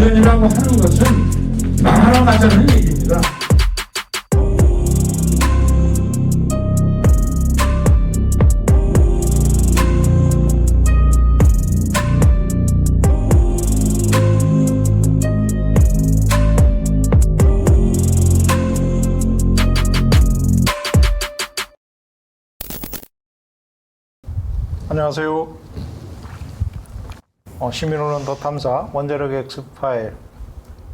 원전이라고 하는 것은 망하러 가자는 얘기입니다. 안녕하세요. 시민언론 더 탐사 원자력 엑스파일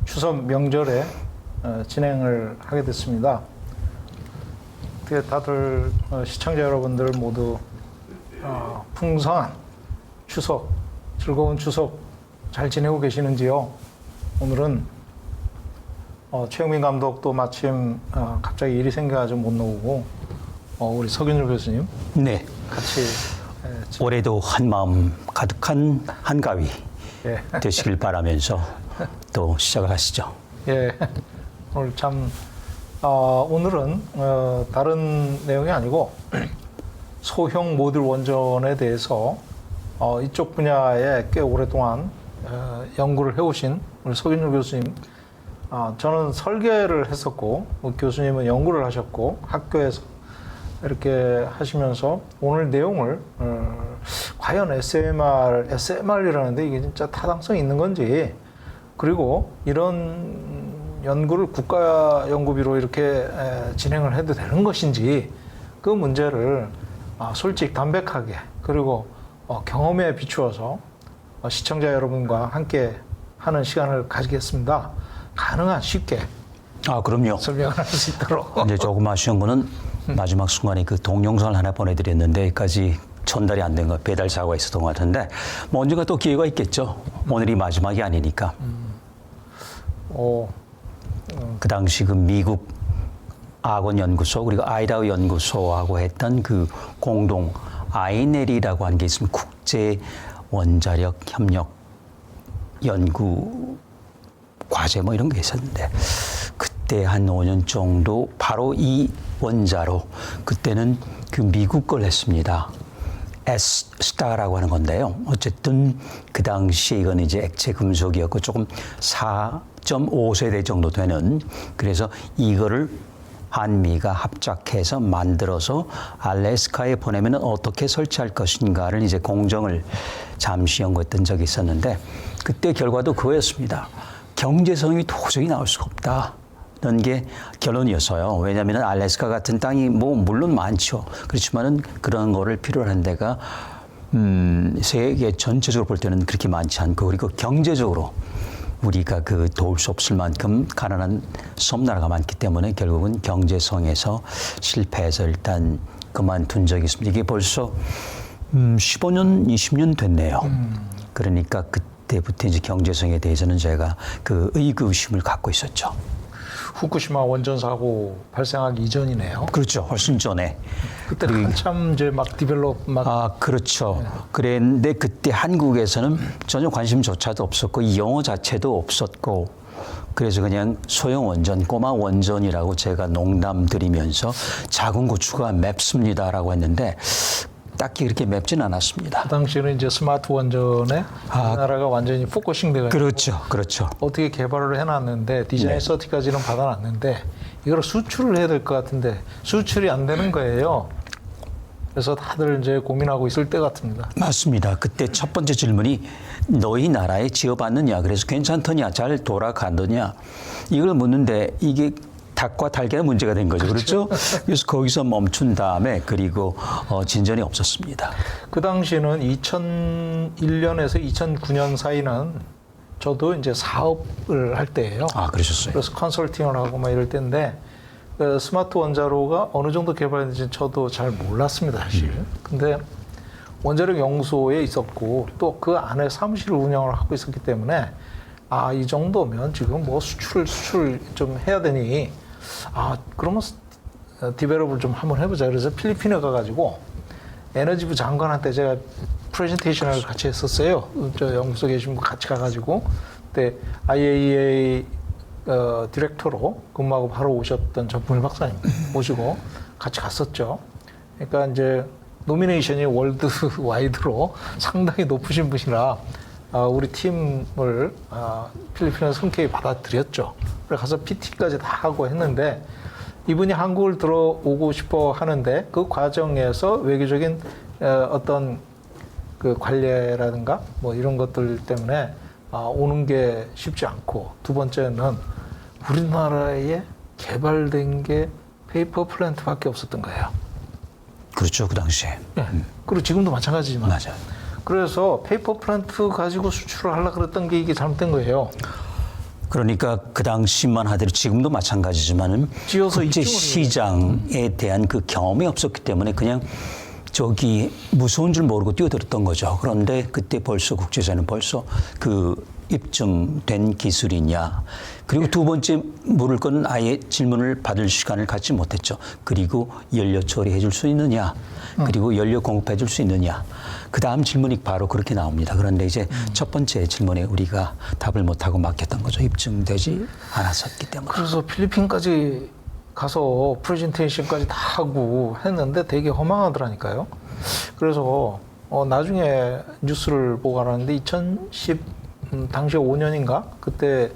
추석 명절에 진행을 하게 됐습니다. 어떻게 다들 시청자 여러분들 모두 풍성한 추석, 즐거운 추석 잘 지내고 계시는지요? 오늘은 최영민 감독도 마침 갑자기 일이 생겨가지고 못 나오고 우리 서균율 교수님 네. 같이 올해도 한마음 가득한 한가위 예. 되시길 바라면서 또 시작을 하시죠. 예, 오늘 참 오늘은 다른 내용이 아니고 소형 모듈 원전에 대해서 이쪽 분야에 꽤 오랫동안 연구를 해오신 우리 서균율 교수님, 저는 설계를 했었고 교수님은 연구를 하셨고 학교에서 이렇게 하시면서 오늘 내용을 과연 SMR이라는데 이게 진짜 타당성이 있는 건지, 그리고 이런 연구를 국가연구비로 이렇게 진행을 해도 되는 것인지, 그 문제를 솔직 담백하게 그리고 경험에 비추어서 시청자 여러분과 함께 하는 시간을 가지겠습니다. 가능한 쉽게 그럼요. 설명을 할 수 있도록. 이제 조금 아쉬운 거는 마지막 순간에 그 동영상을 하나 보내드렸는데 여기까지 전달이 안 된 거 배달 사고가 있었던 것 같은데 뭐 언젠가 또 기회가 있겠죠. 오늘이 마지막이 아니니까. 그 당시 그 미국 아건 연구소 그리고 아이다호 연구소하고 했던 그 공동 아이넬이라고 하는 게 있으면 국제 원자력 협력 연구 과제 뭐 이런 게 있었는데 그때 한 5년 정도 바로 이 원자로 그때는 그 미국 걸 했습니다. S스타라고 하는 건데요. 어쨌든 그 당시에 이건 이제 액체 금속이었고 조금 4.5세대 정도 되는, 그래서 이거를 한미가 합작해서 만들어서 알래스카에 보내면 어떻게 설치할 것인가를 이제 공정을 잠시 연구했던 적이 있었는데 그때 결과도 그거였습니다. 경제성이 도저히 나올 수가 없다. 는 게 결론이었어요. 왜냐하면 알래스카 같은 땅이 뭐 물론 많죠. 그렇지만은 그런 거를 필요로 한 데가 세계 전체적으로 볼 때는 그렇게 많지 않고, 그리고 경제적으로 우리가 그 도울 수 없을 만큼 가난한 섬나라가 많기 때문에 결국은 경제성에서 실패해서 일단 그만둔 적이 있습니다. 이게 벌써 15년, 20년 됐네요. 그러니까 그때부터 이제 경제성에 대해서는 제가 그 의구심을 갖고 있었죠. 후쿠시마 원전 사고 발생하기 이전이네요. 그렇죠. 훨씬 전에. 그때 한참 이제 막 디벨롭 막. 그렇죠. 네. 그랬는데 그때 한국에서는 전혀 관심조차도 없었고 이 용어 자체도 없었고, 그래서 그냥 소형 원전, 꼬마 원전이라고 제가 농담 드리면서 작은 고추가 맵습니다라고 했는데 딱히 그렇게 맵진 않았습니다. 그 당시에는 이제 스마트 원전에 우리나라가 완전히 포커싱 돼가지고. 그렇죠. 그렇죠. 어떻게 개발을 해놨는데 디자인 서티까지는 받아놨는데 이걸 수출을 해야 될 것 같은데 수출이 안 되는 거예요. 그래서 다들 이제 고민하고 있을 때 같습니다. 맞습니다. 그때 첫 번째 질문이 너희 나라에 지어봤느냐, 그래서 괜찮더냐, 잘 돌아가느냐, 이걸 묻는데 이게 닭과 달걀의 문제가 된 거죠. 그렇죠? 그래서 거기서 멈춘 다음에 그리고 진전이 없었습니다. 그 당시에는 2001년에서 2009년 사이는 저도 이제 사업을 할 때예요. 그러셨어요. 그래서 컨설팅을 하고 막 이럴 때인데 그 스마트 원자로가 어느 정도 개발했는지 저도 잘 몰랐습니다, 사실. 근데 원자력 연구소에 있었고 또 그 안에 사무실을 운영을 하고 있었기 때문에 이 정도면 지금 뭐 수출 좀 해야 되니 그러면 디벨롭을 좀 한번 해보자. 그래서 필리핀에 가가지고 에너지부 장관한테 제가 프레젠테이션을 같이 했었어요. 저 연구소 계신 분 같이 가가지고 그때 IAEA 디렉터로 근무하고 바로 오셨던 전풍일 박사님 모시고 같이 갔었죠. 그러니까 이제 노미네이션이 월드 와이드로 상당히 높으신 분이라 우리 팀을 필리핀에서 흔쾌히 받아들였죠. 그래서 가서 PT까지 다 하고 했는데 이분이 한국을 들어오고 싶어 하는데 그 과정에서 외교적인 어떤 그 관례라든가 뭐 이런 것들 때문에 오는 게 쉽지 않고 두 번째는 우리나라에 개발된 게 페이퍼 플랜트밖에 없었던 거예요. 그렇죠, 그 당시에. 네. 그리고 지금도 마찬가지지만. 맞아요. 그래서 페이퍼 플랜트 가지고 수출을 하려고 그랬던 게 이게 잘못된 거예요. 그러니까 그 당시만 하더라도 지금도 마찬가지지만은 지어서 국제 입증을 시장에 대한 그 경험이 없었기 때문에 그냥 저기 무서운 줄 모르고 뛰어들었던 거죠. 그런데 그때 벌써 국제사는 벌써 그 입증된 기술이냐. 그리고 두 번째 물을 건 아예 질문을 받을 시간을 갖지 못했죠. 그리고 연료 처리해 줄 수 있느냐. 그리고 연료 공급해 줄 수 있느냐. 그 다음 질문이 바로 그렇게 나옵니다. 그런데 이제 첫 번째 질문에 우리가 답을 못하고 막혔던 거죠. 입증되지 않았었기 때문에. 그래서 필리핀까지 가서 프레젠테이션까지 다 하고 했는데 되게 허망하더라니까요. 그래서 나중에 뉴스를 보고 알았는데 2010 당시 5년인가 그때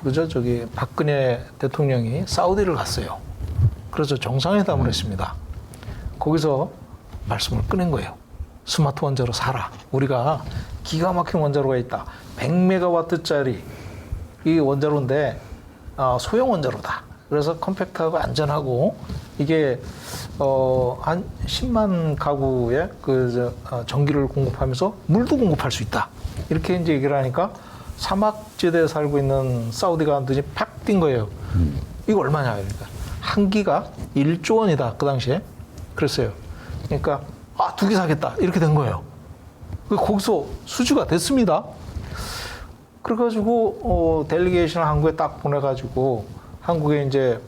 그저 저기 박근혜 대통령이 사우디를 갔어요. 그래서 정상회담을 했습니다. 거기서 말씀을 꺼낸 거예요. 스마트 원자로 사라. 우리가 기가 막힌 원자로가 있다. 100메가와트짜리 이 원자로인데 소형 원자로다. 그래서 컴팩트하고 안전하고 이게 한 10만 가구에 전기를 공급하면서 물도 공급할 수 있다. 이렇게 이제 얘기를 하니까 사막지대에 살고 있는 사우디가 눈이 팍 띈 거예요. 이거 얼마냐? 그러니까 한 기가 1조 원이다. 그 당시에. 그랬어요. 그러니까 2개 사겠다. 이렇게 된 거예요. 거기서 수주가 됐습니다. 그래가지고 델리게이션을 한국에 딱 보내가지고 한국에 이제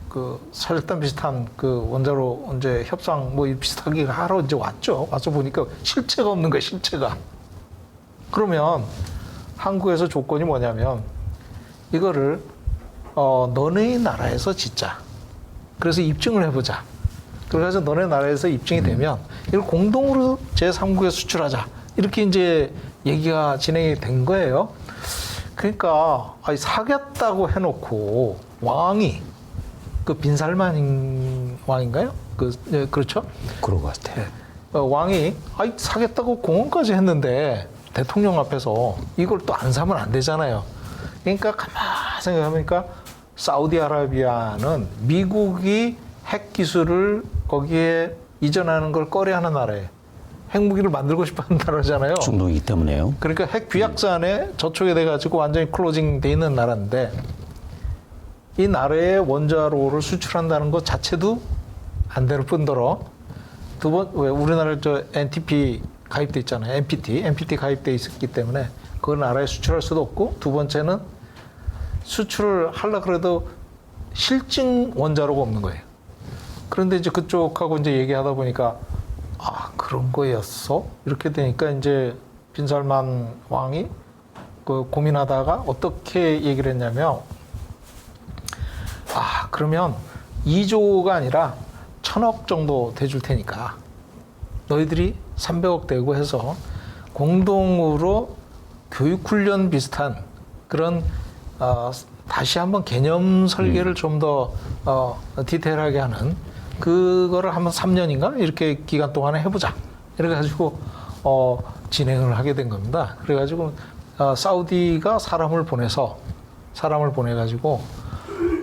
그 사절단 비슷한 그 원자로 이제 협상 뭐 비슷하게 하러 이제 왔죠. 와서 보니까 실체가 없는 거예요. 실체가. 그러면 한국에서 조건이 뭐냐면 이거를 너네 나라에서 짓자. 그래서 입증을 해보자. 그래서 너네 나라에서 입증이 되면 이걸 공동으로 제3국에 수출하자. 이렇게 이제 얘기가 진행이 된 거예요. 그러니까 사겠다고 해놓고 왕이 그 빈살만 왕인가요? 그렇죠? 그런 것 같아요. 왕이 사겠다고 공언까지 했는데 대통령 앞에서 이걸 또 안 사면 안 되잖아요. 그러니까 가만 생각해보니까 사우디아라비아는 미국이 핵 기술을 거기에 이전하는 걸 꺼려하는 나라예요. 핵무기를 만들고 싶어하는 나라잖아요. 중동이기 때문에요. 그러니까 핵 비약산에 저촉이 돼가지고 완전히 클로징 돼 있는 나라인데 이 나라에 원자로를 수출한다는 것 자체도 안 되는 뿐더러 왜 우리나라 NTP 가입돼 있잖아요. NPT 가입돼 있었기 때문에 그걸 나라에 수출할 수도 없고 두 번째는 수출을 하려고 그래도 실증 원자로가 없는 거예요. 그런데 이제 그쪽하고 이제 얘기하다 보니까 그런 거였어? 이렇게 되니까 이제 빈살만 왕이 고민하다가 어떻게 얘기를 했냐면 그러면 2조가 아니라 1,000억 정도 대줄 테니까 너희들이 300억 대고 해서 공동으로 교육훈련 비슷한 그런 다시 한번 개념 설계를 좀 더 디테일하게 하는 그거를 한번 3년인가 이렇게 기간 동안에 해보자. 이래가지고 진행을 하게 된 겁니다. 그래가지고 사우디가 사람을 보내가지고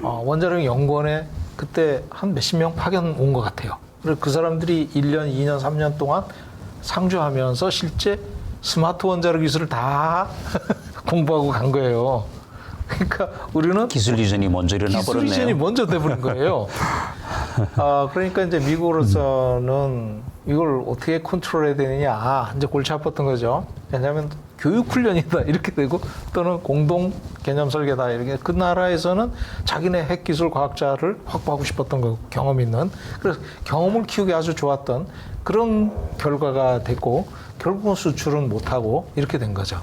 원자력 연구원에 그때 한 몇십 명 파견 온 것 같아요. 그리고 그 사람들이 1년, 2년, 3년 동안 상주하면서 실제 스마트 원자력 기술을 다 공부하고 간 거예요. 그러니까 우리는 기술 이전이 먼저 일어나 버렸네요. 기술 이전이 먼저 돼버린 거예요. 그러니까 이제 미국으로서는 이걸 어떻게 컨트롤해야 되느냐 이제 골치 아팠던 거죠. 왜냐하면 교육 훈련이다 이렇게 되고 또는 공동 개념 설계다 이렇게 그 나라에서는 자기네 핵 기술 과학자를 확보하고 싶었던 거고 경험 있는 그래서 경험을 키우기 아주 좋았던 그런 결과가 됐고 결국은 수출은 못하고 이렇게 된 거죠.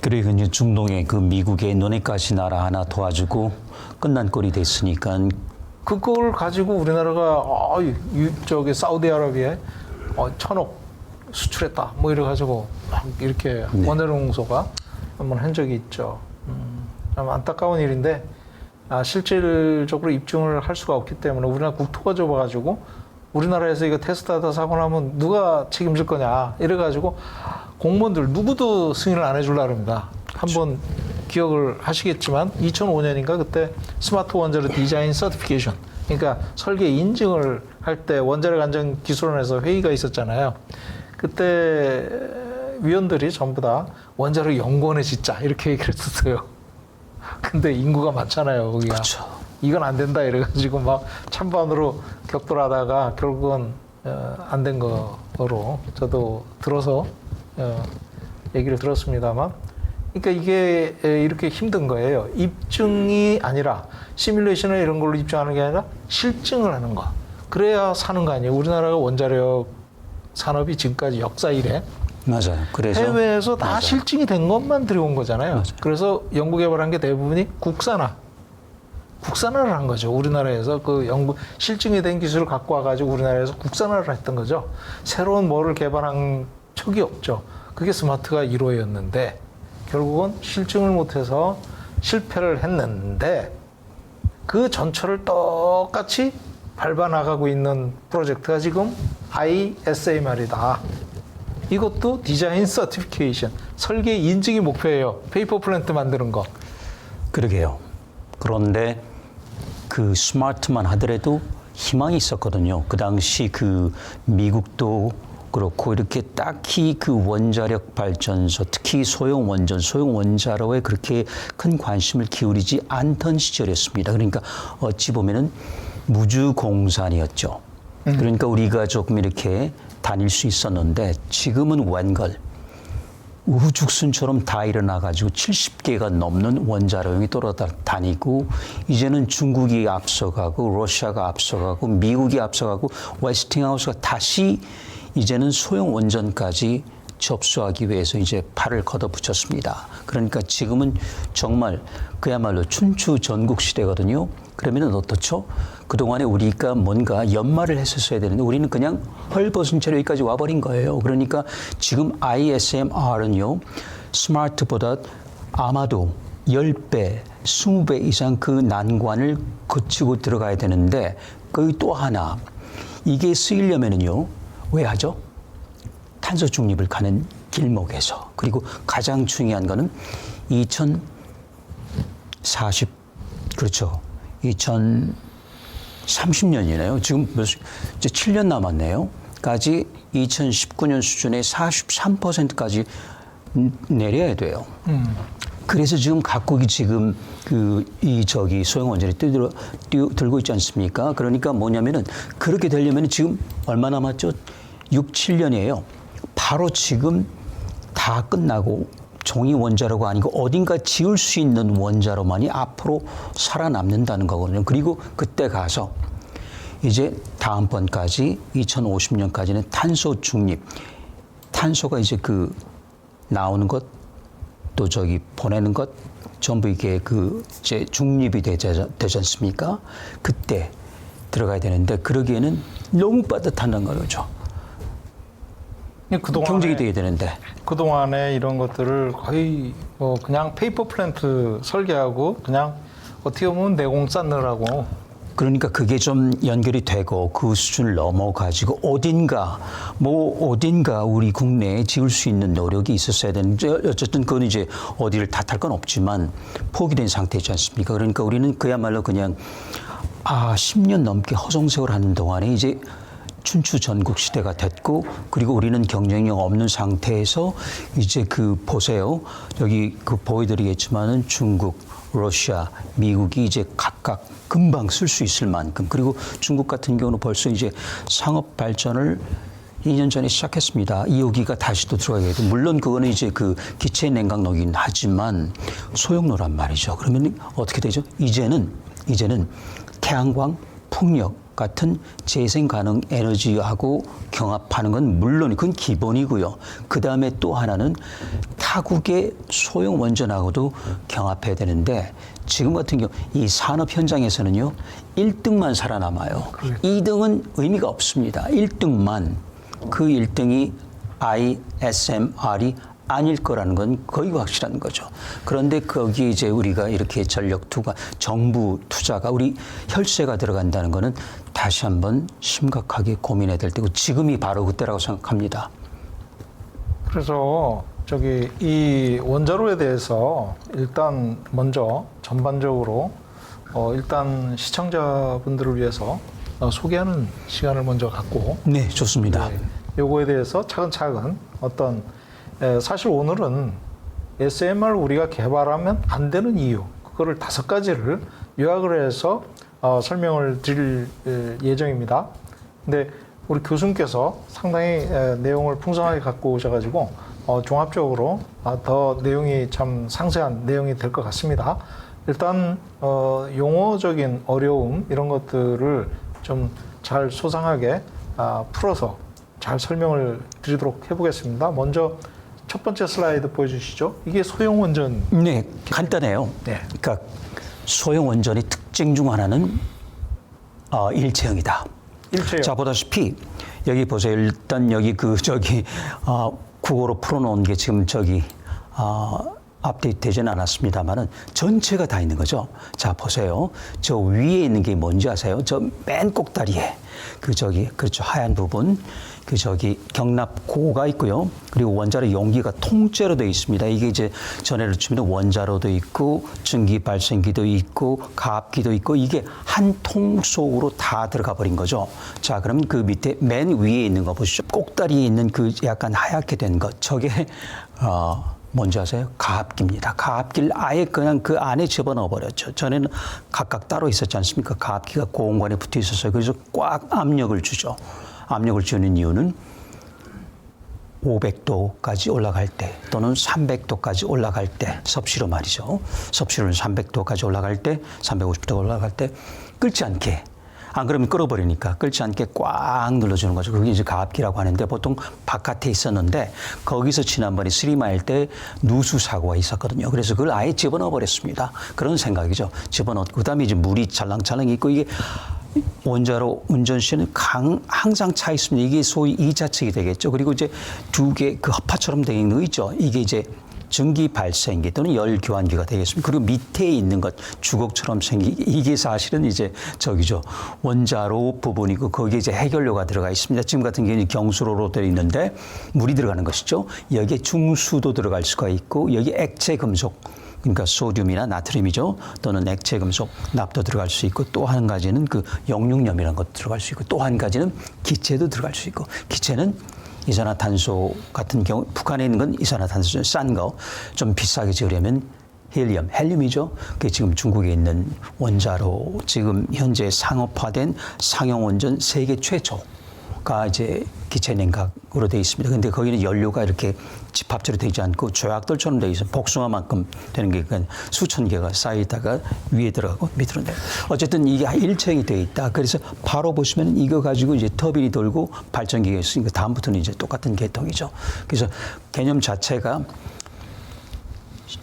그리고 이제 중동에 그 미국의 너네까지 나라 하나 도와주고 끝난 꼴이 됐으니까 그걸 가지고 우리나라가 저기 사우디아라비아에 1,000억 수출했다. 뭐 이래가지고 막 이렇게 네. 원자력 공소가 한번 한 적이 있죠. 참 안타까운 일인데 실질적으로 입증을 할 수가 없기 때문에 우리나라 국토가 좁아가지고 우리나라에서 이거 테스트하다 사고 나면 누가 책임질 거냐 이래가지고 공무원들 누구도 승인을 안 해주려고 합니다. 한번 기억을 하시겠지만 2005년인가 그때 스마트 원자력 디자인 서티피케이션 그러니까 설계 인증을 할 때 원자력 안전 기술원에서 회의가 있었잖아요. 그때 위원들이 전부 다 원자력 연구원에 짓자 이렇게 얘기를 했었어요. 근데 인구가 많잖아요, 거기가. 그렇죠. 이건 안 된다 이래가지고 막 찬반으로 격돌하다가 결국은 안 된 거로 저도 들어서 얘기를 들었습니다만, 그러니까 이게 이렇게 힘든 거예요. 입증이 아니라 시뮬레이션이나 이런 걸로 입증하는 게 아니라 실증을 하는 거. 그래야 사는 거 아니에요. 우리나라가 원자력 산업이 지금까지 역사 이래 맞아요. 그래서 해외에서 다 맞아요. 실증이 된 것만 들여온 거잖아요. 맞아요. 그래서 연구개발한 게 대부분이 국산화를 한 거죠. 우리나라에서 그 실증이 된 기술을 갖고 와가지고 우리나라에서 국산화를 했던 거죠. 새로운 뭐를 개발한 척이 없죠. 그게 스마트가 1호였는데 결국은 실증을 못해서 실패를 했는데 그 전철을 똑같이 밟아나가고 있는 프로젝트가 지금 ISMR이다. 이것도 디자인 서티피케이션, 설계 인증이 목표예요. 페이퍼 플랜트 만드는 거. 그러게요. 그런데 그 스마트만 하더라도 희망이 있었거든요. 그 당시 그 미국도 그렇고 이렇게 딱히 그 원자력 발전소, 특히 소형 원자로에 그렇게 큰 관심을 기울이지 않던 시절이었습니다. 그러니까 어찌 보면은 무주공산이었죠. 그러니까 우리가 조금 이렇게 다닐 수 있었는데 지금은 웬걸 우후죽순처럼 다 일어나가지고 70개가 넘는 원자로용이 돌아다니고 이제는 중국이 앞서가고 러시아가 앞서가고 미국이 앞서가고 웨스팅하우스가 다시 이제는 소형 원전까지 접수하기 위해서 이제 팔을 걷어붙였습니다. 그러니까 지금은 정말 그야말로 춘추 전국 시대거든요. 그러면 어떻죠? 그동안에 우리가 뭔가 연마를 했었어야 되는데 우리는 그냥 헐벗은 채로 여기까지 와버린 거예요. 그러니까 지금 ISMR은요, 스마트보다 아마도 10배, 20배 이상 그 난관을 거치고 들어가야 되는데 거기 또 하나, 이게 쓰이려면은요, 왜 하죠? 탄소 중립을 가는 길목에서. 그리고 가장 중요한 거는 2040, 그렇죠. 2030년이네요. 지금 이제 7년 남았네요. 까지 2019년 수준의 43%까지 내려야 돼요. 그래서 지금 각국이 지금 소형 원전에 들고 있지 않습니까? 그러니까 뭐냐면은 그렇게 되려면 지금 얼마 남았죠? 6, 7년이에요. 바로 지금 다 끝나고 종이 원자로가 아니고 어딘가 지을 수 있는 원자로만이 앞으로 살아남는다는 거거든요. 그리고 그때 가서 이제 다음번까지 2050년까지는 탄소 중립, 탄소가 이제 그 나오는 것 또 저기 보내는 것 전부 이게 그 이제 중립이 되지 않습니까? 그때 들어가야 되는데 그러기에는 너무 빠듯하는 거죠. 경쟁이 돼야 되는데. 그동안에 이런 것들을 거의 뭐 그냥 페이퍼 플랜트 설계하고 그냥 어떻게 보면 내공 쌓느라고. 그러니까 그게 좀 연결이 되고 그 수준을 넘어가지고 어딘가 우리 국내에 지을 수 있는 노력이 있었어야 되는데 어쨌든 그건 이제 어디를 탓할 건 없지만 포기된 상태이지 않습니까? 그러니까 우리는 그야말로 그냥 10년 넘게 허송세월 하는 동안에 이제 춘추 전국 시대가 됐고 그리고 우리는 경쟁력 없는 상태에서 이제 그 보세요. 여기 그 보여드리겠지만은 중국, 러시아, 미국이 이제 각각 금방 쓸 수 있을 만큼 그리고 중국 같은 경우는 벌써 이제 상업 발전을 2년 전에 시작했습니다. 2호기가 다시 또 들어가게 되고 물론 그거는 이제 그 기체 냉각로긴 하지만 소형로란 말이죠. 그러면 어떻게 되죠? 이제는 태양광, 풍력 같은 재생 가능 에너지하고 경합하는 건 물론 그건 기본이고요. 그 다음에 또 하나는 타국의 소형 원전하고도 경합해야 되는데 지금 같은 경우 이 산업 현장에서는요 1등만 살아남아요. 2등은 의미가 없습니다. 1등만 그 1등이 ISMR이 아닐 거라는 건 거의 확실한 거죠. 그런데 거기에 이제 우리가 이렇게 전력 투가, 정부 투자가 우리 혈세가 들어간다는 거는 다시 한번 심각하게 고민해야 될 때고 지금이 바로 그때라고 생각합니다. 그래서 저기 이 원자로에 대해서 일단 먼저 전반적으로 일단 시청자분들을 위해서 소개하는 시간을 먼저 갖고 네, 좋습니다. 요거에 대해서 차근차근 어떤 사실 오늘은 SMR 우리가 개발하면 안 되는 이유 그거를 5가지를 요약을 해서 설명을 드릴 예정입니다. 근데 우리 교수님께서 상당히 내용을 풍성하게 갖고 오셔가지고 종합적으로 더 내용이 참 상세한 내용이 될 것 같습니다. 일단 용어적인 어려움 이런 것들을 좀 잘 소상하게 풀어서 잘 설명을 드리도록 해보겠습니다. 먼저 첫 번째 슬라이드 보여주시죠. 이게 소형 원전. 네, 간단해요. 네. 그러니까 소형 원전의 특징 중 하나는 일체형이다. 일체형. 자, 보다시피 여기 보세요. 일단 여기 국어로 풀어놓은 게 지금 업데이트 되지는 않았습니다만은 전체가 다 있는 거죠. 자, 보세요. 저 위에 있는 게 뭔지 아세요? 저 맨 꼭다리에 그렇죠. 하얀 부분. 경납고가 있고요. 그리고 원자로 용기가 통째로 되어 있습니다. 이게 이제 전해를 치면 원자로도 있고 증기 발생기도 있고 가압기도 있고 이게 한 통 속으로 다 들어가 버린 거죠. 자, 그러면 그 밑에 맨 위에 있는 거 보시죠. 꼭다리에 있는 그 약간 하얗게 된 것. 저게 뭔지 아세요? 가압기입니다. 가압기를 아예 그냥 그 안에 집어넣어 버렸죠. 전에는 각각 따로 있었지 않습니까? 가압기가 고온관에 붙어 있었어요. 그래서 꽉 압력을 주죠. 압력을 주는 이유는 500도까지 올라갈 때 또는 300도까지 올라갈 때 섭씨로 말이죠. 섭씨로는 300도까지 올라갈 때 350도 올라갈 때 끓지 않게 안 그러면 끓어버리니까 끓지 않게 꽉 눌러주는 거죠. 그게 이제 가압기라고 하는데 보통 바깥에 있었는데 거기서 지난번에 3마일 때 누수 사고가 있었거든요. 그래서 그걸 아예 집어넣어 버렸습니다. 그런 생각이죠. 집어넣고 그다음에 이제 물이 찰랑찰랑 있고 이게 원자로 운전 시에는 항상 차 있습니다. 이게 소위 2차측이 되겠죠. 그리고 이제 두 개 그 허파처럼 되어 있는 거 있죠. 이게 이제 증기 발생기 또는 열 교환기가 되겠습니다. 그리고 밑에 있는 것 주걱처럼 생긴 이게 사실은 이제 원자로 부분이고 거기에 이제 해결료가 들어가 있습니다. 지금 같은 경우는 경수로로 되어 있는데 물이 들어가는 것이죠. 여기에 중수도 들어갈 수가 있고 여기 액체 금속 그러니까 소듐이나 나트륨이죠. 또는 액체 금속, 납도 들어갈 수 있고 또 한 가지는 그 용융염이라는 것도 들어갈 수 있고 또 한 가지는 기체도 들어갈 수 있고 기체는 이산화탄소 같은 경우 북한에 있는 건 이산화탄소 싼 거 좀 비싸게 지으려면 헬륨이죠. 그게 지금 중국에 있는 원자로 지금 현재 상업화된 상용 원전 세계 최초가 이제 기체 냉각으로 되어 있습니다. 근데 거기는 연료가 이렇게 집합체로 되지 않고 조약돌처럼 되어 있어요. 복숭아만큼 되는 게 수천 개가 쌓이다가 위에 들어가고 밑으로 내려. 어쨌든 이게 일체형이 되어 있다. 그래서 바로 보시면 이거 가지고 이제 터빈이 돌고 발전기가 있으니까 다음부터는 이제 똑같은 계통이죠. 그래서 개념 자체가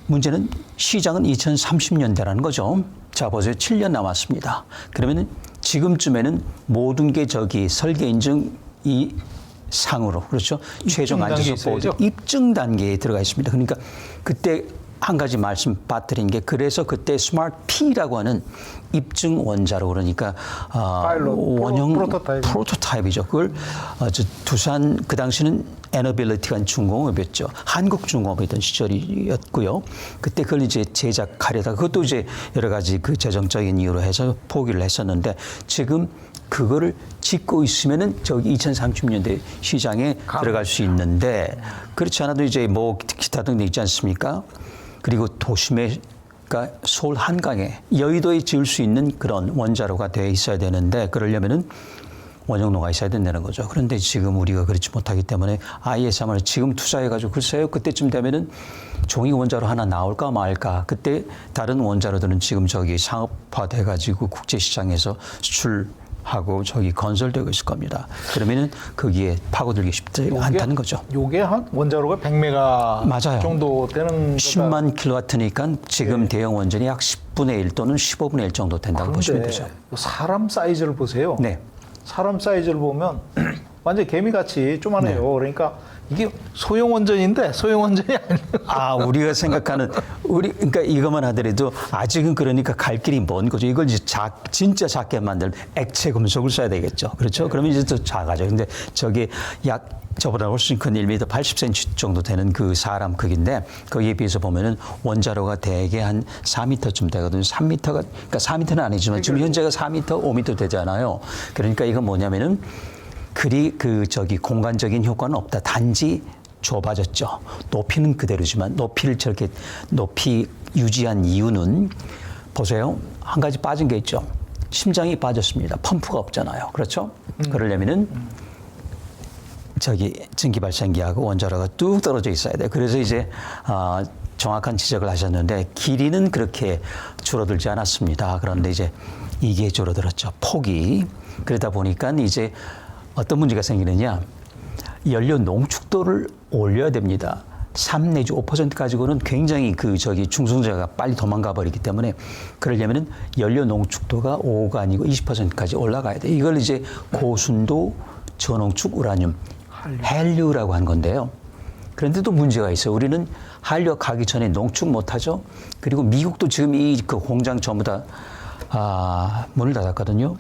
문제는 시장은 2030년대라는 거죠. 자, 보세요. 7년 남았습니다. 그러면은 지금쯤에는 모든 게 설계 인증 이 상으로 그렇죠. 최종 안전성 보드 입증 단계에 들어가 있습니다. 그러니까 그때 한 가지 말씀 빠뜨린 게 그래서 그때 스마트 P라고 하는 입증 원자로 그러니까 원형 프로토타입이죠. 그걸 두산 그 당시는 에너빌리티가 중공업이었죠. 한국중공업이던 시절이었고요. 그때 그걸 이제 제작하려다가 그것도 이제 여러 가지 그 재정적인 이유로 해서 포기를 했었는데 지금 그거를 짓고 있으면은 저기 2030년대 시장에 들어갈 수 있는데 그렇지 않아도 이제 뭐 기타 등등 있지 않습니까? 그리고 도심에 그러니까 서울 한강에 여의도에 지을 수 있는 그런 원자로가 되어 있어야 되는데 그러려면은 원형로가 있어야 된다는 거죠. 그런데 지금 우리가 그렇지 못하기 때문에 ISMR 지금 투자해가지고 글쎄요 그때쯤 되면은 종이 원자로 하나 나올까 말까. 그때 다른 원자로들은 지금 상업화돼가지고 국제시장에서 수출하고 건설되고 있을 겁니다. 그러면은 거기에 파고들기 쉽지 않다는 거죠. 요게 한 원자로가 100메가 맞아요. 정도 되는 10만 킬로와트니까 지금 대형 원전이 약 10분의 1 또는 15분의 1 정도 된다고 보시면 되죠. 사람 사이즈를 보세요. 네. 사람 사이즈를 보면 완전 개미같이 쪼만해요. 네. 그러니까 이게 소형 원전인데 소형 원전이 아니에요. 아, 우리가 생각하는 그러니까 이것만 하더라도 아직은 그러니까 갈 길이 먼 거죠. 이걸 이제 진짜 작게 만들 액체 금속을 써야 되겠죠. 그렇죠? 그러면 이제 더 작아져. 근데 저게 저보다 훨씬 큰 1m 80cm 정도 되는 그 사람 크기인데 거기에 비해서 보면은 원자로가 대개 한 4m쯤 되거든요. 3m가 그러니까 4m는 아니지만 지금 현재가 4m, 5m 되잖아요. 그러니까 이건 뭐냐면은 공간적인 효과는 없다. 단지 좁아졌죠. 높이는 그대로지만 높이를 저렇게 높이 유지한 이유는 보세요. 한 가지 빠진 게 있죠. 심장이 빠졌습니다. 펌프가 없잖아요. 그렇죠? 그러려면은 증기 발생기하고 원자로가 뚝 떨어져 있어야 돼요. 그래서 이제 정확한 지적을 하셨는데 길이는 그렇게 줄어들지 않았습니다. 그런데 이제 이게 줄어들었죠. 폭이. 그러다 보니까 이제 어떤 문제가 생기느냐. 연료 농축도를 올려야 됩니다. 3 내지 5% 가지고는 굉장히 중성자가 빨리 도망가 버리기 때문에 그러려면은 연료 농축도가 5가 아니고 20%까지 올라가야 돼. 이걸 이제 고순도 저농축 우라늄, 헬류라고 하는 건데요. 그런데 또 문제가 있어요. 우리는 한류가 가기 전에 농축 못 하죠. 그리고 미국도 지금 그 공장 전부 다 문을 닫았거든요.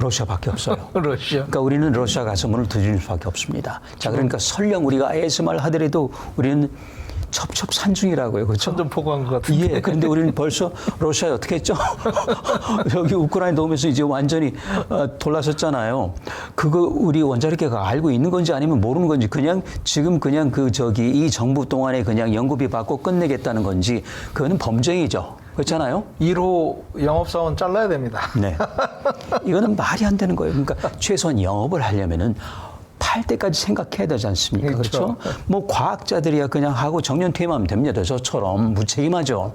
러시아밖에 없어요. 러시아. 그러니까 우리는 러시아 가서 문을 두드릴 수밖에 없습니다. 자, 그러니까 설령 우리가 ASMR 하더라도 우리는 첩첩산중이라고요. 그렇죠? 선전포고한 것 같은데. 예, 그런데 우리는 벌써 러시아에 어떻게 했죠? 여기 우크라이나 오면서 이제 완전히 돌아섰잖아요. 그거 우리 원자력계가 알고 있는 건지 아니면 모르는 건지 지금 이 정부 동안에 그냥 연구비 받고 끝내겠다는 건지 그거는 범죄이죠. 그렇잖아요. 1호 영업사원 잘라야 됩니다. 네. 이거는 말이 안 되는 거예요. 그러니까 최소한 영업을 하려면은 팔 때까지 생각해야 되지 않습니까? 그렇죠? 뭐 과학자들이야 그냥 하고 정년 퇴임하면 됩니다. 저처럼 무책임하죠.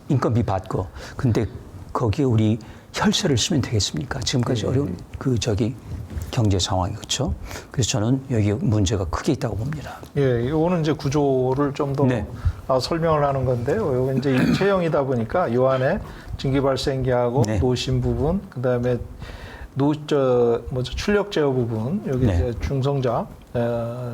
인건비 받고. 근데 거기에 우리 혈세를 쓰면 되겠습니까? 지금까지 어려운 경제 상황이 그렇죠? 그래서 저는 여기 문제가 크게 있다고 봅니다. 예, 이거는 이제 구조를 좀 더 네. 설명을 하는 건데요. 이거 이제 입체형이다 보니까 요 안에 증기 발생기하고 네. 노심 부분, 그다음에 출력 제어 부분, 여기 네. 이제 중성자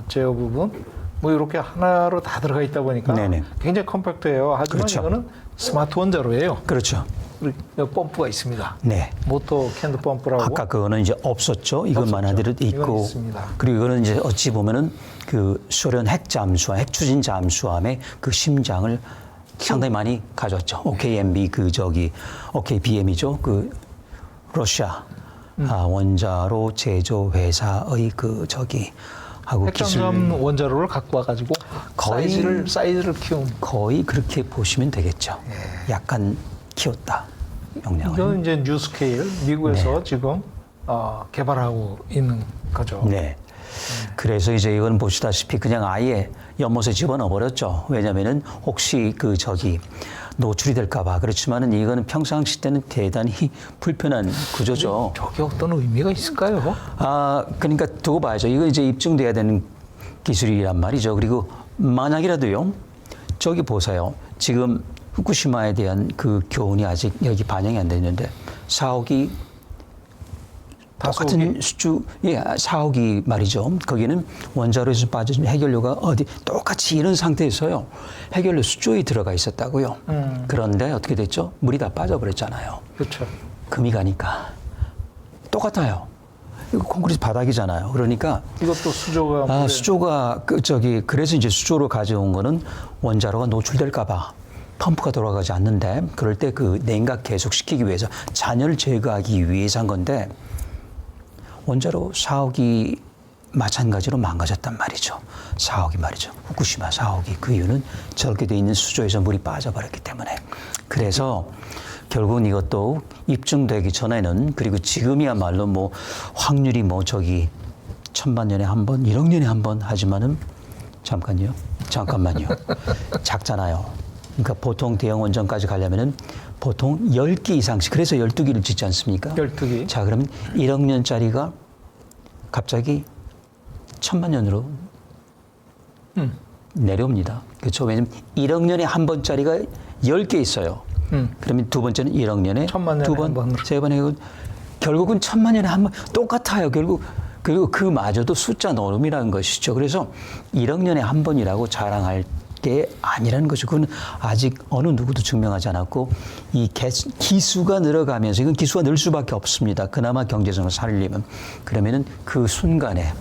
제어 부분, 뭐 이렇게 하나로 다 들어가 있다 보니까 네네. 굉장히 컴팩트해요. 하지만 그렇죠. 이거는 스마트 원자로예요. 그렇죠. 그리고 펌프가 있습니다. 네. 모터 캔드 펌프라고. 아까 그거는 이제 없었죠. 이것만 하더라도 이건 있고. 있습니다. 그리고 이거는 이제 어찌 보면은 그 소련 핵 추진 잠수함의 그 심장을 상당히 많이 가져왔죠. OKMB OKBM이죠. 그 러시아 원자로 제조 회사의 하고 핵잠수함 원자로를 갖고 와가지고 거의 사이즈를 키운. 거의 그렇게 보시면 되겠죠. 약간 키웠다 용량을. 이건 이제 뉴스케일 미국에서 지금 개발하고 있는 거죠. 네. 그래서 이제 이건 보시다시피 그냥 아예 연못에 집어넣어 버렸죠. 왜냐면은 혹시 노출이 될까봐. 그렇지만은 이거는 평상시 때는 대단히 불편한 구조죠. 저게 어떤 의미가 있을까요? 그러니까 두고 봐야죠. 이거 이제 입증돼야 되는 기술이란 말이죠. 그리고 만약이라도요. 저기 보세요. 지금 후쿠시마에 대한 그 교훈이 아직 여기 반영이 안 되는데 4억이 똑같은 수주, 4억이 말이죠. 거기는 원자로에서 빠진 해결료가 똑같이 이런 상태에서요. 해결료 수조에 들어가 있었다고요. 그런데 어떻게 됐죠? 물이 다 빠져버렸잖아요. 그렇죠. 금이 가니까. 똑같아요. 이거 콘크리트 바닥이잖아요. 그러니까. 이것도 수조가. 수조가, 그래서 이제 수조로 가져온 거는 원자로가 노출될까봐. 펌프가 돌아가지 않는데, 그럴 때 그 냉각 계속시키기 위해서 잔여를 제거하기 위해서 한 건데, 원자로 4억이 마찬가지로 망가졌단 말이죠. 4억이 말이죠. 후쿠시마 4억이. 그 이유는 저렇게 돼 있는 수조에서 물이 빠져버렸기 때문에. 그래서 결국은 이것도 입증되기 전에는 그리고 지금이야말로 확률이 1000만 년에 한 번, 1억 년에 한 번 하지만은 잠깐만요. 작잖아요. 그러니까 보통 대형 원전까지 가려면은 보통 10기 이상씩, 그래서 12기를 짓지 않습니까? 12기. 자, 그러면 1억 년짜리가 갑자기 1000만 년으로 내려옵니다. 그렇죠? 왜냐면 1억 년에 한 번짜리가 10개 있어요. 그러면 두 번째는 1억 년에 1000만 년에 두 번, 한 번으로. 세 번 해고 결국은 1000만 년에 한 번 똑같아요. 결국 그리고 그마저도 숫자 노름이라는 것이죠. 그래서 1억 년에 한 번이라고 자랑할 게 아니라는 거죠. 그건 아직 어느 누구도 증명하지 않았고 이 기수가 늘어가면서 이건 기수가 늘 수밖에 없습니다. 그나마 경제성을 살리면 그러면은 그 순간에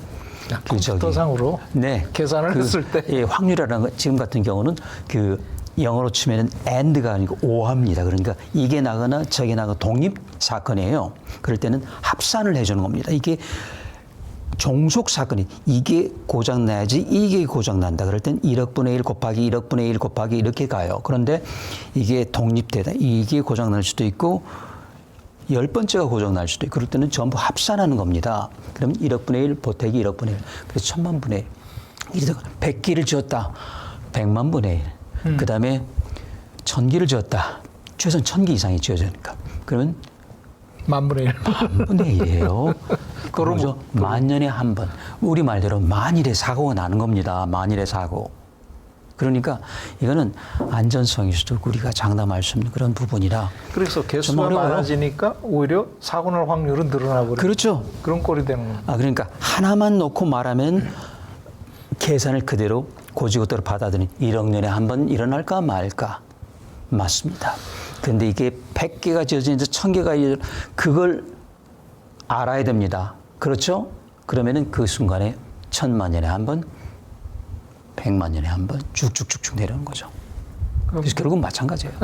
컴퓨터상으로 네, 계산을 했을 때 예, 확률이라는 거 지금 같은 경우는 그 영어로 치면은 and가 아니고 or합니다. 그러니까 이게 나거나 저게 나거나 독립 사건이에요. 그럴 때는 합산을 해주는 겁니다. 이게 종속 사건이 이게 고장 나야지 이게 고장 난다. 그럴 땐 1억 분의 1 곱하기 1억 분의 1 곱하기 이렇게 가요. 그런데 이게 독립되다. 이게 고장 날 수도 있고 10번째가 고장 날 수도 있고 그럴 때는 전부 합산하는 겁니다. 그럼 1억 분의 1 보태기 1억 분의 1. 그래서 1000만 분의 1. 100기를 지었다. 100만 분의 1. 그다음에 1000기를 지었다. 최소한 1000기 이상이 지어지니까. 그러면 만분의 1. 만분의 1이에요. 그러죠. 만년에 한 번. 우리 말대로 만일의 사고가 나는 겁니다. 만일의 사고. 그러니까 이거는 안전성일 수도 있고 우리가 장담할 수 없는 그런 부분이라. 그래서 개수가 많아지니까 오히려 사고 날 확률은 늘어나고 그렇죠. 그런 꼴이 되는 겁니다. 그러니까 하나만 놓고 말하면 계산을 그대로 고지고대로 받아들이니 1억 년에 한 번 일어날까 말까. 맞습니다. 그런데 이게 100개가 지어지는데 1000개가 그걸 알아야 됩니다. 그렇죠? 그러면은 그 순간에 1000만 년에 한 번, 100만 년에 한 번 쭉쭉쭉쭉 내려오는 거죠. 그래서 결국은 마찬가지예요.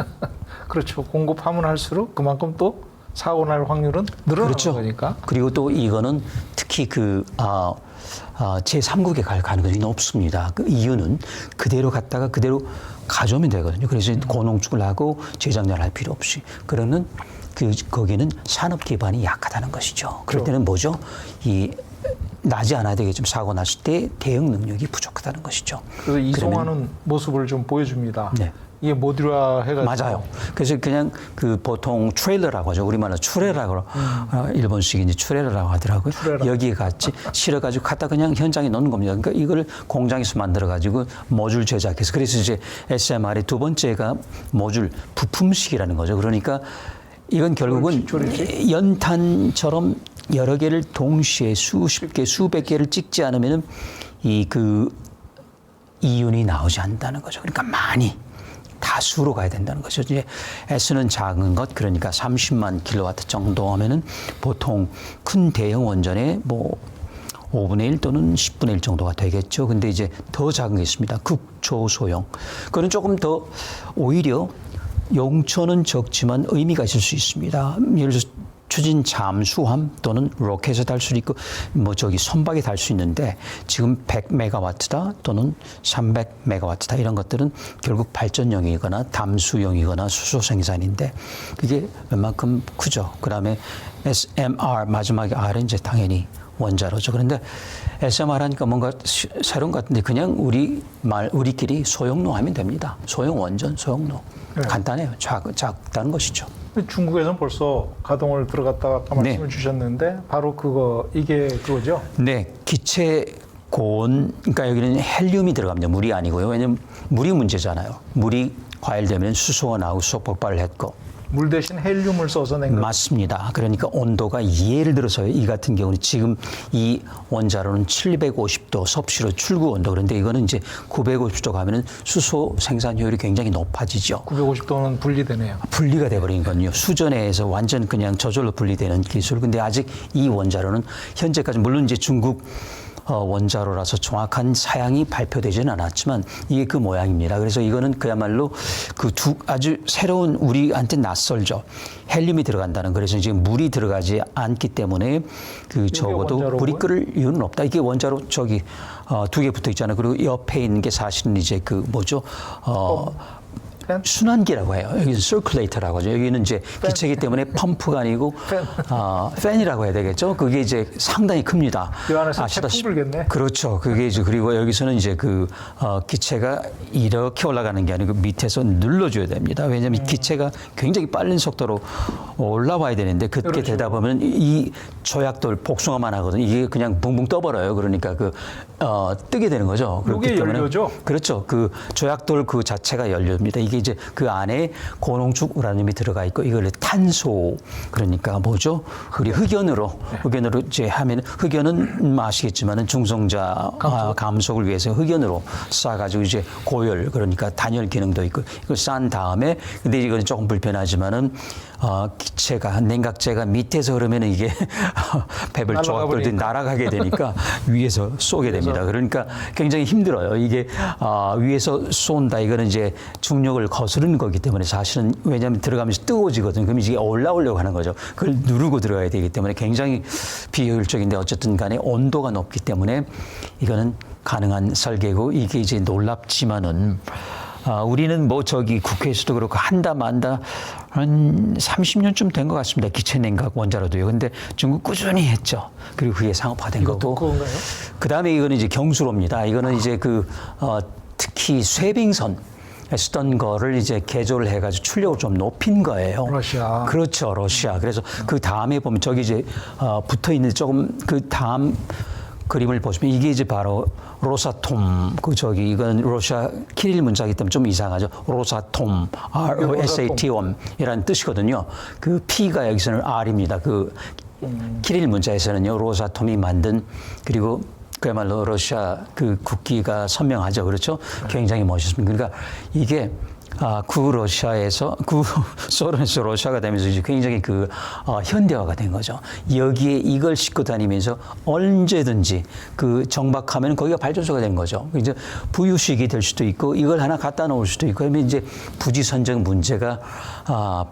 그렇죠. 공급하면 할수록 그만큼 또 사고 날 확률은 늘어나는 그렇죠. 거니까. 그리고 또 이거는 특히 제3국에 갈 가능성이 높습니다. 그 이유는 그대로 갔다가 그대로 가져오면 되거든요. 그래서 고농축을 하고 재정렬 할 필요 없이. 그러면 거기는 산업 기반이 약하다는 것이죠. 그럴 때는 뭐죠? 나지 않아야 되겠지만 사고 났을 때 대응 능력이 부족하다는 것이죠. 그래서 이송하는 모습을 좀 보여줍니다. 네. 이게 모듈화 해가지고. 맞아요. 그래서 그냥 보통 트레일러라고 하죠. 우리말로 추레라고 일본식인지 추레라라고 하더라고요. 추레라. 여기에 같이 실어가지고 갖다 그냥 현장에 넣는 겁니다. 그러니까 이걸 공장에서 만들어가지고 모듈 제작해서 그래서 이제 SMR의 두 번째가 모듈 부품식이라는 거죠. 그러니까 이건 결국은 연탄처럼 여러 개를 동시에 수십 개, 수백 개를 찍지 않으면은 이윤이 나오지 않는다는 거죠. 그러니까 많이 다수로 가야 된다는 거죠. 이제 S는 작은 것, 그러니까 30만 킬로와트 정도 하면은 보통 큰 대형 원전의 5분의 1 또는 10분의 1 정도가 되겠죠. 근데 이제 더 작은 게 있습니다. 극초소형. 그거는 조금 더 오히려 용처는 적지만 의미가 있을 수 있습니다. 예를 들어서 추진 잠수함 또는 로켓에 달 수 있고 선박에 달 수 있는데 지금 100메가와트다 또는 300메가와트다 이런 것들은 결국 발전용이거나 담수용이거나 수소 생산인데 그게 웬만큼 크죠. 그다음에 SMR 마지막에 R은 이제 당연히 원자로죠. 그런데 SMR 하니까 뭔가 새로운 것 같은데 그냥 우리끼리 소형로 하면 됩니다. 소형 원전, 소형로. 네. 간단해요. 작다는 것이죠. 중국에서는 벌써 가동을 들어갔다가 아까 말씀을 주셨는데 바로 이게 그거죠? 네. 기체 고온, 그러니까 여기는 헬륨이 들어갑니다. 물이 아니고요. 왜냐하면 물이 문제잖아요. 물이 과열되면 수소가 나오고 수소 폭발을 했고. 물 대신 헬륨을 써서 낸 거. 맞습니다. 그러니까 온도가 예를 들어서 이 같은 경우는 지금 이 원자로는 750도 섭씨로 출구 온도 그런데 이거는 이제 950도 가면은 수소 생산 효율이 굉장히 높아지죠. 950도는 분리되네요. 분리가 돼버린 건요. 수전에서 완전 그냥 저절로 분리되는 기술. 근데 아직 이 원자로는 현재까지 물론 이제 중국 원자로라서 정확한 사양이 발표되지는 않았지만 이게 그 모양입니다. 그래서 이거는 그야말로 아주 새로운 우리한테 낯설죠. 헬륨이 들어간다는 그래서 지금 물이 들어가지 않기 때문에 적어도 불이 끓을 이유는 없다. 이게 원자로 두 개 붙어 있잖아요. 그리고 옆에 있는 게 사실은 이제 순환기라고 해요. 여기는 서큘레이터라고 하죠. 여기는 이제 기체이기 때문에 펌프가 아니고 팬이라고 해야 되겠죠. 그게 이제 상당히 큽니다. 그 안에서 태풍 불겠네. 그렇죠. 그게 이제 그리고 여기서는 이제 기체가 이렇게 올라가는 게 아니고 밑에서 눌러줘야 됩니다. 왜냐하면 기체가 굉장히 빠른 속도로 올라와야 되는데 그렇게 그렇죠. 되다 보면 이 조약돌 복숭아만 하거든요. 이게 그냥 붕붕 떠버려요. 그러니까 뜨게 되는 거죠. 이게 열려죠. 그렇죠. 조약돌 자체가 열립니다. 이게 이게 이제 그 안에 고농축 우라늄이 들어가 있고 이걸 탄소 그러니까 뭐죠? 우리 흑연으로 이제 하면 흑연은 아시겠지만은 중성자 감속을 위해서 흑연으로 쏴가지고 이제 고열 그러니까 단열 기능도 있고 이걸 싼 다음에 근데 이거는 조금 불편하지만은 기체가 냉각제가 밑에서 흐르면 이게 배별 조각들이 날아가게 되니까 위에서 쏘게 됩니다. 그러니까 굉장히 힘들어요. 이게 위에서 쏜다 이거는 이제 중력을 거스르는 거기 때문에 사실은 왜냐하면 들어가면서 뜨거워지거든요. 그럼 이게 올라오려고 하는 거죠. 그걸 누르고 들어가야 되기 때문에 굉장히 비효율적인데 어쨌든 간에 온도가 높기 때문에 이거는 가능한 설계고 이게 이제 놀랍지만은 우리는 뭐 저기 국회에서도 그렇고 한다 만다 한 30년쯤 된 것 같습니다. 기체 냉각 원자로도요. 근데 중국 꾸준히 했죠. 그리고 그게 상업화된 거고. 그건가요? 그다음에 이거는 이제 경수로입니다. 이거는 이제 특히 쇠빙선 쓰던 거를 이제 개조를 해가지고 출력을 좀 높인 거예요. 러시아. 그렇죠, 러시아. 그래서 그 다음에 보면 저기 이제 붙어 있는 조금 그 다음 그림을 보시면 이게 이제 바로 로사톰 이건 러시아 키릴 문자이기 때문에 좀 이상하죠. 로사톰 ROSATOM이라는 뜻이거든요. 그 P가 여기서는 R입니다. 그 키릴 문자에서는요 로사톰이 만든 그리고 그야말로 러시아 그 국기가 선명하죠. 그렇죠? 굉장히 멋있습니다. 그러니까 이게 구러시아에서 구소련에서 러시아가 되면서 이제 굉장히 현대화가 된 거죠. 여기에 이걸 싣고 다니면서 언제든지 그 정박하면 거기가 발전소가 된 거죠. 이제 부유식이 될 수도 있고 이걸 하나 갖다 놓을 수도 있고 그러면 이제 부지 선정 문제가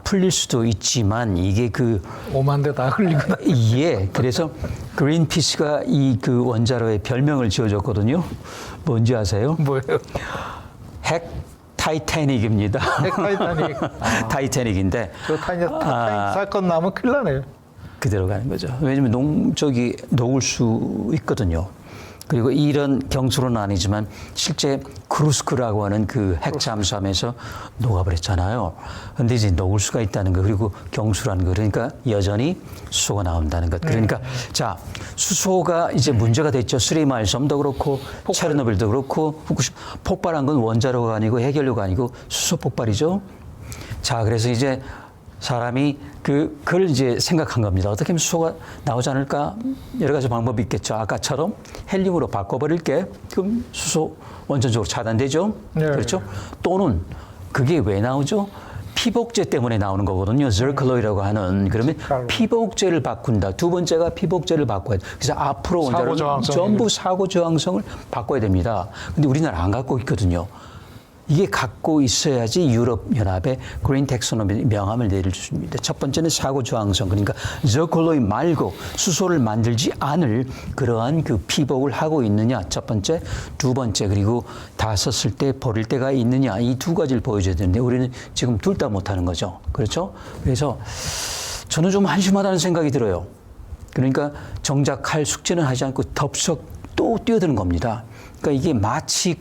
풀릴 수도 있지만 이게 오만 대 다 흘리고 예. 그래서 그린피스가 이 원자로의 별명을 지어줬거든요. 뭔지 아세요? 뭐예요? 핵 타이타닉입니다. 타이타닉. 타이타닉인데. 저 타이타닉 사건 나면 큰일 나네요. 그대로 가는 거죠. 왜냐면 녹을 수 있거든요. 그리고 이런 경수로는 아니지만 실제 크루스크라고 하는 그 핵 잠수함에서 녹아버렸잖아요. 근데 이제 녹을 수가 있다는 거 그리고 경수라는 거 그러니까 여전히 수소가 나온다는 것. 그러니까 자 수소가 이제 문제가 됐죠. 스리마일섬도 그렇고 체르노빌도 그렇고 후쿠시마 폭발한 건 원자로가 아니고 해결료가 아니고 수소 폭발이죠. 자 그래서 이제 사람이 그걸 이제 생각한 겁니다. 어떻게 하면 수소가 나오지 않을까? 여러 가지 방법이 있겠죠. 아까처럼 헬륨으로 바꿔버릴게. 그럼 수소 원천적으로 차단되죠. 네. 그렇죠? 또는 그게 왜 나오죠? 피복제 때문에 나오는 거거든요. zircaloy라고 하는. 그러면 피복제를 바꾼다. 두 번째가 피복제를 바꿔야 돼. 그래서 앞으로 원자로는 전부 사고 저항성을 바꿔야 됩니다. 근데 우리나라 안 갖고 있거든요. 이게 갖고 있어야지 유럽연합에 그린 텍소노미 명함을 내려줍니다. 첫 번째는 사고 저항성 그러니까 저콜로이 말고 수소를 만들지 않을 그러한 피복을 하고 있느냐 첫 번째, 두 번째 그리고 다 썼을 때 버릴 때가 있느냐 이 두 가지를 보여줘야 되는데 우리는 지금 둘 다 못하는 거죠. 그렇죠? 그래서 저는 좀 한심하다는 생각이 들어요. 그러니까 정작 할 숙제는 하지 않고 덥석 또 뛰어드는 겁니다. 그러니까 이게 마치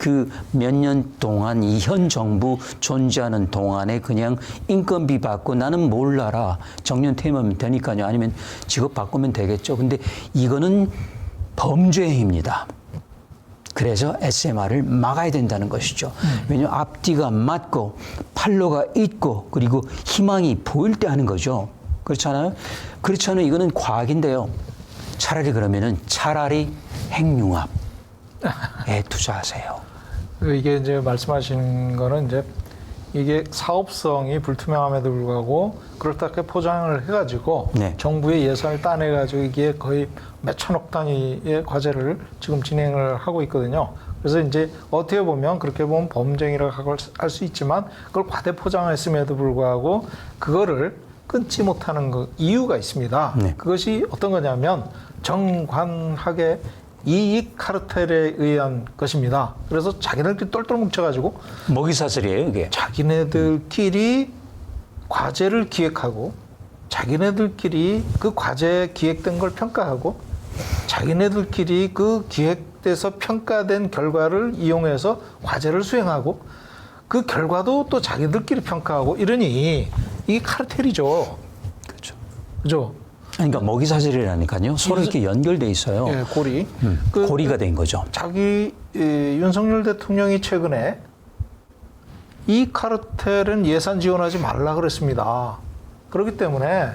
몇 년 동안 이 현 정부 존재하는 동안에 그냥 인건비 받고 나는 몰라라. 정년 퇴임하면 되니까요. 아니면 직업 바꾸면 되겠죠. 근데 이거는 범죄 행위입니다. 그래서 SMR을 막아야 된다는 것이죠. 왜냐하면 앞뒤가 맞고 판로가 있고 그리고 희망이 보일 때 하는 거죠. 그렇잖아요. 그렇지 않으면 이거는 과학인데요. 차라리 핵융합. 투자하세요. 이게 이제 말씀하시는 거는 이제 이게 사업성이 불투명함에도 불구하고 그렇게 포장을 해가지고 네. 정부의 예산을 따내가지고 이게 거의 몇 천억 단위의 과제를 지금 진행을 하고 있거든요. 그래서 이제 어떻게 보면 그렇게 보면 범죄라고 할 수 있지만 그걸 과대 포장했음에도 불구하고 그거를 끊지 못하는 이유가 있습니다. 네. 그것이 어떤 거냐면 정관학의 이익 카르텔에 의한 것입니다. 그래서 자기네들끼리 똘똘 뭉쳐가지고 먹이사슬이에요, 이게. 자기네들끼리 과제를 기획하고 자기네들끼리 그 과제에 기획된 걸 평가하고 자기네들끼리 그 기획돼서 평가된 결과를 이용해서 과제를 수행하고 그 결과도 또 자기들끼리 평가하고 이러니 이게 카르텔이죠. 그렇죠. 그죠? 그러니까 먹이사슬이라니까요. 서로 이렇게 연결돼 있어요. 예, 고리. 고리가 된 거죠. 윤석열 대통령이 최근에 이 카르텔은 예산 지원하지 말라 그랬습니다. 그렇기 때문에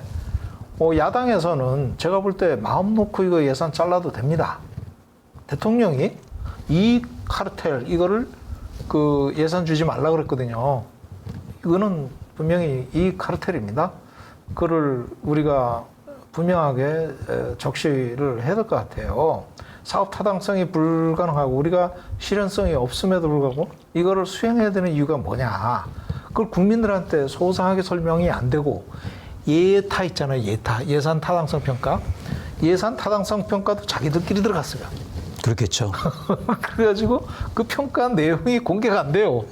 야당에서는 제가 볼 때 마음 놓고 이거 예산 잘라도 됩니다. 대통령이 이 카르텔 이거를 그 예산 주지 말라 그랬거든요. 이거는 분명히 이 카르텔입니다. 그거를 우리가 분명하게 적시를 해야 될 것 같아요. 사업 타당성이 불가능하고 우리가 실현성이 없음에도 불구하고 이거를 수행해야 되는 이유가 뭐냐. 그걸 국민들한테 소상하게 설명이 안 되고 예타 있잖아요. 예산 타당성 평가. 예산 타당성 평가도 자기들끼리 들어갔어요. 그렇겠죠. 그래가지고 그 평가 내용이 공개가 안 돼요.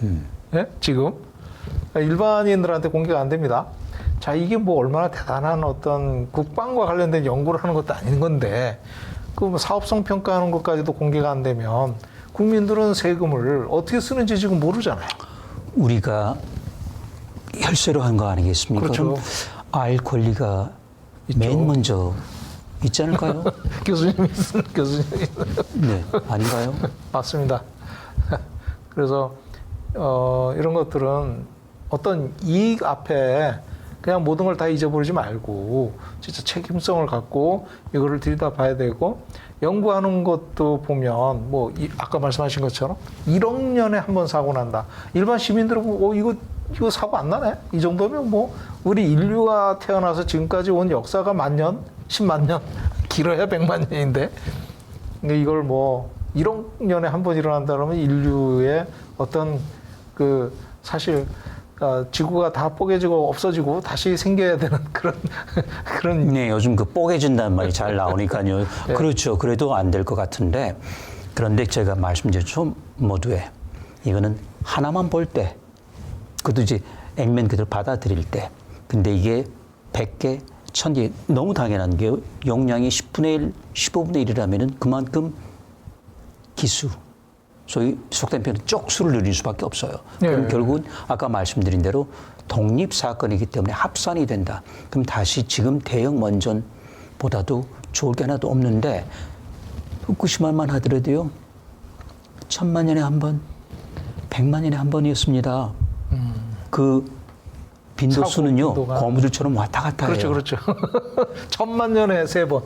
네? 지금 일반인들한테 공개가 안 됩니다. 자, 이게 뭐 얼마나 대단한 어떤 국방과 관련된 연구를 하는 것도 아닌 건데 그 뭐 사업성 평가하는 것까지도 공개가 안 되면 국민들은 세금을 어떻게 쓰는지 지금 모르잖아요. 우리가 혈세로 한 거 아니겠습니까? 그렇죠. 그럼 알 권리가 있죠. 맨 먼저 있지 않을까요? 교수님이 쓰는 교수님이 네, 아닌가요? 맞습니다. 그래서 이런 것들은 어떤 이익 앞에 그냥 모든 걸 다 잊어버리지 말고 진짜 책임성을 갖고 이거를 들여다봐야 되고 연구하는 것도 보면 뭐 아까 말씀하신 것처럼 1억 년에 한 번 사고 난다. 일반 시민들은 이거 사고 안 나네? 이 정도면 뭐 우리 인류가 태어나서 지금까지 온 역사가 10,000년, 10만 년, 길어야 100만 년인데 이걸 뭐 1억 년에 한 번 일어난다 그러면 인류의 어떤 그 사실 지구가 다 뽀개지고 없어지고 다시 생겨야 되는 그런 네, 요즘 그 뽀개진다는 말이 잘 나오니까요. 네. 그렇죠. 그래도 안 될 것 같은데 그런데 제가 말씀드렸죠. 모두에 이거는 하나만 볼 때 그것도 이제 액면 그대로 받아들일 때 근데 이게 100개, 1000개 너무 당연한 게 용량이 10분의 1, 15분의 1이라면은 그만큼 기수 소위 속된 표현 쪽수를 누릴 수밖에 없어요. 그럼 네. 결국은 아까 말씀드린 대로 독립 사건이기 때문에 합산이 된다. 그럼 다시 지금 대형 원전보다도 좋을 게 하나도 없는데 후쿠시마만 하더라도요. 1000만 년에 한 번, 100만 년에 한 번이었습니다. 그 빈도수는요. 빈도가. 거무줄처럼 왔다 갔다 해요. 그렇죠. 1000만 년에 3번.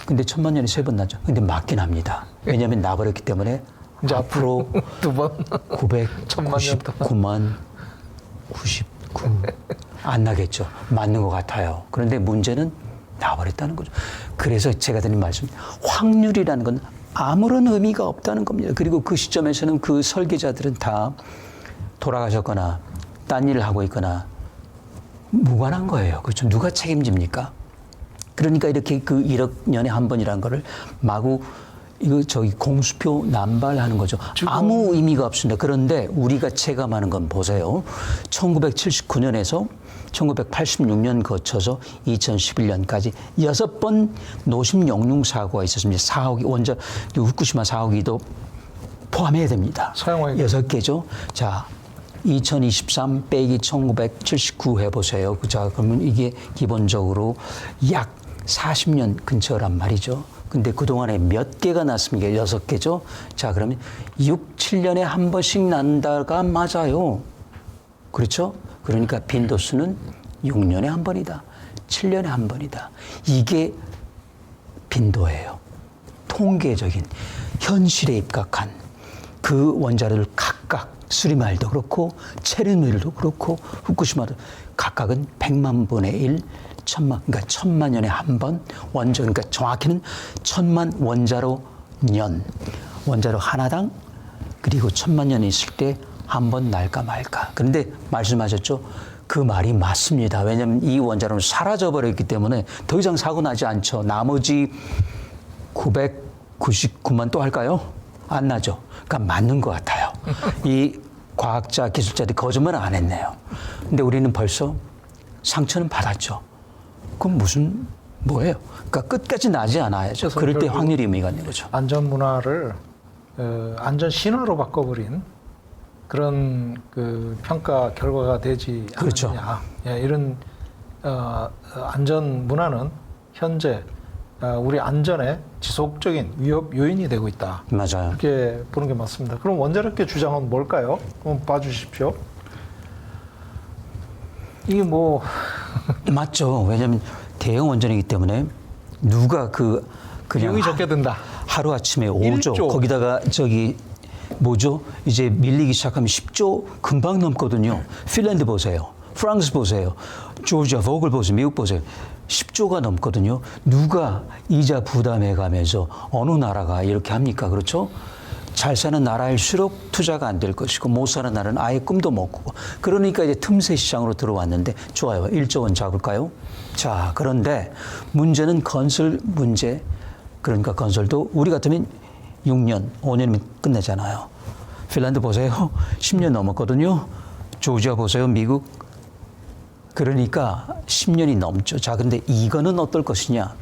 근데 1000만 년에 3번 나죠. 근데 맞긴 합니다. 왜냐하면 나버렸기 때문에 이제 앞으로 2번. 999만 99. 안 나겠죠. 맞는 것 같아요. 그런데 문제는 나버렸다는 거죠. 그래서 제가 드린 말씀, 확률이라는 건 아무런 의미가 없다는 겁니다. 그리고 그 시점에서는 그 설계자들은 다 돌아가셨거나 딴 일을 하고 있거나 무관한 거예요. 그렇죠. 누가 책임집니까? 그러니까 이렇게 그 1억 년에 한 번이라는 거를 마구 이거 저기 공수표 남발하는 거죠. 아무 의미가 없습니다. 그런데 우리가 체감하는 건 보세요. 1979년에서 1986년 거쳐서 2011년까지 6번 노심 영융 사고가 있었습니다. 4호기 원전 후쿠시마 4호기도 포함해야 됩니다. 사용하기 6개죠. 자, 2023 빼기 1979 해보세요. 자, 그러면 이게 기본적으로 약 40년 근처란 말이죠. 근데 그동안에 몇 개가 났습니까? 6개죠. 자, 그러면 6, 7년에 한 번씩 난다가 맞아요. 그렇죠? 그러니까 빈도수는 6년에 한 번이다. 7년에 한 번이다. 이게 빈도예요. 통계적인 현실에 입각한 그 원자를 각각 수리말도 그렇고 체르노빌도 그렇고 후쿠시마도 각각은 100만 분의 1, 1000만, 그러니까 1000만 년에 한 번 원전, 그러니까 정확히는 1000만 원자로 년, 원자로 하나당 그리고 1000만 년이 있을 때 한 번 날까 말까. 그런데 말씀하셨죠? 그 말이 맞습니다. 왜냐하면 이 원자로는 사라져버렸기 때문에 더 이상 사고 나지 않죠. 나머지 999만 또 할까요? 안 나죠. 그러니까 맞는 것 같아요. 이 과학자, 기술자들이 거짓말을 안 했네요. 근데 우리는 벌써 상처는 받았죠. 그럼 뭐예요? 그러니까 끝까지 나지 않아야죠. 그럴 때 확률이 의미가 있는 거죠. 안전 문화를 안전 신화로 바꿔버린 그런 그 평가 결과가 되지 그렇죠. 않느냐. 예, 이런 안전 문화는 현재 우리 안전에 지속적인 위협 요인이 되고 있다. 맞아요. 이렇게 보는 게 맞습니다. 그럼 원자력계 주장은 뭘까요? 한번 봐주십시오. 이게 뭐 맞죠. 왜냐하면 대형 원전이기 때문에 누가 그냥 비용이 적게 든다. 하루 아침에 5조 1조. 거기다가 저기 뭐죠? 이제 밀리기 시작하면 10조 금방 넘거든요. 핀란드 보세요. 프랑스 보세요. 조지아 보글 보세요. 미국 보세요. 10조가 넘거든요. 누가 이자 부담해 가면서 어느 나라가 이렇게 합니까? 그렇죠? 잘 사는 나라일수록 투자가 안 될 것이고 못 사는 나라는 아예 꿈도 못 꾸고 그러니까 이제 틈새 시장으로 들어왔는데 좋아요. 1조 원 잡을까요? 자, 그런데 문제는 건설 문제. 그러니까 건설도 우리 같으면 6년, 5년이면 끝내잖아요. 핀란드 보세요. 10년 넘었거든요. 조지아 보세요. 미국. 그러니까 10년이 넘죠. 자, 근데 이거는 어떨 것이냐?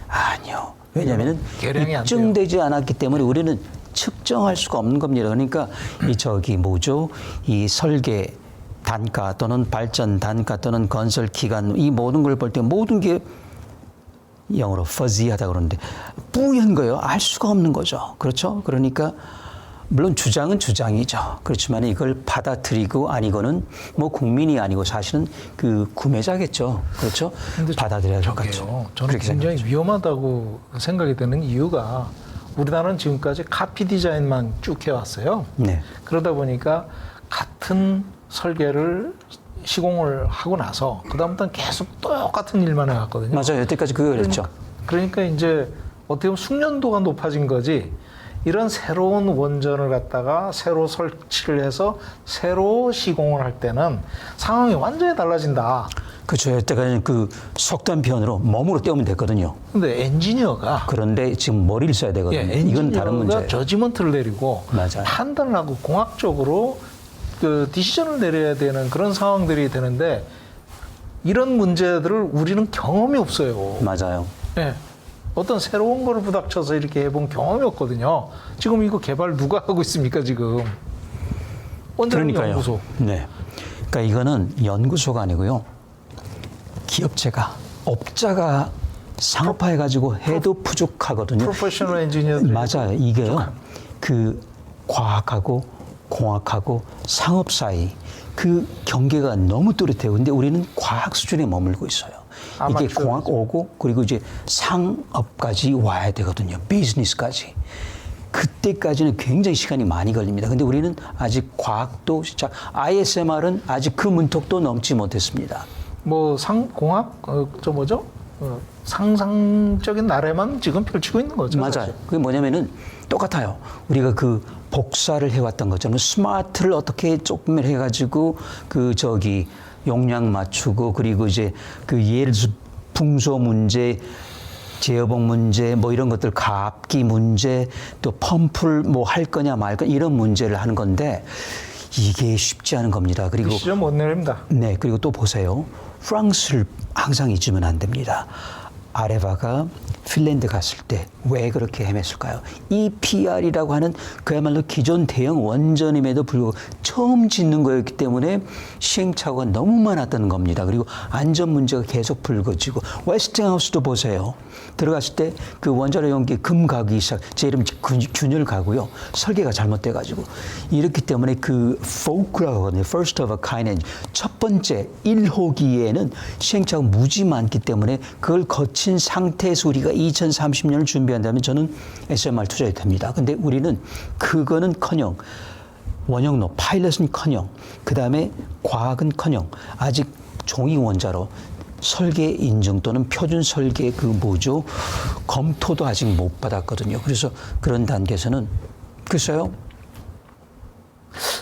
아니요. 왜냐하면 계량이 안 돼요. 입증되지 않았기 때문에 우리는 측정할 수가 없는 겁니다. 그러니까 이 설계 단가 또는 발전 단가 또는 건설 기간 이 모든 걸 볼 때 모든 게 영어로 fuzzy하다 그러는데 뿌연 거예요. 알 수가 없는 거죠. 그렇죠? 그러니까 물론 주장은 주장이죠. 그렇지만 이걸 받아들이고 아니고는 뭐 국민이 아니고 사실은 그 구매자겠죠. 그렇죠? 받아들여야 될 것 같죠. 저는 그렇게 굉장히 생각하죠. 위험하다고 생각이 되는 이유가 우리나라는 지금까지 카피 디자인만 쭉 해왔어요. 네. 그러다 보니까 같은 설계를 시공을 하고 나서 그다음부터는 계속 똑같은 일만 해왔거든요. 맞아요. 여태까지 그랬죠. 그러니까 이제 어떻게 보면 숙련도가 높아진 거지. 이런 새로운 원전을 갖다가 새로 설치를 해서 새로 시공을 할 때는 상황이 완전히 달라진다. 그렇죠. 여태까지는 그 석탄편으로 몸으로 떼우면 됐거든요. 근데 엔지니어가 그런데 지금 머리를 써야 되거든요. 이건 다른 문제예요. 엔지니어가 저지먼트를 내리고 맞아요. 판단을 하고 공학적으로 그 디시전을 내려야 되는 그런 상황들이 되는데 이런 문제들을 우리는 경험이 없어요. 맞아요. 네. 어떤 새로운 거를 부닥쳐서 이렇게 해본 경험이 없거든요. 지금 이거 개발 누가 하고 있습니까, 지금? 원자력 연구소. 네. 그러니까 이거는 연구소가 아니고요. 기업체가, 업자가 상업화해가지고 해도 부족하거든요. 프로페셔널 엔지니어들. 맞아요. 이게요. 그 과학하고 공학하고 상업 사이 그 경계가 너무 뚜렷해요. 근데 우리는 과학 수준에 머물고 있어요. 이게 아마추어. 공학 오고 그리고 이제 상업까지 와야 되거든요. 비즈니스까지. 그때까지는 굉장히 시간이 많이 걸립니다. 근데 우리는 아직 과학도 시작, ISMR은 아직 그 문턱도 넘지 못했습니다. 뭐 공학 저 뭐죠? 상상적인 나래만 지금 펼치고 있는 거죠. 맞아요. 사실. 그게 뭐냐면은 똑같아요. 우리가 그 복사를 해왔던 것처럼 스마트를 어떻게 조금 해가지고 용량 맞추고 그리고 이제 그 예를 들어서 풍소 문제, 제어봉 문제 뭐 이런 것들 가압기 문제 또 펌프를 뭐 할 거냐 말 거냐 이런 문제를 하는 건데 이게 쉽지 않은 겁니다. 그리고 디시전 못 내립니다. 네, 그리고 또 보세요. 프랑스를 항상 잊으면 안 됩니다. 아레바가 핀란드 갔을 때 왜 그렇게 헤맸을까요? EPR이라고 하는 그야말로 기존 대형 원전임에도 불구하고 처음 짓는 거였기 때문에 시행착오가 너무 많았던 겁니다. 그리고 안전 문제가 계속 불거지고 웨스팅하우스도 보세요. 들어갔을 때 그 원자로 연기 금 가기 시작, 제 이름 균열 가고요. 설계가 잘못돼가지고 이렇기 때문에 그 FOK라고 하거든요. First of a kind. 첫 번째 1호기에는 시행착오 무지 많기 때문에 그걸 거친 상태에서 우리가 2030년을 준비한다면 저는 SMR 투자해야 됩니다. 근데 우리는 그거는커녕 원형로 파일럿은커녕 그다음에 과학은커녕 아직 종이 원자로 설계 인증 또는 표준 설계 검토도 아직 못 받았거든요. 그래서 그런 단계에서는 글쎄요.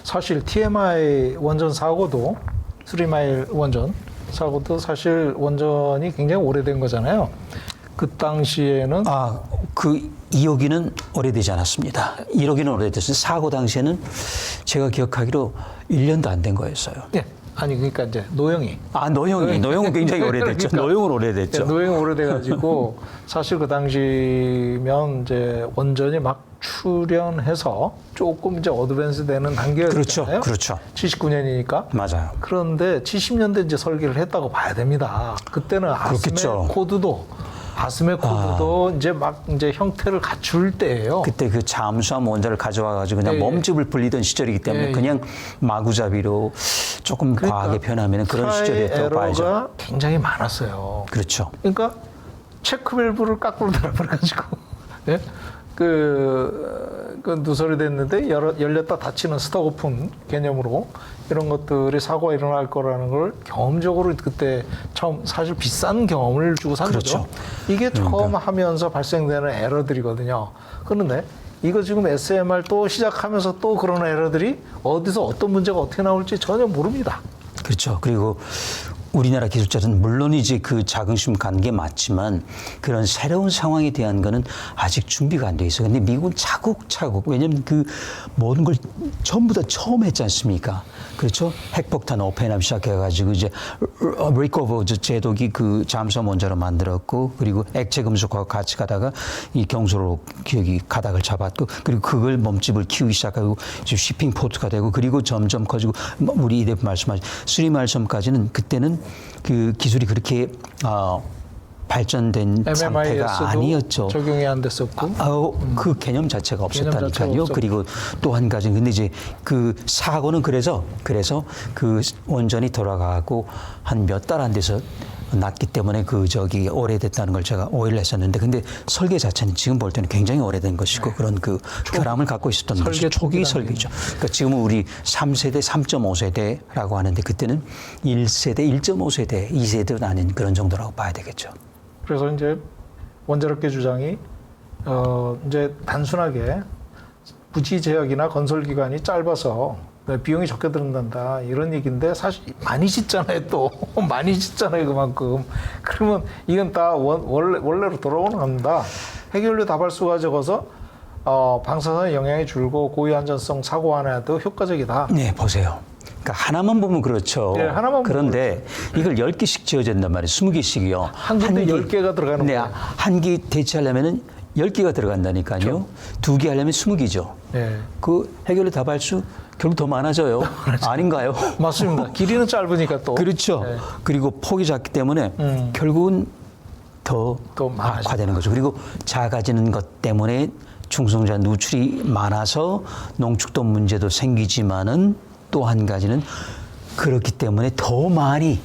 사실 TMI 원전 사고도 3마일 원전 사고도 사실 원전이 굉장히 오래된 거잖아요. 그 당시에는 그 2호기는 오래되지 않았습니다. 1호기는 오래됐어요. 사고 당시에는 제가 기억하기로 1년도 안 된 거였어요. 예. 아니 그러니까 이제 노영이. 노영은 굉장히 오래됐죠. 그러니까, 노영은 오래됐죠. 노영이 오래돼가지고 사실 그 당시면 이제 원전이 막 출연해서 조금 이제 어드밴스되는 단계였잖아요. 그렇죠. 79년이니까. 맞아요. 그런데 70년대 이제 설계를 했다고 봐야 됩니다. 그때는 아스멜 그렇겠죠. 코드도 아스메 코드도 이제 막 이제 형태를 갖출 때예요. 그때 그 잠수함 원자를 가져와가지고 그냥 예, 예. 몸집을 불리던 시절이기 때문에 예, 예. 그냥 마구잡이로 조금 과하게 표현하면 그런 시절이었다고 봐야죠. 에러가 굉장히 많았어요. 그렇죠. 그러니까 체크 밸브를 거꾸로 달아버려가지고 예? 그 누설이 됐는데 열렸다 닫히는 스톡 오픈 개념으로 이런 것들이 사고가 일어날 거라는 걸 경험적으로 그때 처음 사실 비싼 경험을 주고 산 그렇죠. 거죠. 이게 처음 하면서 발생되는 에러들이거든요. 그런데 이거 지금 SMR 또 시작하면서 또 그런 에러들이 어디서 어떤 문제가 어떻게 나올지 전혀 모릅니다. 그렇죠. 그리고 우리나라 기술자들은 물론이지 그 자긍심 간 게 맞지만 그런 새로운 상황에 대한 거는 아직 준비가 안 돼 있어요. 근데 미국은 차곡차곡, 왜냐면 그 모든 걸 전부 다 처음 했지 않습니까? 그렇죠? 핵폭탄 오펜업 시작해가지고 이제 리커버 제독이 그 잠수함 원자로 만들었고, 그리고 액체 금속과 같이 가다가 이 경소로 여기 가닥을 잡았고, 그리고 그걸 몸집을 키우기 시작하고 이제 shipping 포트가 되고, 그리고 점점 커지고, 우리 이대 말씀하신 수리말섬까지는 그때는 그 기술이 그렇게 발전된 상태가 아니었죠. 적용이 안 됐었고. 그 개념 자체가 개념 자체가 없었다니까요. 없었고. 그리고 또 한 가지, 근데 이제 그 사고는 그래서 그 원전이 돌아가고 한 몇 달 안 돼서 났기 때문에 그 저기 오래됐다는 걸 제가 오해를 했었는데, 근데 설계 자체는 지금 볼 때는 굉장히 오래된 것이고 그런 그 결함을 갖고 있었던 것이 초기 설계죠. 그러니까 지금은 우리 3세대, 3.5세대라고 하는데 그때는 1세대, 1.5세대, 2세대도 아닌 그런 정도라고 봐야 되겠죠. 그래서 이제 원자력계 주장이 이제 단순하게 부지 제약이나 건설 기간이 짧아서 비용이 적게 들어간다 이런 얘기인데, 사실 많이 짓잖아요. 또 많이 짓잖아요. 그만큼. 그러면 이건 다 원래로 돌아오는 겁니다. 해결료 다발수가 적어서 방사선에 영향이 줄고 고유 안전성 사고 완화에도 효과적이다. 네, 보세요. 그러니까 하나만 보면 그렇죠. 네, 하나만 그런데 이걸 10개씩 지어야 된단 말이에요. 20개씩이요. 한 군데 10개가 들어가는 네, 거예요. 한 개 대체하려면은 10개가 들어간다니까요. 그렇죠. 2개 하려면 20개죠. 네. 그 해결료 다발수 결국 더 많아져요. 아닌가요? 맞습니다. 길이는 짧으니까 또. 그렇죠. 네. 그리고 폭이 작기 때문에 결국은 더 많아지죠. 악화되는 거죠. 그리고 작아지는 것 때문에 중성자 누출이 많아서 농축도 문제도 생기지만은 또 한 가지는 그렇기 때문에 더 많이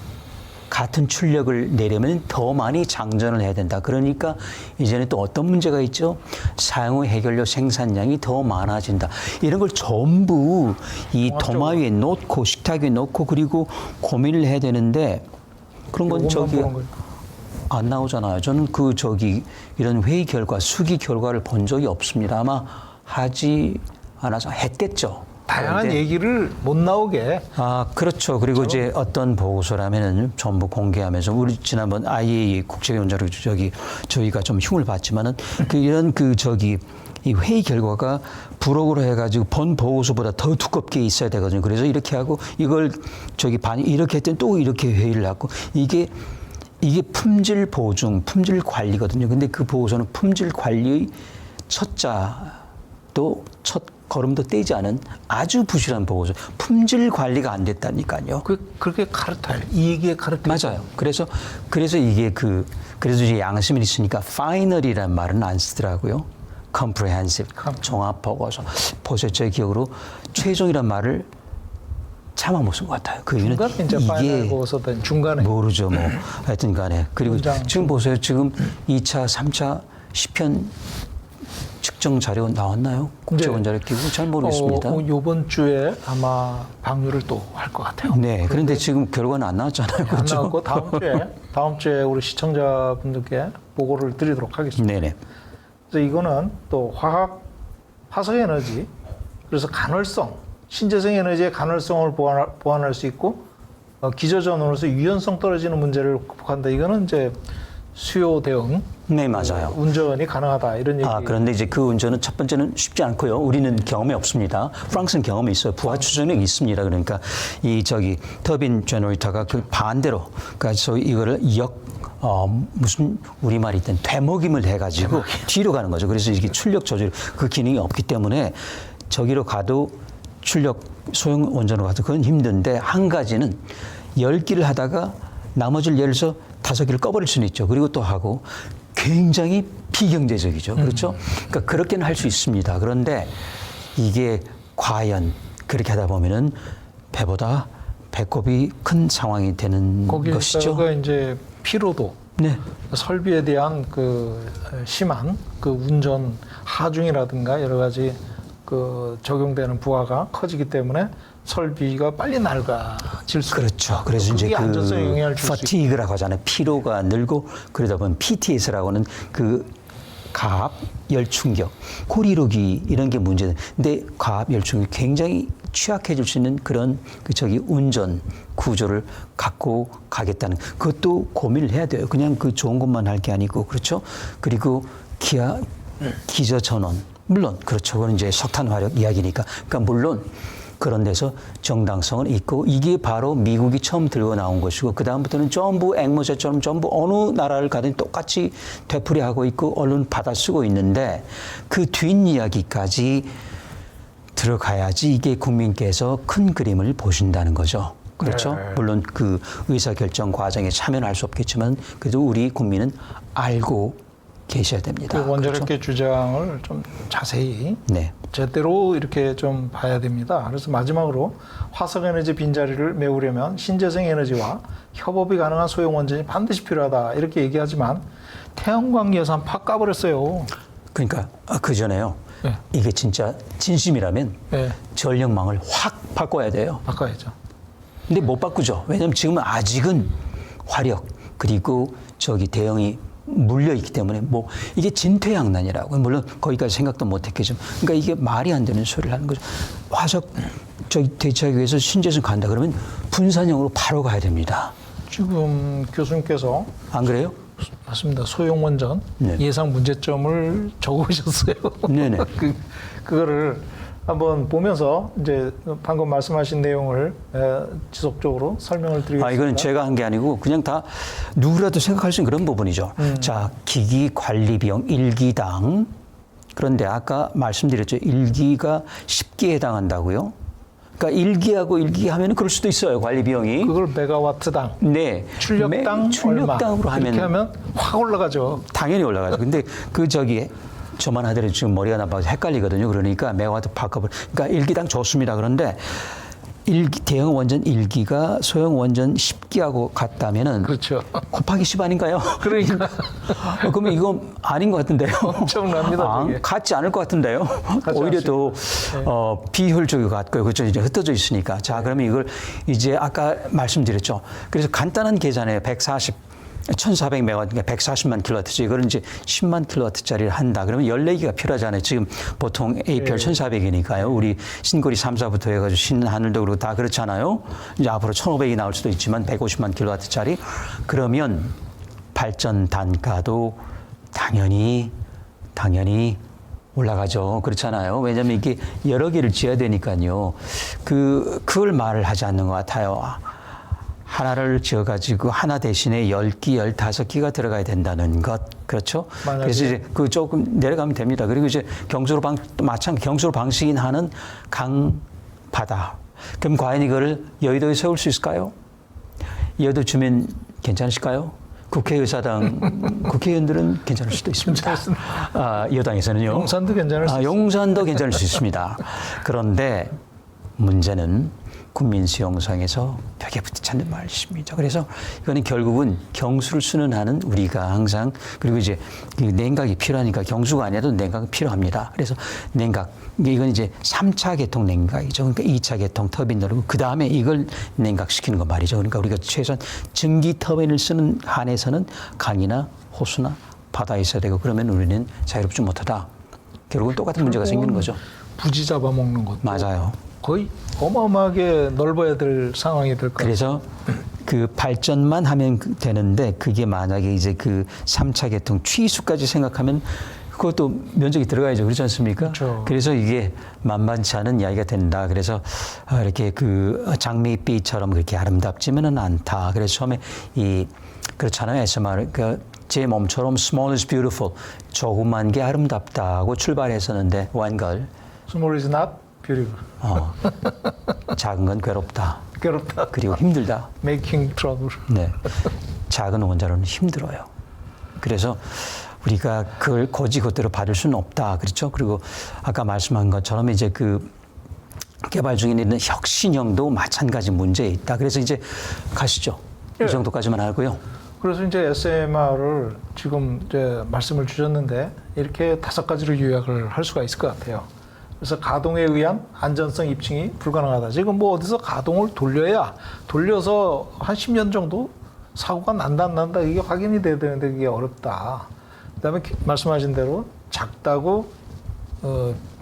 같은 출력을 내려면 더 많이 장전을 해야 된다. 그러니까 이제는 또 어떤 문제가 있죠? 사용 후 해결료 생산량이 더 많아진다. 이런 걸 전부 이 도마 위에 놓고 식탁 위에 놓고 그리고 고민을 해야 되는데 그런 건 저기 안 나오잖아요. 저는 그 저기 이런 회의 결과, 수기 결과를 본 적이 없습니다. 아마 하지 않아서 했겠죠. 다양한 얘기를 못 나오게. 그렇죠. 그리고 이제 어떤 보고서라면은 전부 공개하면서 우리 지난번 IAEA 국제원자력 저희가 좀 흉을 봤지만은 이런 이 회의 결과가 부록으로 해가지고 본 보고서보다 더 두껍게 있어야 되거든요. 그래서 이렇게 하고 이걸 이렇게 했더니 또 이렇게 회의를 하고 이게 품질 보증, 품질 관리거든요. 근데 그 보고서는 품질 관리의 첫 걸음도 떼지 않은 아주 부실한 보고서. 품질 관리가 안 됐다니까요. 그렇게 카르텔, 이 얘기에 카르텔. 맞아요. 그래서 이게 그래서 이제 양심이 있으니까 final이라는 말은 안 쓰더라고요. comprehensive, 종합 보고서. 보세요. 제 기억으로 최종이란 말을 차마 못 쓴 것 같아요. 그 이유는 중간에 이제 파이널 보고서든 중간에 모르죠. 뭐 하여튼 간에. 그리고 지금 보세요. 지금 2차, 3차 시편 측정 자료 나왔나요? 국제원자력기구 잘 모르겠습니다. 이번 주에 아마 방류를 또 할 것 같아요. 네, 그런데 지금 결과는 안 나왔잖아요. 안 나왔고 다음 주에 우리 시청자분들께 보고를 드리도록 하겠습니다. 네네. 그래서 이거는 또 화석 에너지, 그래서 간헐성, 신재생 에너지의 간헐성을 보완할 수 있고 기저전원으로서 유연성 떨어지는 문제를 극복한다. 이거는 이제 수요 대응, 네, 맞아요. 운전이 가능하다 이런 얘기. 그런데 이제 그 운전은 첫 번째는 쉽지 않고요. 우리는 경험이 없습니다. 프랑스는 경험이 있어요. 부하 추진력이 있습니다. 그러니까 터빈 제너레이터가 그 반대로, 그래서 이거를 무슨 우리말이 있던 되먹임을 해가지고 뒤로 가는 거죠. 그래서 이게 출력 조절 그 기능이 없기 때문에 저기로 가도 출력 소형 원전으로 가도 그건 힘든데, 한 가지는 10기를 하다가 나머지를 예를 들어서 5개를 꺼버릴 수는 있죠. 그리고 또 하고 굉장히 비경제적이죠. 그렇죠? 그러니까 그렇게는 할 수 있습니다. 그런데 이게 과연 그렇게 하다 보면은 배보다 배꼽이 큰 상황이 되는 것이죠. 거기에다가 이제 피로도, 네. 설비에 대한 그 심한 그 운전 하중이라든가 여러 가지 그 적용되는 부하가 커지기 때문에 설비가 빨리 낡아질 수 그렇죠. 그래서 이제 그게 그 안전성에 영향을 줄 수 있고. fatigue라고 하잖아요. 피로가 늘고 그러다 보면 PTS라고는 그 가압 열충격, 고리로기 이런 게 문제는. 근데 가압 열충격이 굉장히 취약해질 수 있는 그런 운전 구조를 갖고 가겠다는 그것도 고민을 해야 돼요. 그냥 그 좋은 것만 할 게 아니고 그렇죠. 그리고 기저 전원 물론 그렇죠. 그건 이제 석탄 화력 이야기니까. 그러니까 물론 그런 데서 정당성은 있고 이게 바로 미국이 처음 들고 나온 것이고 그 다음부터는 전부 앵무새처럼 전부 어느 나라를 가든 똑같이 되풀이하고 있고 언론 받아쓰고 있는데 그 뒷이야기까지 들어가야지 이게 국민께서 큰 그림을 보신다는 거죠. 그렇죠? 네. 물론 그 의사결정 과정에 참여는 할 수 없겠지만 그래도 우리 국민은 알고 계셔야 됩니다. 그 원자력계 그렇죠? 주장을 좀 자세히 네. 제대로 이렇게 좀 봐야 됩니다. 그래서 마지막으로 화석에너지 빈자리를 메우려면 신재생에너지와 협업이 가능한 소형원전이 반드시 필요하다 이렇게 얘기하지만 태양광 예산 팍 까버렸어요. 그러니까 그 전에요. 네. 이게 진짜 진심이라면 네, 전력망을 확 바꿔야 돼요. 바꿔야죠. 근데 못 바꾸죠. 왜냐하면 지금은 아직은 화력 그리고 대형이 물려 있기 때문에 뭐 이게 진퇴양난이라고 물론 거기까지 생각도 못했겠지만 그러니까 이게 말이 안 되는 소리를 하는 거죠. 화석 대체하기 위해서 신재생 간다 그러면 분산형으로 바로 가야 됩니다. 지금 교수님께서 안 그래요? 맞습니다. 소형원전 네. 예상 문제점을 적어오셨어요. 네네. 그거를 한번 보면서 이제 방금 말씀하신 내용을 지속적으로 설명을 드리겠습니다. 이거는 제가 한 게 아니고 그냥 다 누구라도 생각할 수 있는 그런 부분이죠. 자, 기기 관리 비용 1기당. 그런데 아까 말씀드렸죠. 1기가 10기에 해당한다고요. 그러니까 1기하고 1기 하면 그럴 수도 있어요. 관리 비용이. 그걸 메가와트당, 네. 출력당 출력당으로 얼마 이렇게 하면 확 올라가죠. 당연히 올라가죠. 근데 저만 하더라도 지금 머리가 나빠서 헷갈리거든요. 그러니까 메가와트 바꿔버려. 그러니까 1기당 좋습니다. 그런데 대형 원전 1기가 소형 원전 10기하고 같다면은 그렇죠. 곱하기 10 아닌가요? 그러니까 그러면 이거 아닌 것 같은데요. 엄청납니다. 저게. 같지 않을 것 같은데요. 오히려 더 비효율적일 것 같고요. 그렇죠. 이제 흩어져 있으니까. 자, 그러면 이걸 이제 아까 말씀드렸죠. 그래서 간단한 계산에 1400메가와트, 그러니까 140만 킬로와트죠. 이거는 이제 10만 킬로와트짜리를 한다. 그러면 14기가 필요하잖아요. 지금 보통 APR 1400이니까요. 우리 신고리 3사부터 해가지고 신하늘도 그러고 다 그렇잖아요. 이제 앞으로 1500이 나올 수도 있지만 150만 킬로와트짜리. 그러면 발전 단가도 당연히 올라가죠. 그렇잖아요. 왜냐하면 이게 여러 개를 지어야 되니까요. 그걸 말을 하지 않는 것 같아요. 하나를 지어가지고 하나 대신에 10기, 15기가 들어가야 된다는 것. 그렇죠? 만약에. 그래서 이제 조금 내려가면 됩니다. 그리고 이제 경수로 방식인 한은 강, 바다. 그럼 과연 이거를 여의도에 세울 수 있을까요? 여의도 주민 괜찮으실까요? 국회의원들은 괜찮을 수도 있습니다. 여당에서는요. 용산도 괜찮을 수 있습니다. 용산도 괜찮을 수 있습니다. 그런데 문제는 국민 수용성에서 벽에 부딪히는 말씀이죠. 그래서 이거는 결국은 경수를 쓰는 한은 우리가 항상 그리고 이제 냉각이 필요하니까 경수가 아니라도 냉각이 필요합니다. 그래서 냉각 이건 이제 3차 계통 냉각이죠. 그러니까 2차 계통 터빈 누르고 그 다음에 이걸 냉각시키는 거 말이죠. 그러니까 우리가 최소한 전기 터빈을 쓰는 한에서는 강이나 호수나 바다에 있어야 되고 그러면 우리는 자유롭지 못하다. 결국은 똑같은 문제가 생기는 거죠. 부지 잡아먹는 것도 맞아요. 거의 어마어마하게 넓어야 될 상황이 될 거예요. 그래서 그 발전만 하면 되는데 그게 만약에 이제 그 3차 계통 취수까지 생각하면 그것도 면적이 들어가야죠. 그렇지 않습니까? 그렇죠. 그래서 이게 만만치 않은 이야기가 된다. 그래서 이렇게 그 장밋빛처럼 그렇게 아름답지만은 않다. 그래서 처음에 그렇잖아요. SMR. 제 몸처럼 small is beautiful. 조그만 게 아름답다고 출발했었는데 완걸. Small is not beautiful. 작은 건 괴롭다. 괴롭다. 그리고 힘들다. Making trouble. 네. 작은 원자로는 힘들어요. 그래서 우리가 그걸 거지 그대로 받을 수는 없다. 그렇죠? 그리고 아까 말씀한 것처럼 이제 그 개발 중에 있는 혁신형도 마찬가지 문제에 있다. 그래서 이제 가시죠. 예. 이 정도까지만 하고요. 그래서 이제 SMR을 지금 이제 말씀을 주셨는데 이렇게 5가지로 요약을 할 수가 있을 것 같아요. 그래서 가동에 의한 안전성 입증이 불가능하다. 지금 뭐 어디서 가동을 돌려서 한 10년 정도 사고가 난다 안 난다 이게 확인이 돼야 되는데 그게 어렵다. 그다음에 말씀하신 대로 작다고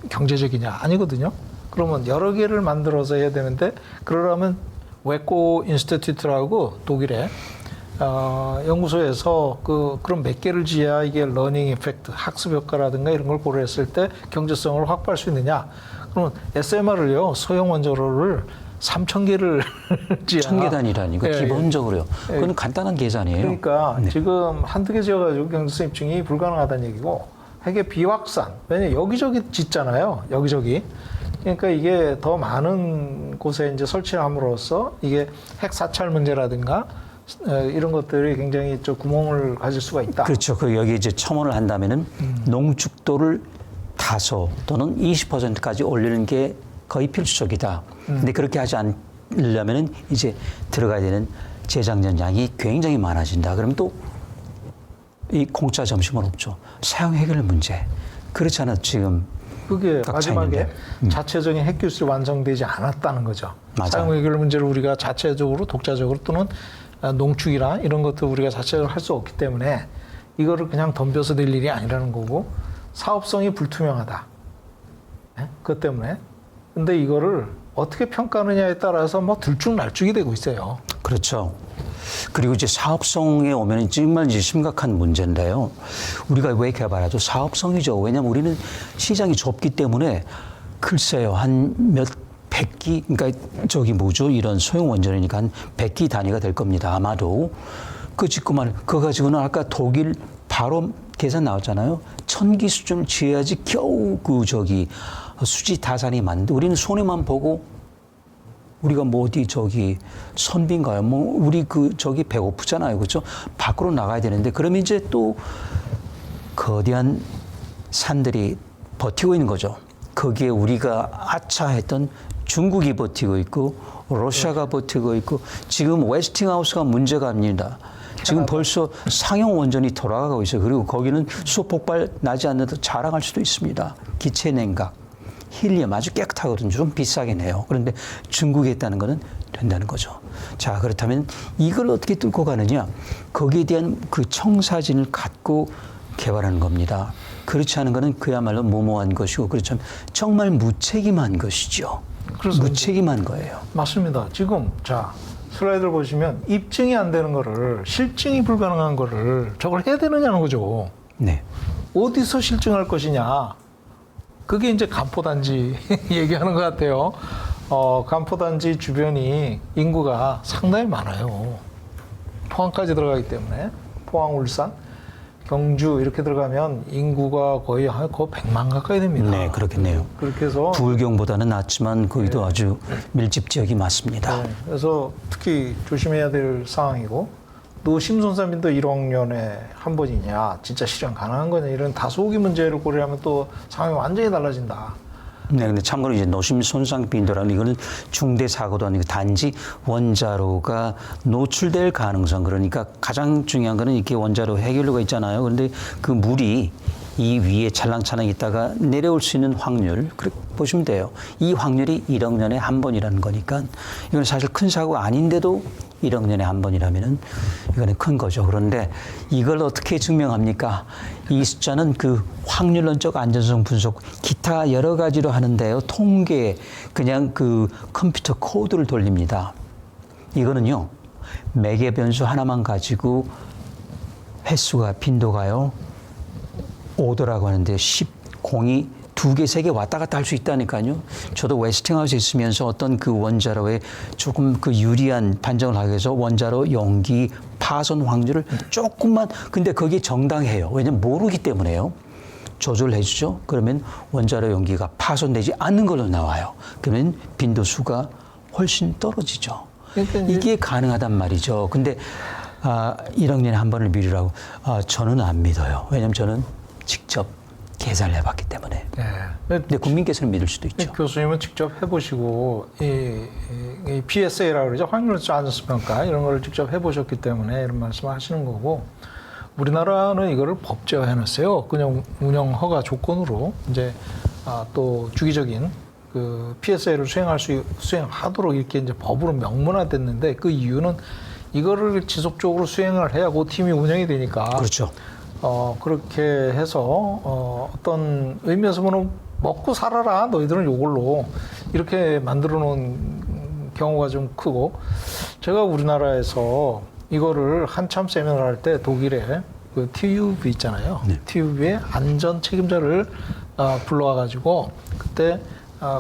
경제적이냐 아니거든요. 그러면 여러 개를 만들어서 해야 되는데 그러려면 웨코 인스티튜트라고 독일의 연구소에서 그런 몇 개를 지어야 이게 러닝 이펙트, 학습 효과라든가 이런 걸 고려했을 때 경제성을 확보할 수 있느냐. 그러면 SMR을요, 소형 원자로를 3,000개를 지어야. 1,000개 단위라니까 예, 기본적으로요. 예. 그건 간단한 계산이에요. 그러니까 네. 지금 한두 개 지어가지고 경제성 입증이 불가능하다는 얘기고 핵의 비확산. 왜냐 여기저기 짓잖아요. 여기저기. 그러니까 이게 더 많은 곳에 이제 설치함으로써 이게 핵 사찰 문제라든가 이런 것들이 굉장히 저 구멍을 가질 수가 있다. 그렇죠. 그 여기 이제 첨언을 한다면은 농축도를 다소 또는 20%까지 올리는 게 거의 필수적이다. 근데 그렇게 하지 않으려면은 이제 들어가야 되는 재장전량이 굉장히 많아진다. 그러면 또 이 공짜 점심은 없죠. 사용 해결 문제. 그렇잖아 지금. 그게 딱 마지막에 차이인데. 자체적인 핵 기술이 완성되지 않았다는 거죠. 맞아요. 사용 해결 문제를 우리가 자체적으로 독자적으로 또는 농축이나 이런 것도 우리가 자체적으로 할 수 없기 때문에 이거를 그냥 덤벼서 될 일이 아니라는 거고 사업성이 불투명하다. 네? 그것 때문에. 근데 이거를 어떻게 평가하느냐에 따라서 뭐 들쭉날쭉이 되고 있어요. 그렇죠. 그리고 이제 사업성에 오면 정말 이제 심각한 문제인데요. 우리가 왜 개발하죠? 사업성이죠. 왜냐하면 우리는 시장이 좁기 때문에 글쎄요, 한 몇 100기, 그러니까 저기 뭐죠? 이런 소형 원전이니까 한 100기 단위가 될 겁니다. 아마도. 그 짓고만, 그거 가지고는 아까 독일 바로 계산 나왔잖아요. 1000기 수준 지어야지 겨우 그 저기 수지 다산이 맞는데 우리는 손해만 보고 우리가 뭐 어디 저기 선비인가요? 뭐 우리 그 저기 배고프잖아요. 그렇죠? 밖으로 나가야 되는데 그러면 이제 또 거대한 산들이 버티고 있는 거죠. 거기에 우리가 아차했던 중국이 버티고 있고 러시아가 버티고 있고 지금 웨스팅하우스가 문제가 아닙니다. 지금 벌써 상용 원전이 돌아가고 있어요. 그리고 거기는 수폭발 나지 않는데 자랑할 수도 있습니다. 기체 냉각, 힐리엄 아주 깨끗하거든요. 좀 비싸긴 해요. 그런데 중국에 있다는 거는 된다는 거죠. 자, 그렇다면 이걸 어떻게 뚫고 가느냐? 거기에 대한 그 청사진을 갖고 개발하는 겁니다. 그렇지 않은 거는 그야말로 무모한 것이고 그렇죠. 정말 무책임한 것이죠. 무책임한 거예요. 맞습니다. 지금 자 슬라이드를 보시면 입증이 안 되는 거를 실증이 불가능한 거를 저걸 해야 되느냐는 거죠. 네. 어디서 실증할 것이냐. 그게 이제 간포단지 얘기하는 것 같아요. 간포단지 주변이 인구가 상당히 많아요. 포항까지 들어가기 때문에 포항, 울산, 경주 이렇게 들어가면 인구가 거의 100만 가까이 됩니다. 네, 그렇겠네요. 그렇게 해서 부울경보다는 낫지만 거기도 아주 밀집 지역이 많습니다. 네, 그래서 특히 조심해야 될 상황이고 또 심손삼인도 1억 년에 한 번이냐 진짜 실현 가능한 거냐 이런 다소기 문제를 고려하면 또 상황이 완전히 달라진다. 네, 근데 참고로 이제 노심 손상 빈도라는 이거는 중대 사고도 아니고 단지 원자로가 노출될 가능성 그러니까 가장 중요한 거는 이렇게 원자로 해결료가 있잖아요. 그런데 그 물이 이 위에 찰랑찰랑 있다가 내려올 수 있는 확률 그렇게 보시면 돼요. 이 확률이 1억 년에 한 번이라는 거니까 이건 사실 큰 사고가 아닌데도 1억 년에 한 번이라면은 이거는 큰 거죠. 그런데 이걸 어떻게 증명합니까? 이 숫자는 그 확률론적 안전성 분석 기타 여러 가지로 하는데요. 통계 그냥 그 컴퓨터 코드를 돌립니다. 이거는요. 매개 변수 하나만 가지고 횟수가 빈도가요. 5도라고 하는데 10공이 2개, 3개 왔다 갔다 할 수 있다니까요. 저도 웨스팅하우스에 있으면서 어떤 그 원자로에 조금 그 유리한 판정을 하기 위해서 원자로 용기 파손 확률을 조금만, 근데 그게 정당해요. 왜냐면 모르기 때문에요. 조절을 해주죠. 그러면 원자로 용기가 파손되지 않는 걸로 나와요. 그러면 빈도수가 훨씬 떨어지죠. 그러니까 이게 가능하단 말이죠. 근데 1억 년에 한 번을 미루라고. 저는 안 믿어요. 왜냐하면 저는 직접 계산을 해봤기 때문에. 네. 근데 국민께서는 믿을 수도 있죠. 교수님은 직접 해보시고 이 PSA라고 그러죠. 확률 짜증 평가 이런 걸 직접 해보셨기 때문에 이런 말씀을 하시는 거고 우리나라는 이거를 법제화해놨어요. 그냥 운영 허가 조건으로 이제 또 주기적인 그 PSA를 수행하도록 이렇게 이제 법으로 명문화됐는데 그 이유는 이거를 지속적으로 수행을 해야 그 팀이 운영이 되니까. 그렇죠. 그렇게 해서 어떤 의미에서 보면 먹고 살아라 너희들은 요걸로 이렇게 만들어 놓은 경우가 좀 크고 제가 우리나라에서 이거를 한참 세미나를 할 때 독일에 그 TÜV 있잖아요. 네. TÜV의 안전 책임자를 불러와 가지고 그때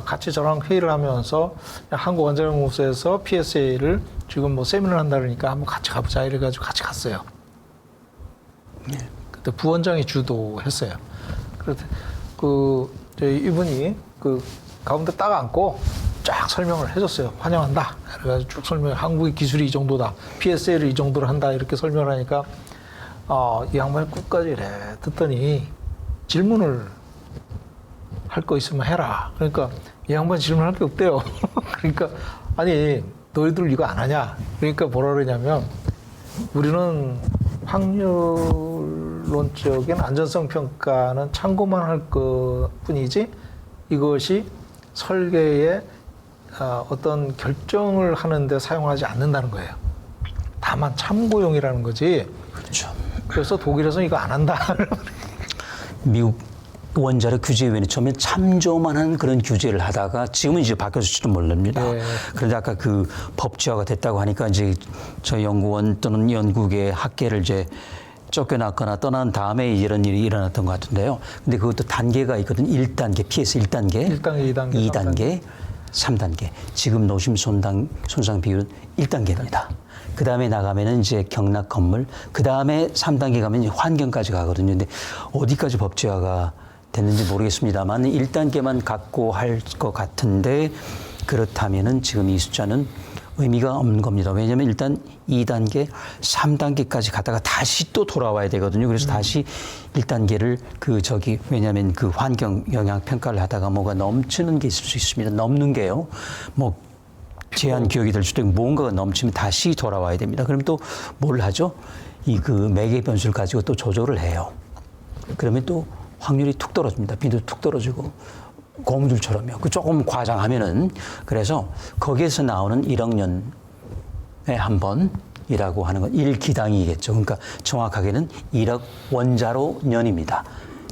같이 저랑 회의를 하면서 한국원자력연구소에서 PSA를 지금 뭐 세미나를 한다 그러니까 한번 같이 가보자 이래 가지고 같이 갔어요. 네. 그때 부원장이 주도했어요. 그래서 이분이 그 가운데 딱 앉고 쫙 설명을 해줬어요. 환영한다. 그래가지고 쭉 설명. 한국의 기술이 이 정도다. PSA를 이 정도로 한다. 이렇게 설명을 하니까 이 양반이 끝까지 이래 듣더니 질문을 할 거 있으면 해라. 그러니까 이 양반 질문할 게 없대요. 그러니까 아니 너희들 이거 안 하냐? 그러니까 뭐라 그러냐면 우리는 확률론적인 안전성 평가는 참고만 할 것뿐이지 이것이 설계에 어떤 결정을 하는데 사용하지 않는다는 거예요. 다만 참고용이라는 거지. 그렇죠. 그래서 독일에서는 이거 안 한다. 미국 원자력 규제위원회 처음에 참조만 한 그런 규제를 하다가 지금은 이제 바뀌었을지도 모릅니다. 네. 그런데 아까 그 법제화가 됐다고 하니까 이제 저희 연구원 또는 연구계 학계를 이제 쫓겨났거나 떠난 다음에 이런 일이 일어났던 것 같은데요. 근데 그것도 단계가 있거든요. 1단계, PS 1단계, 1단계, 2단계, 2단계, 3단계. 지금 노심 손상 비율은 1단계입니다. 그 다음에 나가면은 이제 경락 건물, 그 다음에 3단계 가면 이제 환경까지 가거든요. 근데 어디까지 법제화가 됐는지 모르겠습니다만 1단계만 갖고 할 것 같은데 그렇다면은 지금 이 숫자는 의미가 없는 겁니다. 왜냐하면 일단 2단계, 3단계까지 가다가 다시 또 돌아와야 되거든요. 그래서 다시 1단계를 왜냐하면 그 환경 영향 평가를 하다가 뭐가 넘치는 게 있을 수 있습니다. 넘는 게요. 뭐 제한 기억이 될 수도 있고 뭔가가 넘치면 다시 돌아와야 됩니다. 그럼 또 뭘 하죠? 이 그 매개 변수를 가지고 또 조절을 해요. 그러면 또 확률이 툭 떨어집니다. 비도 툭 떨어지고 고무줄처럼요. 그 조금 과장하면은 그래서 거기에서 나오는 1억 년에 한 번이라고 하는 건 1기당이겠죠. 그러니까 정확하게는 1억 원자로 년입니다.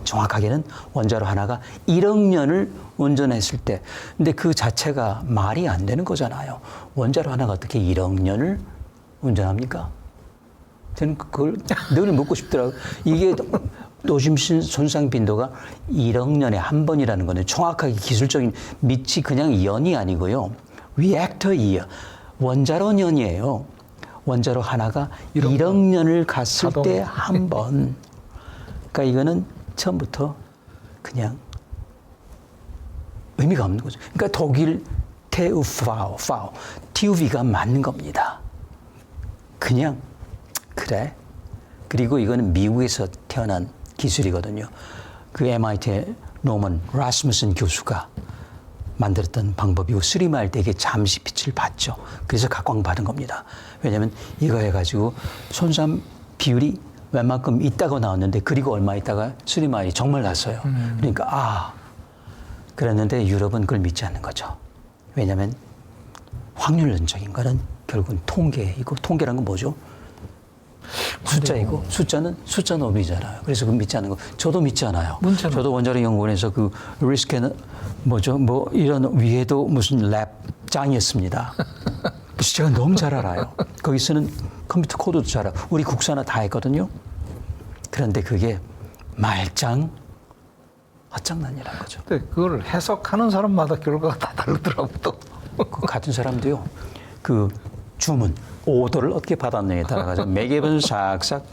정확하게는 원자로 하나가 1억 년을 운전했을 때. 근데 그 자체가 말이 안 되는 거잖아요. 원자로 하나가 어떻게 1억 년을 운전합니까? 저는 그걸 늘 묻고 싶더라고요. 이게 도심 손상 빈도가 1억 년에 한 번이라는 거는 정확하게 기술적인 밑이 그냥 연이 아니고요. 리액터 이어 원자로 년이에요. 원자로 하나가 1억 년을 갔을 때 한 번. 그러니까 이거는 처음부터 그냥 의미가 없는 거죠. 그러니까 독일 TÜV가 맞는 겁니다. 그냥 그래. 그리고 이거는 미국에서 태어난 기술이거든요. 그 MIT 노먼 라스무슨 교수가 만들었던 방법이고 3마일 때 이게 잠시 빛을 봤죠. 그래서 각광받은 겁니다. 왜냐하면 이거 해가지고 손상 비율이 웬만큼 있다고 나왔는데 그리고 얼마 있다가 3마일이 정말 났어요. 그러니까 그랬는데 유럽은 그걸 믿지 않는 거죠. 왜냐하면 확률론적인 거는 결국은 통계이고 통계란 건 뭐죠? 숫자이고 숫자는 놈이잖아요. 그래서 그 믿지 않는 거. 저도 믿지 않아요. 저도 원자력 연구원에서 그 리스크는 뭐죠? 뭐 이런 위에도 무슨 랩장이었습니다. 그래서 제가 너무 잘 알아요. 거기 쓰는 컴퓨터 코드도 잘 알아요. 우리 국산화 다 했거든요. 그런데 그게 말짱 헛장난이라는 거죠. 근데 그걸 해석하는 사람마다 결과가 다 다르더라고 또. 그 같은 사람도요. 그 주문, 오더를 어떻게 받았느냐에 따라서 매개변 싹싹.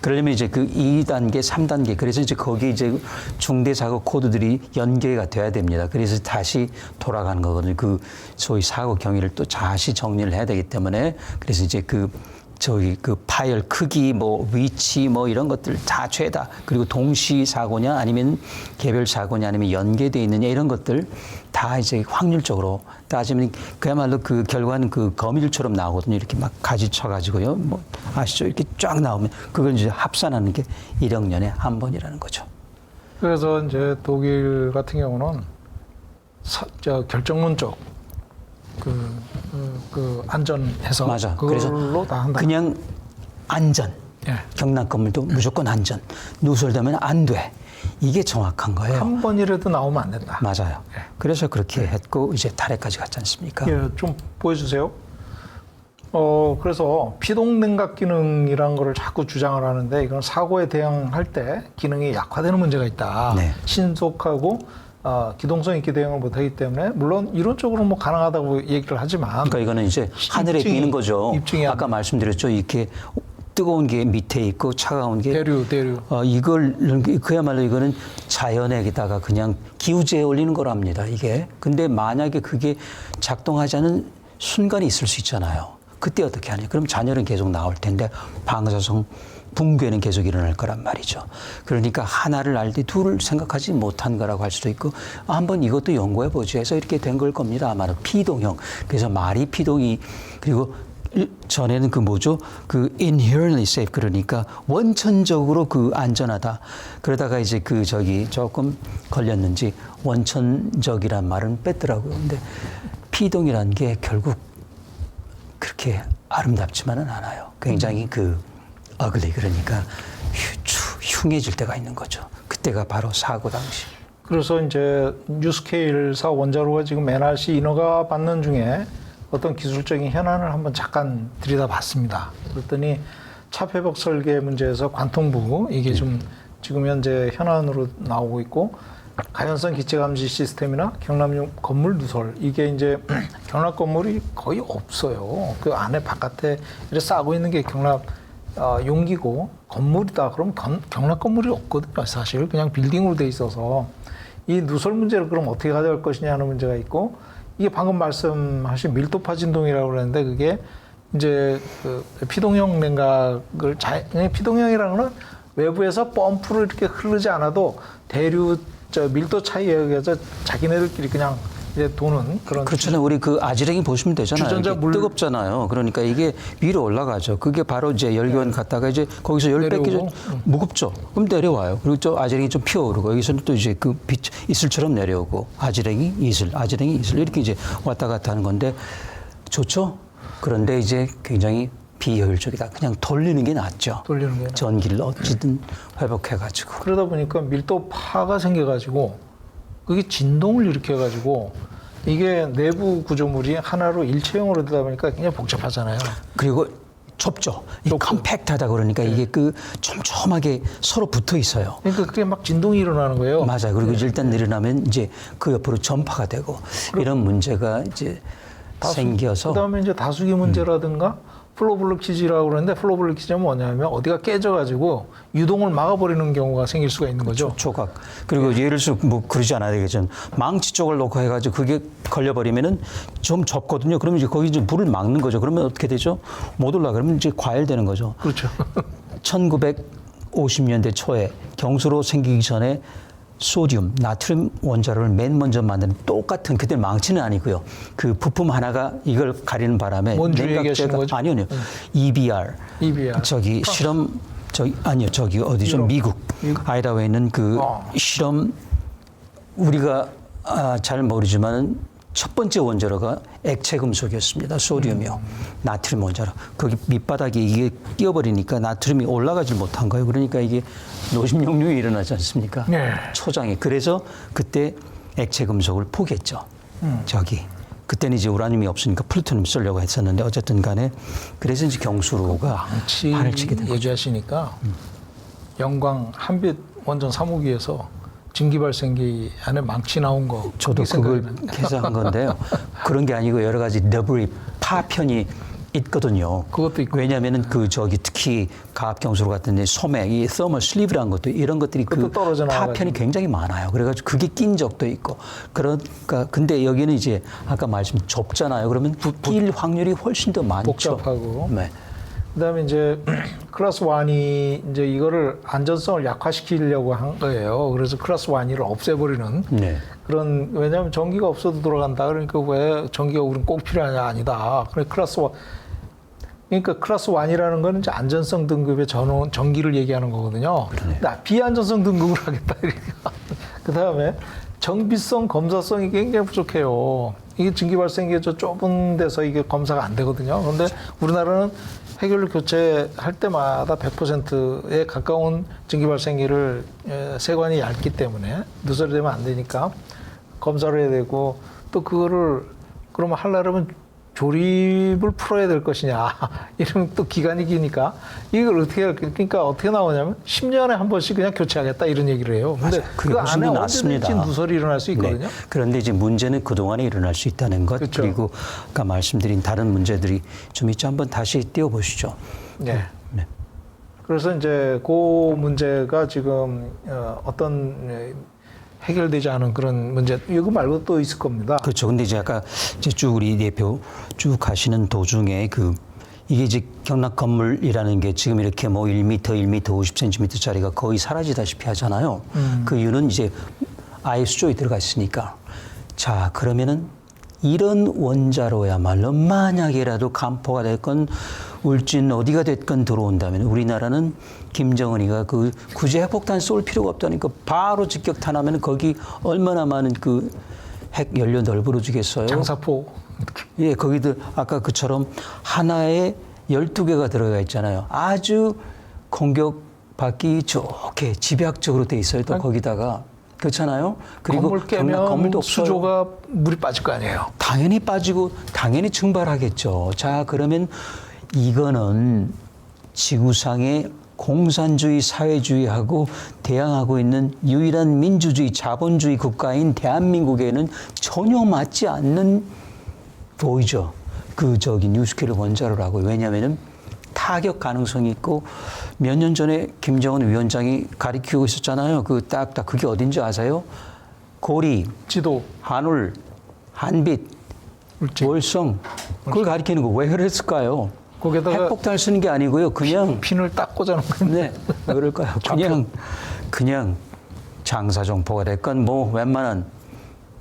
그러려면 이제 그 2단계, 3단계. 그래서 이제 거기 이제 중대사고 코드들이 연계가 돼야 됩니다. 그래서 다시 돌아가는 거거든요. 그 소위 사고 경위를 또 다시 정리를 해야 되기 때문에 그래서 이제 그 저기 그 파열 크기 뭐 위치 뭐 이런 것들 다 죄다 그리고 동시 사고냐 아니면 개별 사고냐 아니면 연계돼 있느냐 이런 것들 다 이제 확률적으로 따지면 그야말로 그 결과는 그 거밀처럼 나오거든요. 이렇게 막 가지쳐 가지고요. 뭐 아시죠? 이렇게 쫙 나오면 그걸 이제 합산하는 게 1억 년에 한 번이라는 거죠. 그래서 이제 독일 같은 경우는 저 결정론 쪽 그 안전해서 맞아. 그걸로 다 한다. 그냥 안전. 예. 경락 건물도 무조건 안전. 누설되면 안 돼. 이게 정확한 거예요. 한 번이라도 나오면 안 된다. 맞아요. 예. 그래서 그렇게 했고 이제 달에까지 갔지 않습니까? 예, 좀 보여주세요. 그래서 피동냉각 기능이라는 거를 자꾸 주장을 하는데 이건 사고에 대응할 때 기능이 약화되는 문제가 있다. 네. 신속하고 기동성 있게 대응을 못하기 때문에 물론 이론적으로 뭐 가능하다고 얘기를 하지만 그러니까 이거는 이제 하늘에 비는 거죠. 입증이 안 아까 말씀드렸죠. 이렇게 뜨거운 게 밑에 있고 차가운 게 대류. 이걸 그야말로 이거는 자연에다가 그냥 기우제에 올리는 거랍니다. 이게. 근데 만약에 그게 작동하지 않은 순간이 있을 수 있잖아요. 그때 어떻게 하냐? 그럼 잔열은 계속 나올 텐데 방사성 붕괴는 계속 일어날 거란 말이죠. 그러니까 하나를 알 때 둘을 생각하지 못한 거라고 할 수도 있고 한번 이것도 연구해 보죠 해서 이렇게 된 걸 겁니다. 아마도 피동형. 그래서 말이 피동이 그리고 전에는 그 뭐죠? 그 inherently safe 그러니까 원천적으로 그 안전하다. 그러다가 이제 그 저기 조금 걸렸는지 원천적이란 말은 뺐더라고요. 근데 피동이라는 게 결국 그렇게 아름답지만은 않아요. 굉장히 그 ugly 그러니까 흉해질 때가 있는 거죠. 그때가 바로 사고 당시. 그래서 이제 뉴스케일사 원자로가 지금 NRC 인허가 받는 중에 어떤 기술적인 현안을 한번 잠깐 들여다봤습니다. 그랬더니 차폐벽 설계 문제에서 관통부 이게 좀 지금 현재 현안으로 나오고 있고 가연성 기체 감지 시스템이나 경납용 건물 누설 이게 이제 경납 건물이 거의 없어요. 그 안에 바깥에 이렇게 싸고 있는 게 경납 용기고 건물이다. 그럼 경납 건물이 없거든요. 사실 그냥 빌딩으로 돼 있어서 이 누설 문제를 그럼 어떻게 가져갈 것이냐 하는 문제가 있고 이게 방금 말씀하신 밀도파 진동이라고 그러는데 그게 이제 그 피동형 냉각을 피동형이라는 건 외부에서 펌프를 이렇게 흐르지 않아도 대류 밀도 차이에 의해서 자기네들끼리 그냥 이제 도는 그런. 그렇잖아요. 우리 그 아지랭이 보시면 되잖아요. 주전자 물 뜨겁잖아요. 그러니까 이게 위로 올라가죠. 그게 바로 이제 열기관 갔다가 이제 거기서 열 뺏기죠. 무겁죠. 그럼 내려와요. 그리고 저 아지랭이 좀 피어오르고 여기서는 또 이제 그 빛 이슬처럼 내려오고 아지랭이 이슬 이렇게 이제 왔다 갔다 하는 건데 좋죠. 그런데 이제 굉장히 비효율적이다. 그냥 돌리는 게 낫죠. 돌리는 게 전기를 어찌든 회복해가지고. 그러다 보니까 밀도파가 생겨가지고 그게 진동을 일으켜가지고 이게 내부 구조물이 하나로 일체형으로 되다 보니까 굉장히 복잡하잖아요. 그리고 좁죠. 컴팩트하다 그러니까 이게 그 촘촘하게 서로 붙어 있어요. 그러니까 그게 막 진동이 일어나는 거예요. 맞아요. 그리고 일단 늘어나면 이제 그 옆으로 전파가 되고 이런 문제가 이제 생겨서 그다음에 이제 다수기 문제라든가 플로블로키즈라고 그러는데 플로블로키즈는 뭐냐면 어디가 깨져가지고 유동을 막아버리는 경우가 생길 수가 있는 거죠. 조각. 그리고 예를 들어 뭐 그러지 않아야 되겠죠. 망치 쪽을 놓고 해가지고 그게 걸려버리면은 좀 좁거든요. 그러면 이제 거기 이제 물을 막는 거죠. 그러면 어떻게 되죠? 못 올라. 그러면 이제 과열되는 거죠. 그렇죠. 1950년대 초에 경수로 생기기 전에 소듐, 나트륨 원자로를 맨 먼저 만든 똑같은 그때 망치는 아니고요. 그 부품 하나가 이걸 가리는 바람에 뭔지 얘기하시는 거죠? 아니요. EBR. 저기 실험 저기 어디죠? 미국. 아이다호에 있는 그 실험 우리가 잘 모르지만은 첫 번째 원자로가 액체 금속이었습니다. 소듐이요. 나트륨 원자로. 거기 밑바닥에 이게 끼어버리니까 나트륨이 올라가질 못한 거예요. 그러니까 이게 노심용류이 일어나지 않습니까? 네. 초장에. 그래서 그때 액체 금속을 포기했죠. 저기. 그때는 이제 우라늄이 없으니까 플루토늄 쓰려고 했었는데 어쨌든 간에 그래서 이제 경수로가 발을 치게 된 거죠. 얘기하시니까 영광 한빛 원전 3호기에서 증기발생기 안에 망치 나온 거. 저도 그걸 계산한 건데요. 그런 게 아니고 여러 가지 더블이 파편이 있거든요. 그것도 있고. 왜냐하면은 그 저기 특히 가압경수로 같은 데 소매, 이 서멀 슬리브라는 것도 이런 것들이 그 파편이 굉장히 많아요. 그래가지고 그게 낀 적도 있고. 그러니까 근데 여기는 이제 아까 말씀 좁잖아요. 그러면 낄 확률이 훨씬 더 많죠. 복잡하고. 네. 그다음에 이제 클래스 1이 이제 이거를 안전성을 약화시키려고 한 거예요. 그래서 클래스 1을 없애버리는 네. 그런, 왜냐하면 전기가 없어도 돌아간다. 그러니까 왜 전기가 우리는 꼭 필요하냐? 아니다. 그래 그러니까 클래스 1이라는 거는 이제 안전성 등급의 전기를 얘기하는 거거든요. 나 비안전성 등급을 하겠다. 그다음에 정비성, 검사성이 굉장히 부족해요. 이게 증기 발생기 저 좁은 데서 이게 검사가 안 되거든요. 그런데 우리나라는 해결료 교체할 때마다 100%에 가까운 증기 발생기를 세관이 얇기 때문에 누설이 되면 안 되니까 검사를 해야 되고, 또 그거를 그러면 하려면 조립을 풀어야 될 것이냐. 이러면 또 기간이 기니까 이걸 어떻게 할까? 그러니까 어떻게 나오냐면 10년에 한 번씩 그냥 교체하겠다 이런 얘기를 해요. 근데 그 안에 언제든지 누설이 일어날 수 있거든요. 네. 그런데 이제 문제는 그동안에 일어날 수 있다는 것. 그렇죠. 그리고 아까 말씀드린 다른 문제들이 좀 있죠. 한번 다시 띄워보시죠. 네. 네. 그래서 이제 그 문제가 지금 어떤 해결되지 않은 그런 문제, 이거 말고 또 있을 겁니다. 그렇죠. 근데 이제 아까 이제 쭉 우리 대표 쭉 가시는 도중에 이게 이제 경락 건물이라는 게 지금 이렇게 뭐 1m, 50cm짜리가 거의 사라지다시피 하잖아요. 그 이유는 이제 아예 수조에 들어가 있으니까. 자, 그러면은 이런 원자로야말로 만약이라도 간포가 됐건 울진 어디가 됐건 들어온다면 우리나라는 김정은이가 그 굳이 핵폭탄 쏠 필요가 없다니까 바로 직격탄하면 거기 얼마나 많은 그 핵 연료 널브러지겠어요. 장사포. 예, 거기도 아까 그처럼 하나에 12개가 들어가 있잖아요. 아주 공격받기 좋게 집약적으로 돼 있어요. 또 거기다가. 그렇잖아요. 그리고 건물 깨면 건물도 없어요. 수조가 물이 빠질 거 아니에요. 당연히 빠지고 당연히 증발하겠죠. 자, 그러면 이거는 지구상의 공산주의 사회주의하고 대항하고 있는 유일한 민주주의 자본주의 국가인 대한민국에는 전혀 맞지 않는 보이죠. 뉴스킬러 원자로라고. 왜냐하면은 타격 가능성이 있고 몇 년 전에 김정은 위원장이 가리키고 있었잖아요. 그게 어딘지 아세요? 고리, 지도, 한울, 한빛, 울진. 월성. 그걸 가리키는 거 왜 그랬을까요? 거기다가 핵폭탄을 쓰는 게 아니고요. 그냥 핀을 딱 꽂아놓은 건데. 네, 왜 그럴까요? 그냥 장사정포가 됐건 뭐 웬만한.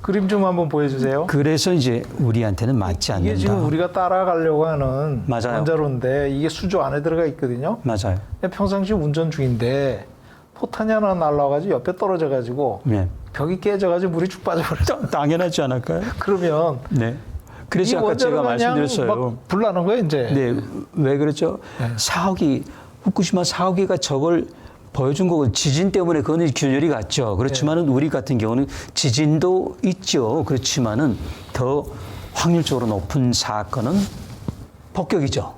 그림 좀 한번 보여주세요. 그래서 이제 우리한테는 맞지 않는다. 이게 지금 우리가 따라가려고 하는 맞아요. 원자로인데 이게 수조 안에 들어가 있거든요. 맞아요. 평상시 운전 중인데 포탄이 하나 날라와가지고 옆에 떨어져가지고 네. 벽이 깨져가지고 물이 쭉 빠져버렸어. 당연하지 않을까요? 그러면 네. 그래서 이 아까 제가 원자로가 그냥 말씀드렸어요. 막 불나는 거예요, 이제. 네, 왜 그랬죠? 후쿠시마 사호기가 저걸 보여준 거고 지진 때문에 그거는 균열이 갔죠. 그렇지만은 우리 같은 경우는 지진도 있죠. 그렇지만은 더 확률적으로 높은 사건은 폭격이죠.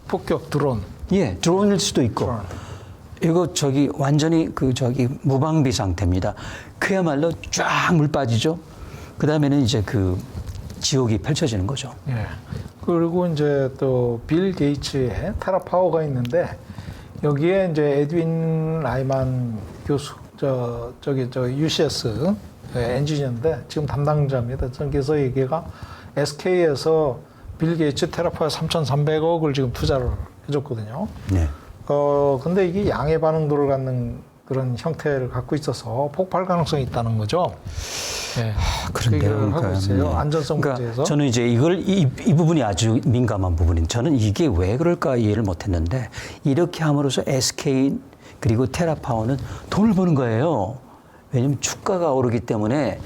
폭격 드론. 예, 드론일 수도 있고. 이거 완전히 무방비 상태입니다. 그야말로 쫙 물 빠지죠. 그 다음에는 이제 지옥이 펼쳐지는 거죠. 예. 그리고 이제 또 빌 게이츠의 테라파워가 있는데 여기에 이제 에드윈 라이만 교수, UCS 엔지니어인데 지금 담당자입니다. 그래서 얘기가 SK에서 빌 게이츠 테라파워 3,300억을 지금 투자를 해줬거든요. 네. 근데 이게 양의 반응도를 갖는 그런 형태를 갖고 있어서 폭발 가능성이 있다는 거죠. 네. 그런데요. 하고 있어요. 안전성 문제에서. 저는 이제 이 부분이 아주 민감한 부분인. 저는 이게 왜 그럴까 이해를 못했는데 이렇게 함으로써 SK 그리고 테라파워는 돈을 버는 거예요. 왜냐하면 주가가 오르기 때문에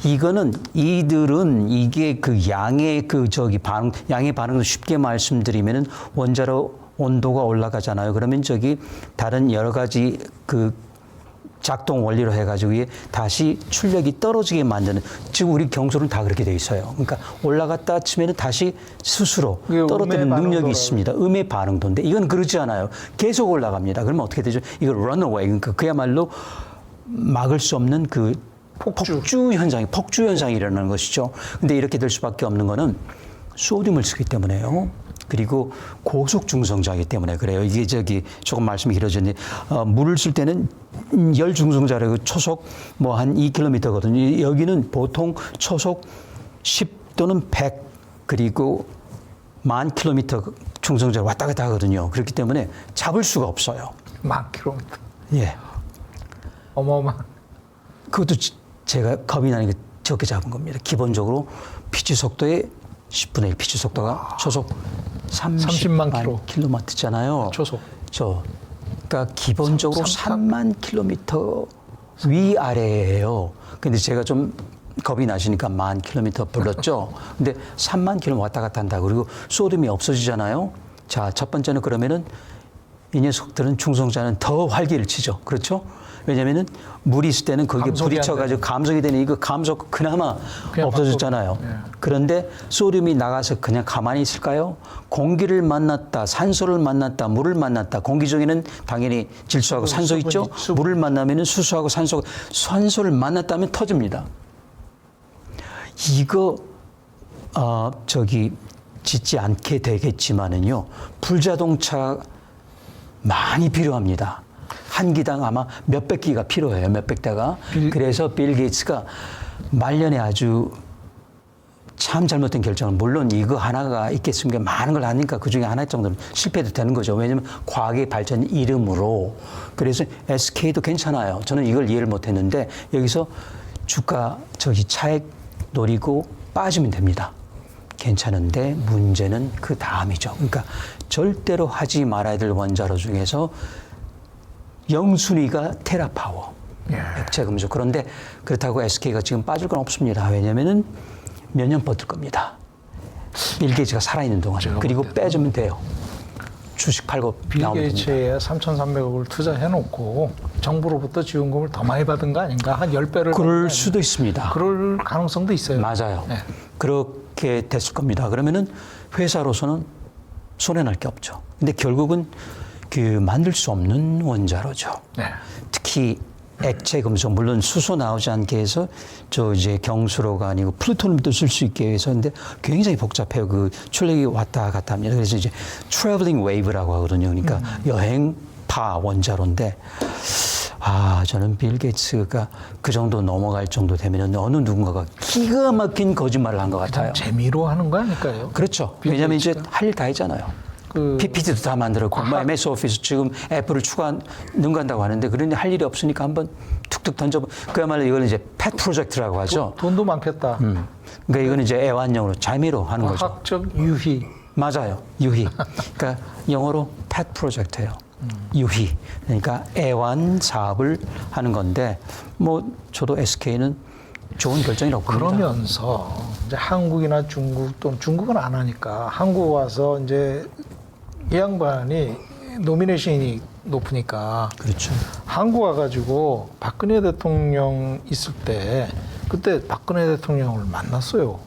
이들은 이게 양의 양의 반응을 쉽게 말씀드리면은 원자로 온도가 올라가잖아요. 그러면 다른 여러 가지 작동 원리로 해가지고 다시 출력이 떨어지게 만드는, 지금 우리 경솔은 다 그렇게 돼 있어요. 그러니까 올라갔다 치면은 다시 스스로 떨어뜨리는 능력이 있습니다. 음의 반응도인데 이건 그렇지 않아요. 계속 올라갑니다. 그러면 어떻게 되죠? 이걸 runaway, 그러니까 그야말로 막을 수 없는 폭주 현상이 일어나는 것이죠. 근데 이렇게 될 수밖에 없는 거는 소듐을 쓰기 때문에요. 그리고 고속 중성자이기 때문에 그래요. 이게 조금 말씀이 길어졌는데 물을 쓸 때는 열 중성자라고 초속 한 2km거든요. 여기는 보통 초속 10 또는 100 그리고 10,000km 중성자로 왔다 갔다 하거든요. 그렇기 때문에 잡을 수가 없어요. 10,000km. 예. 어마어마한. 그것도 제가 겁이 나는 게 적게 잡은 겁니다. 기본적으로 피치 속도의 10분의 1 피치 속도가 초속 30만 킬로미터잖아요. 초속. 그러니까 기본적으로 3만 킬로미터 위아래예요. 근데 제가 좀 겁이 나시니까 10,000킬로미터 불렀죠. 근데 3만 킬로미터 왔다 갔다 한다. 그리고 소름이 없어지잖아요. 자, 첫 번째는 그러면은 이 녀석들은 중성자는 더 활기를 치죠. 그렇죠? 왜냐면은 물이 있을 때는 거기에 부딪혀가지고 감속이 되는 이거 감속 그나마 없어졌잖아요. 예. 그런데 소듐이 나가서 그냥 가만히 있을까요? 공기를 만났다, 산소를 만났다, 물을 만났다. 공기 중에는 당연히 질소하고 산소 있죠. 물을 만나면은 수소하고 산소를 만났다면 터집니다. 이거 짓지 않게 되겠지만은요. 불자동차 많이 필요합니다. 한 기당 아마 몇백 기가 필요해요. 몇백 대가. 그래서 빌 게이츠가 말년에 아주 참 잘못된 결정을, 물론 이거 하나가 있겠습니까? 많은 걸 하니까 그중에 하나 정도는 실패도 되는 거죠. 왜냐하면 과학의 발전 이름으로. 그래서 SK도 괜찮아요. 저는 이걸 이해를 못했는데 여기서 주가 차액 노리고 빠지면 됩니다. 괜찮은데 문제는 그 다음이죠. 그러니까 절대로 하지 말아야 될 원자로 중에서 영순위가 테라파워, 액체 금속. 그런데 그렇다고 SK가 지금 빠질 건 없습니다. 왜냐면은 몇 년 버틸 겁니다. 빌 게이츠가 살아있는 동안. 그리고 빼주면 돼요. 주식 팔고 나오면 됩니다. 빌 게이츠에 3,300억을 투자해놓고 정부로부터 지원금을 더 많이 받은 거 아닌가? 한 10배를. 그럴 수도 있습니다. 그럴 가능성도 있어요. 맞아요. 네. 그렇게 됐을 겁니다. 그러면은 회사로서는 손해날 게 없죠. 근데 결국은 만들 수 없는 원자로죠. 네. 특히 액체 금속, 물론 수소 나오지 않게 해서 경수로가 아니고 플루토늄도 쓸 수 있게 해서. 근데 굉장히 복잡해요. 출력이 왔다 갔다 합니다. 그래서 이제 트래블링 웨이브라고 하거든요. 그러니까 여행파 원자로인데, 저는 빌 게이츠가 그 정도 넘어갈 정도 되면 어느 누군가가 기가 막힌 거짓말을 한 것 같아요. 재미로 하는 거 아닐까요? 그렇죠. 왜냐하면 이제 할 일 다 했잖아요. PPT도 다 만들었고, MS 오피스 지금 애플을 능가한다고 하는데, 그런데 할 일이 없으니까 한번 툭툭 던져. 그야말로 이걸 이제 펫 프로젝트라고 하죠. 돈도 많겠다. 그러니까 이거는 이제 애완용으로 재미로 하는 거죠. 과학적 유희. 맞아요. 유희. 그러니까 영어로 펫 프로젝트예요. 유희. 그러니까 애완 사업을 하는 건데, 저도 SK는 좋은 결정이라고 봅니다. 그러면서 이제 한국이나 중국, 또는 중국은 안 하니까 한국 와서 이제 이 양반이 노미네이션이 높으니까. 그렇죠. 한국 와가지고 박근혜 대통령 있을 때 그때 박근혜 대통령을 만났어요.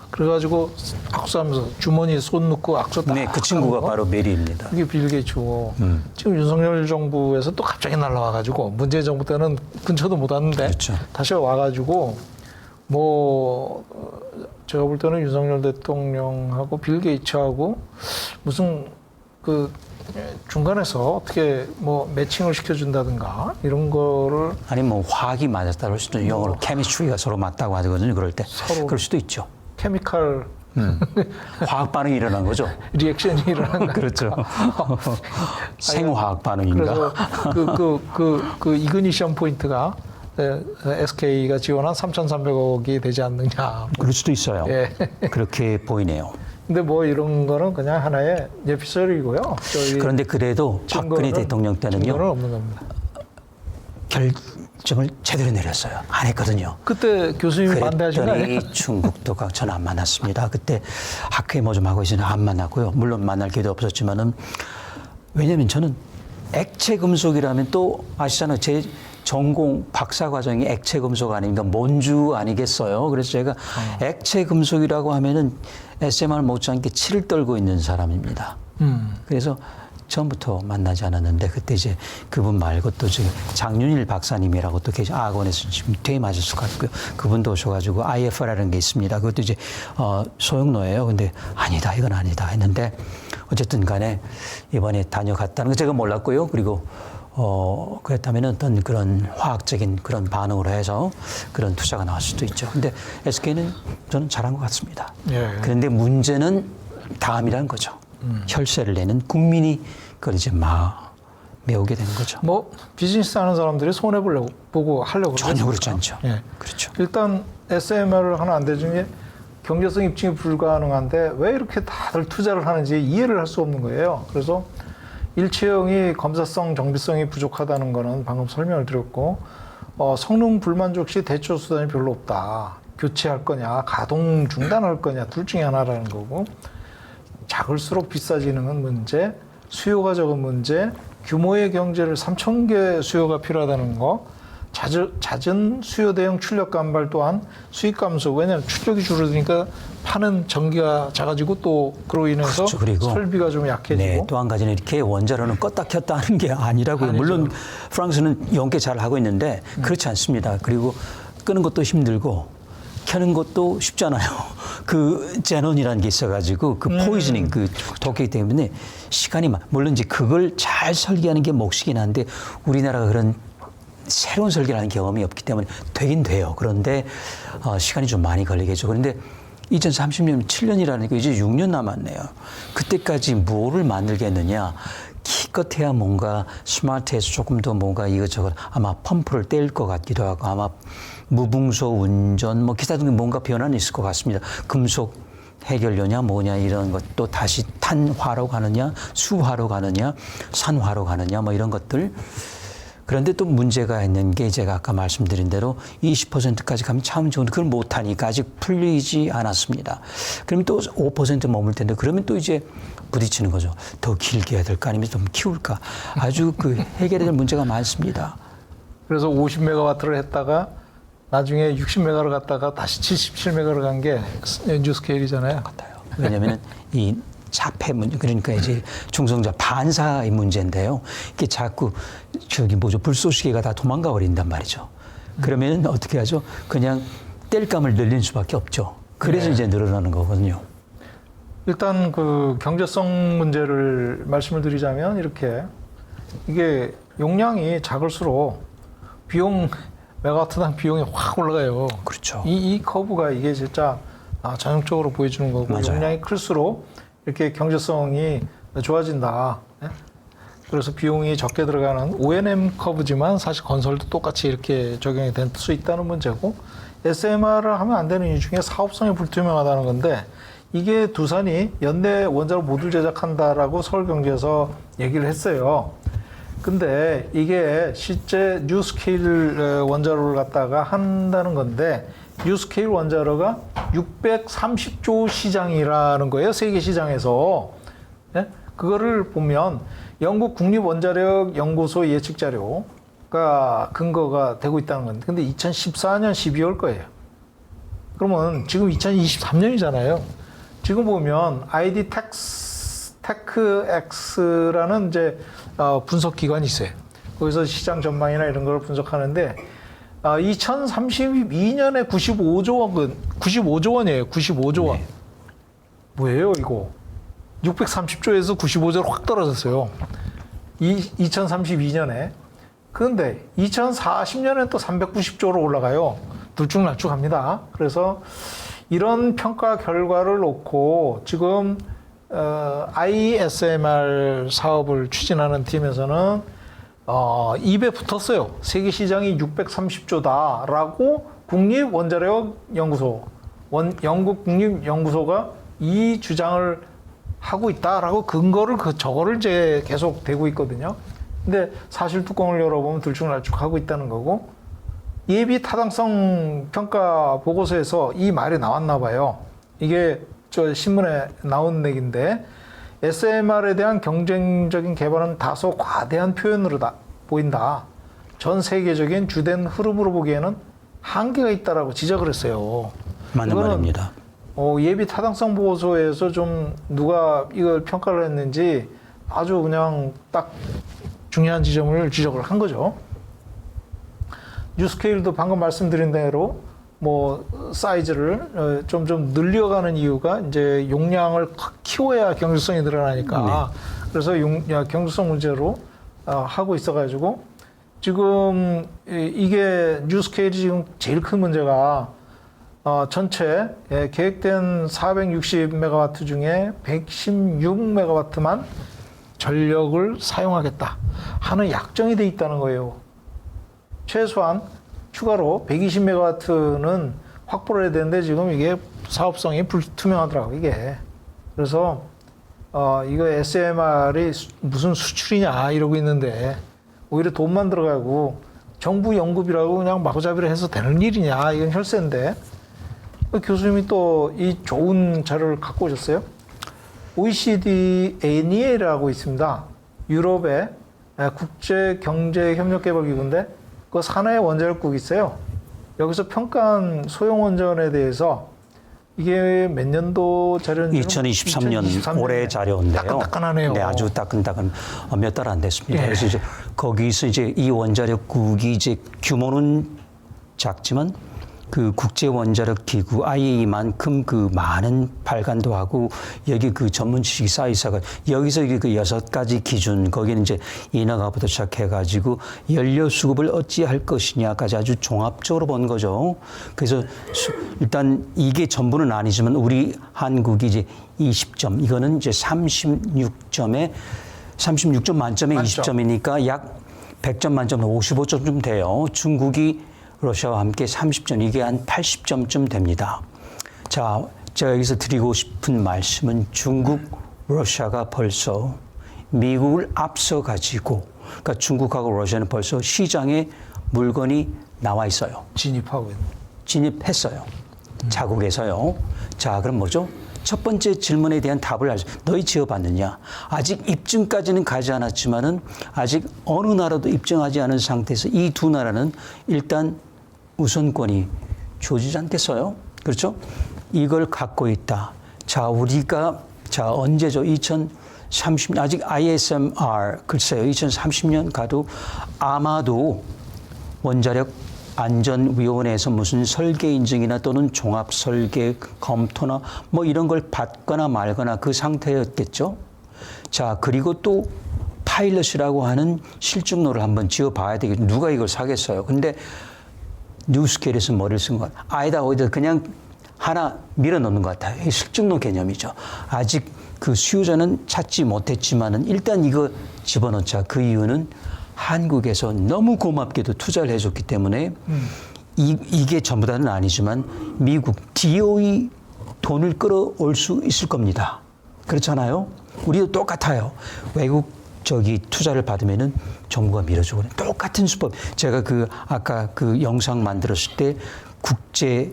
그래가지고 악수하면서 주머니에 손 넣고 악수 딱. 네, 그 친구가 바로 메리입니다. 그게 빌 게이츠고. 지금 윤석열 정부에서 또 갑자기 날라와가지고 문재인 정부 때는 근처도 못 왔는데. 그렇죠. 다시 와가지고 제가 볼 때는 윤석열 대통령하고 빌 게이츠하고 무슨 중간에서 어떻게 매칭을 시켜준다든가 이런 거를. 아니 화학이 맞았다 그럴 수도, 영어로 케미스트리가 서로 맞다고 하거든요. 그럴 때 그럴 수도 있죠. 케미칼 화학 반응이 일어난 거죠. 리액션이 일어난 거. 그렇죠. 생화학 반응인가. 그래서 이그니션 포인트가 SK가 지원한 3,300억이 되지 않느냐. 그럴 수도 있어요. 예. 그렇게 보이네요. 근데 이런 거는 그냥 하나의 예피설이고요. 그런데 그래도 박근혜 대통령 때는요. 증거는 없는 겁니다. 결정을 제대로 내렸어요. 안 했거든요. 그때 교수님이 반대하신 거 아니에요? 중국도 저는 안 만났습니다. 그때 학회 좀 하고 있으니 안 만났고요. 물론 만날 기회도 없었지만은, 왜냐하면 저는 액체 금속이라면 또 아시잖아요. 제 전공 박사 과정이 액체 금속 아닌가, 몬주 아니겠어요? 그래서 제가 액체 금속이라고 하면은 SMR 못지않게 치를 떨고 있는 사람입니다. 그래서 처음부터 만나지 않았는데, 그때 이제 그분 말고 또 장윤일 박사님이라고 또 계시, 학원에서 지금 퇴임하실 수가 있고요. 그분도 오셔가지고 IFR라는 게 있습니다. 그것도 이제 소형로예요. 근데 아니다, 이건 아니다 했는데, 어쨌든 간에 이번에 다녀갔다는 거 제가 몰랐고요. 그리고 그랬다면 어떤 그런 화학적인 그런 반응으로 해서 그런 투자가 나올 수도 있죠. 근데 SK는 저는 잘한 것 같습니다. 예. 그런데 문제는 다음이라는 거죠. 혈세를 내는 국민이 그걸 이제 메우게 되는 거죠. 뭐 비즈니스 하는 사람들이 손해 보고 하려고 전혀 그렇지 않죠. 예. 그렇죠. 일단 SMR을 하는 안대 중에 경제성 입증이 불가능한데 왜 이렇게 다들 투자를 하는지 이해를 할 수 없는 거예요. 그래서 일체형이 검사성, 정비성이 부족하다는 거는 방금 설명을 드렸고 성능 불만족 시 대처 수단이 별로 없다. 교체할 거냐, 가동 중단할 거냐 둘 중에 하나라는 거고 작을수록 비싸지는 건 문제, 수요가 적은 문제, 규모의 경제를 3,000개 수요가 필요하다는 거, 잦은 수요 대형 출력 감발 또한 수익 감소. 왜냐하면 출력이 줄어드니까 파는 전기가 작아지고 또 그로 인해서 그렇죠. 그리고 설비가 좀 약해지고. 네, 또 한 가지는 이렇게 원자로는 껐다 켰다 하는 게 아니라고요. 아니죠. 물론 프랑스는 연계 잘 하고 있는데 그렇지 않습니다. 그리고 끄는 것도 힘들고 켜는 것도 쉽잖아요. 그 제논이라는 게 있어가지고 그 포이즈닝 그 독이기 때문에 시간이 물론 이제 그걸 잘 설계하는 게 몫이긴 한데 우리나라가 그런 새로운 설계를 하는 경험이 없기 때문에 되긴 돼요. 그런데 시간이 좀 많이 걸리겠죠. 그런데 2030년 7년이라니까 이제 6년 남았네요. 그때까지 뭐를 만들겠느냐. 기껏해야 뭔가 스마트해서 조금 더 뭔가 이것저것 아마 펌프를 뗄 것 같기도 하고 아마 무붕소 운전 뭐 기타 등등 뭔가 변화는 있을 것 같습니다. 금속 해결료냐 뭐냐 이런 것도 다시 탄화로 가느냐 수화로 가느냐 산화로 가느냐 뭐 이런 것들. 그런데 또 문제가 있는 게 제가 아까 말씀드린 대로 20%까지 가면 참 좋은데 그걸 못하니까 아직 풀리지 않았습니다. 그러면 또 5% 머물 텐데 그러면 또 이제 부딪히는 거죠. 더 길게 해야 될까 아니면 좀 키울까. 아주 그 해결해야 될 문제가 많습니다. 그래서 50메가와트를 했다가 나중에 60메가를 갔다가 다시 77메가를 간 게 뉴스케일이잖아요. 같아요. 왜냐하면 이 자폐 문제 그러니까 이제 중성자 반사의 문제인데요. 이게 자꾸 불쏘시개가 다 도망가 버린단 말이죠. 그러면 어떻게 하죠? 그냥 땔감을 늘릴 수밖에 없죠. 그래서 네. 이제 늘어나는 거거든요. 일단 그 경제성 문제를 말씀을 드리자면 이렇게 이게 용량이 작을수록 비용 메가와트당 비용이 확 올라가요. 그렇죠. 이 커브가 이게 진짜 전형적으로 보여주는 거고 맞아요. 용량이 클수록 이렇게 경제성이 좋아진다. 예? 그래서 비용이 적게 들어가는 O&M 커브지만 사실 건설도 똑같이 이렇게 적용이 될 수 있다는 문제고 SMR을 하면 안 되는 이유 중에 사업성이 불투명하다는 건데 이게 두산이 연내 원자로 모듈 제작한다라고 서울경제에서 얘기를 했어요. 근데 이게 실제 뉴스케일 원자로를 갖다가 한다는 건데 뉴스케일 원자로가 630조 시장이라는 거예요. 세계 시장에서. 네? 그거를 보면 영국 국립원자력 연구소 예측 자료가 근거가 되고 있다는 건데 근데 2014년 12월 거예요. 그러면 지금 2023년이잖아요. 지금 보면 ID 테크엑스라는 이제 분석 기관이 있어요. 거기서 시장 전망이나 이런 걸 분석하는데 2032년에 95조 원이에요. 95조 원. 네. 뭐예요, 이거? 630조에서 95조로 확 떨어졌어요. 2032년에. 그런데 2040년에 또 390조로 올라가요. 들쭉날쭉합니다. 그래서 이런 평가 결과를 놓고 지금 ISMR 사업을 추진하는 팀에서는 입에 붙었어요. 세계 시장이 630조다라고 국립원자력연구소, 영국 국립연구소가 이 주장을 하고 있다라고 근거를 저거를 이제 계속 대고 있거든요. 근데 사실 뚜껑을 열어보면 들쭉날쭉하고 있다는 거고 예비 타당성 평가 보고서에서 이 말이 나왔나 봐요. 이게 저 신문에 나온 얘기인데 SMR에 대한 경쟁적인 개발은 다소 과대한 표현으로 보인다. 전 세계적인 주된 흐름으로 보기에는 한계가 있다라고 지적을 했어요. 맞는 말입니다. 예비 타당성 보고서에서 좀 누가 이걸 평가를 했는지 아주 그냥 딱 중요한 지점을 지적을 한 거죠. 뉴스케일도 방금 말씀드린 대로 뭐 사이즈를 좀 늘려가는 이유가 이제 용량을 키워야 경제성이 늘어나니까 그래서 경제성 문제로 하고 있어가지고 지금 이게 뉴스케일이 지금 제일 큰 문제가 전체 계획된 460메가와트 중에 116메가와트만 전력을 사용하겠다 하는 약정이 돼 있다는 거예요. 최소한 추가로 120메가와트는 확보를 해야 되는데 지금 이게 사업성이 불투명하더라고요, 이게. 그래서 이거 SMR이 무슨 수출이냐 이러고 있는데 오히려 돈만 들어가고 정부 연구비라고 그냥 마구잡이로 해서 되는 일이냐, 이건 혈세인데. 교수님이 또 이 좋은 자료를 갖고 오셨어요. OECD ENIA라고 있습니다. 유럽의 국제경제협력개발기구인데 그 산하의 원자력국이 있어요. 여기서 평가한 소형원전에 대해서 이게 몇 년도 자료인지 2023년 올해 자료인데요. 따끈따끈하네요. 네, 아주 따끈따끈 몇 달 안 됐습니다. 예. 그래서 이제 거기서 이제 이 원자력국이 이제 규모는 작지만 그 국제 원자력 기구 IAEA만큼 그 많은 발간도 하고 여기 그 전문 지식이 쌓여 있어가 여기서 이게 그 6가지 기준 거기는 이제 인허가부터 시작해가지고 연료 수급을 어찌 할 것이냐까지 아주 종합적으로 본 거죠. 그래서 일단 이게 전부는 아니지만 우리 한국이 이제 20점 이거는 이제 36점 만점에 20점이니까 약 100점 만점에 55점쯤 돼요. 중국이 러시아와 함께 30점, 이게 한 80점쯤 됩니다. 자, 제가 여기서 드리고 싶은 말씀은 중국, 러시아가 벌써 미국을 앞서가지고, 그러니까 중국하고 러시아는 벌써 시장에 물건이 나와 있어요. 진입하고 있는. 진입했어요. 자국에서요. 자, 그럼 뭐죠? 첫 번째 질문에 대한 답을 알죠. 너희 지어봤느냐? 아직 입증까지는 가지 않았지만은 아직 어느 나라도 입증하지 않은 상태에서 이 두 나라는 일단 우선권이 주어지지 않겠어요? 그렇죠? 이걸 갖고 있다. 자, 우리가 자 언제죠? 2030년 아직 ISMR 글쎄요. 2030년 가도 아마도 원자력 안전위원회에서 무슨 설계 인증이나 또는 종합 설계 검토나 뭐 이런 걸 받거나 말거나 그 상태였겠죠. 자, 그리고 또 파일럿이라고 하는 실증로를 한번 지어봐야 되겠죠. 누가 이걸 사겠어요? 근데 뉴스케일에서 머리를 쓴 것 같아요. 아이다호에다 그냥 하나 밀어넣는 것 같아요. 이 실증로 개념이죠. 아직 그 수요자는 찾지 못했지만은 일단 이거 집어넣자. 그 이유는 한국에서 너무 고맙게도 투자를 해줬기 때문에 이게 전부 다는 아니지만 미국 DOE 돈을 끌어올 수 있을 겁니다. 그렇잖아요? 우리도 똑같아요. 외국 투자를 받으면은 정부가 밀어주고 똑같은 수법. 제가 그 아까 그 영상 만들었을 때 국제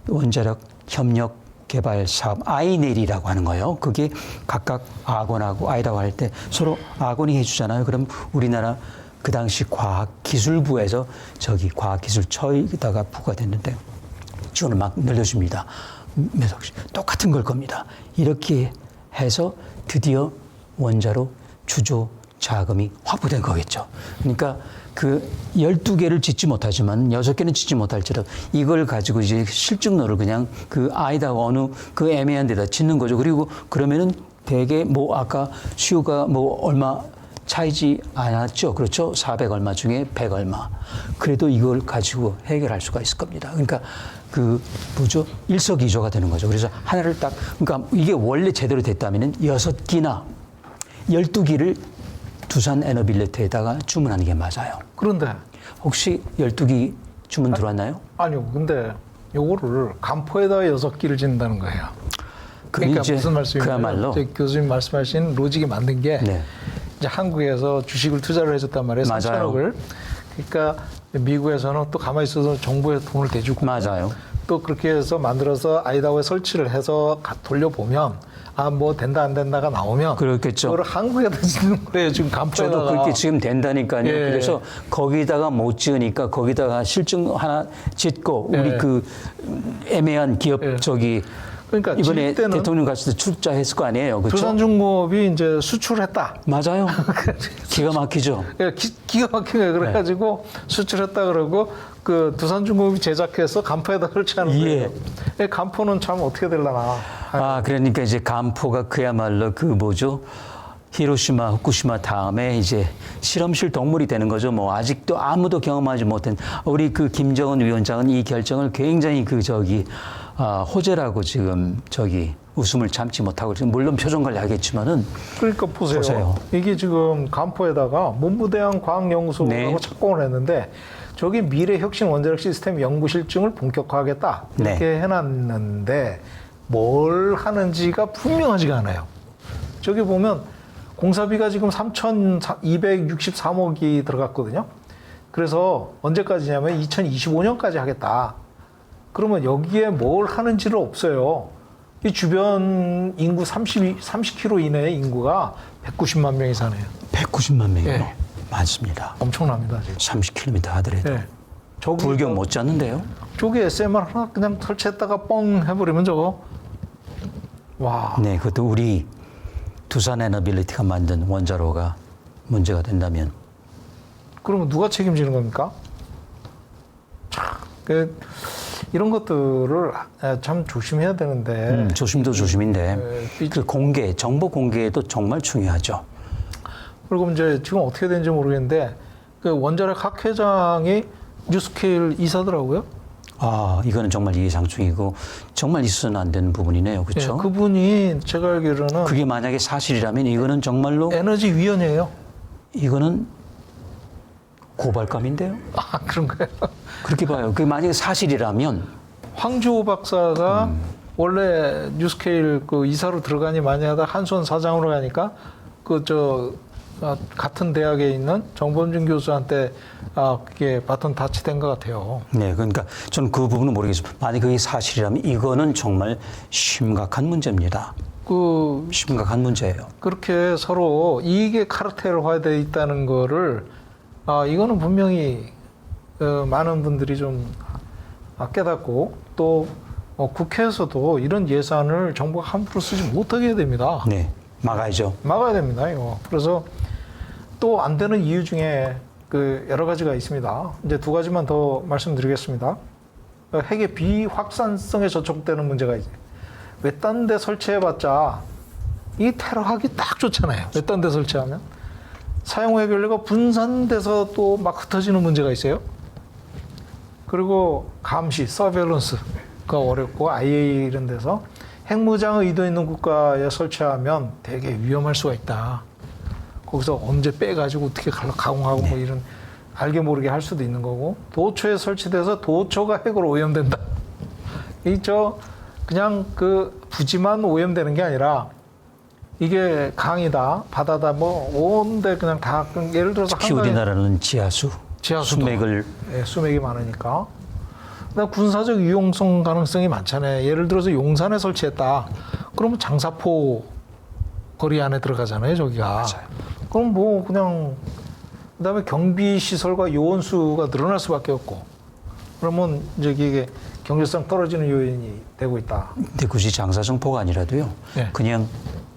원자력 협력 개발 사업 아이넬이라고 하는 거예요. 그게 각각 아곤하고 아이다호 할 때 서로 아곤이 해주잖아요. 그럼 우리나라 그 당시 과학기술부에서 저기 과학기술처에다가 부가 됐는데 지원을 막 늘려줍니다. 몇 억씩 똑같은 걸 겁니다. 이렇게 해서 드디어 원자로 주조 자금이 확보된 거겠죠. 그러니까 그 12개를 짓지 못하지만 6개는 짓지 못할지라도 이걸 가지고 이제 실증로를 그냥 그 아이다호 어느 그 애매한 데다 짓는 거죠. 그리고 그러면은 대개 뭐 아까 수요가 뭐 얼마 차이지 않았죠. 그렇죠. 400 얼마 중에 100 얼마. 그래도 이걸 가지고 해결할 수가 있을 겁니다. 그러니까 그 뭐죠? 일석이조가 되는 거죠. 그래서 하나를 딱 그러니까 이게 원래 제대로 됐다면은 6기나 12기를 두산 에너빌리티에다가 주문하는 게 맞아요. 그런데 혹시 12기 주문 들어왔나요? 아니요. 근데 요거를 간포에다가 6기를 짓는다는 거예요. 그러니까 무슨 말씀이냐면 그야말로 교수님 말씀하신 로직이 맞는 게 네. 이제 한국에서 주식을 투자를 해줬단 말이에요. 맞아요. 3천억을. 그러니까 미국에서는 또 가만히 있어서 정부에 돈을 대주고 맞아요. 또 그렇게 해서 만들어서 아이다호에 설치를 해서 돌려보면 아, 뭐 된다 안 된다가 나오면 그렇겠죠. 그걸 한국에다 짓는 거예요. 지금 간포에다가. 저도 그렇게 지금 된다니까요. 예. 그래서 거기다가 못 지으니까 거기다가 실증 하나 짓고 우리 예. 그 애매한 기업 예. 저기 그러니까 이번에 때는 대통령 갔을 때 출자했을 거 아니에요. 그렇죠? 두산중공업이 이제 수출했다. 맞아요. 기가 막히죠. 기가 막힌 거예요. 그래가지고 수출했다 그러고 그 두산중공업이 제작해서 간포에다 설치하는 거예요. 간포는 참 어떻게 되려나. 아, 그러니까 이제 간포가 그야말로 그 뭐죠? 히로시마, 후쿠시마 다음에 이제 실험실 동물이 되는 거죠. 뭐 아직도 아무도 경험하지 못한 우리 그 김정은 위원장은 이 결정을 굉장히 호재라고 지금 웃음을 참지 못하고 지금 물론 표정 관리하겠지만은 그러니까 보세요. 이게 지금 간포에다가 문무대학 과학연구소라고 네. 착공을 했는데 저기 미래혁신 원자력 시스템 연구 실증을 본격화하겠다 이렇게 네. 해놨는데 뭘 하는지가 분명하지가 않아요. 저기 보면 공사비가 지금 3,263억이 들어갔거든요. 그래서 언제까지냐면 2025년까지 하겠다. 그러면 여기에 뭘 하는지는 없어요. 이 주변 인구 30km 이내의 인구가 190만 명이 사네요. 190만 명이요. 네. 많습니다. 엄청납니다, 지금. 30km 하더라도 네. 저기 불경 못 잡는데요. 저기 SMR 하나 그냥 설치했다가 뻥 해버리면 저거. 와. 네, 그것도 우리 두산 에너빌리티가 만든 원자로가 문제가 된다면 그러면 누가 책임지는 겁니까? 참, 이런 것들을 참 조심해야 되는데. 조심도 조심인데 그 공개, 정보 공개도 정말 중요하죠. 그리고 이제 지금 어떻게 되는지 모르겠는데 그 원자력 학회장이 뉴스케일 이사더라고요. 아, 이거는 정말 이해상충이고 정말 있어서는 안 되는 부분이네요. 그렇죠? 네, 그분이 제가 알기로는 그게 만약에 사실이라면 이거는 정말로 에너지위원회예요. 이거는 고발감인데요. 아, 그런가요? 그렇게 봐요. 그게 만약에 사실이라면 황주호 박사가 원래 뉴스케일 그 이사로 들어가니 많이 하다 한수원 사장으로 가니까 같은 대학에 있는 정범준 교수한테 그게 바톤 타치된 것 같아요. 네, 그러니까 저는 그 부분은 모르겠습니다. 만약 그게 사실이라면 이거는 정말 심각한 문제입니다. 심각한 문제예요. 그렇게 서로 이익의 카르텔화되어 있다는 거를 이거는 분명히 많은 분들이 좀 깨닫고 또 국회에서도 이런 예산을 정부가 함부로 쓰지 못하게 해야 됩니다. 네, 막아야죠. 막아야 됩니다. 이거. 그래서 또 안 되는 이유 중에 여러 가지가 있습니다. 이제 두 가지만 더 말씀드리겠습니다. 핵의 비확산성에 저촉되는 문제가 이제 외딴 데 설치해봤자 이 테러하기 딱 좋잖아요. 외딴 데 설치하면 사용 해결료가 분산돼서 또 막 흩어지는 문제가 있어요. 그리고 감시, 서베일런스가 어렵고 IA 이런 데서 핵무장 의도 있는 국가에 설치하면 되게 위험할 수가 있다. 거기서 언제 빼가지고 어떻게 가공하고 뭐 이런 알게 모르게 할 수도 있는 거고 도초에 설치돼서 도초가 핵으로 오염된다. 그냥 부지만 오염되는 게 아니라 이게 강이다, 바다다, 온데 그냥 다 예를 들어서 특히 우리나라는 지하수, 수맥을 수맥이 많으니까. 그다음 군사적 유용성 가능성이 많잖아요. 예를 들어서 용산에 설치했다. 그러면 장사포 거리 안에 들어가잖아요, 저기가. 맞아요. 그럼 그냥 그다음에 경비 시설과 요원수가 늘어날 수밖에 없고. 그러면 이제 이게 경제성 떨어지는 요인이 되고 있다. 근데 굳이 장사정포가 아니라도요. 네. 그냥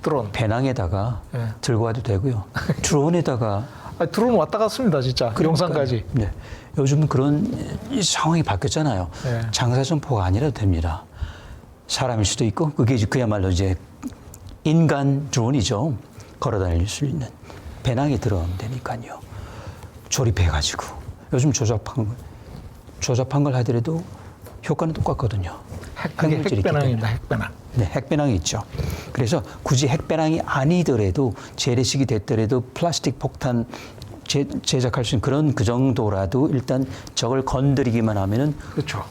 드론. 배낭에다가 네. 들고 와도 되고요. 드론에다가 드론 왔다 갔습니다, 진짜. 용산까지. 네. 요즘은 그런 상황이 바뀌었잖아요. 네. 장사정포가 아니라도 됩니다. 사람일 수도 있고 그게 그야말로 이제 인간 드론이죠. 걸어 다닐 수 있는 배낭에 들어가면 되니까요. 조립해가지고 요즘 조잡한 걸 하더라도 효과는 똑같거든요. 그게 핵배낭입니다, 핵배낭. 네, 핵배낭이 있죠. 그래서 굳이 핵배낭이 아니더라도 재래식이 됐더라도 플라스틱 폭탄 제작할 수 있는 그 정도라도 일단 저걸 건드리기만 하면은 그렇죠.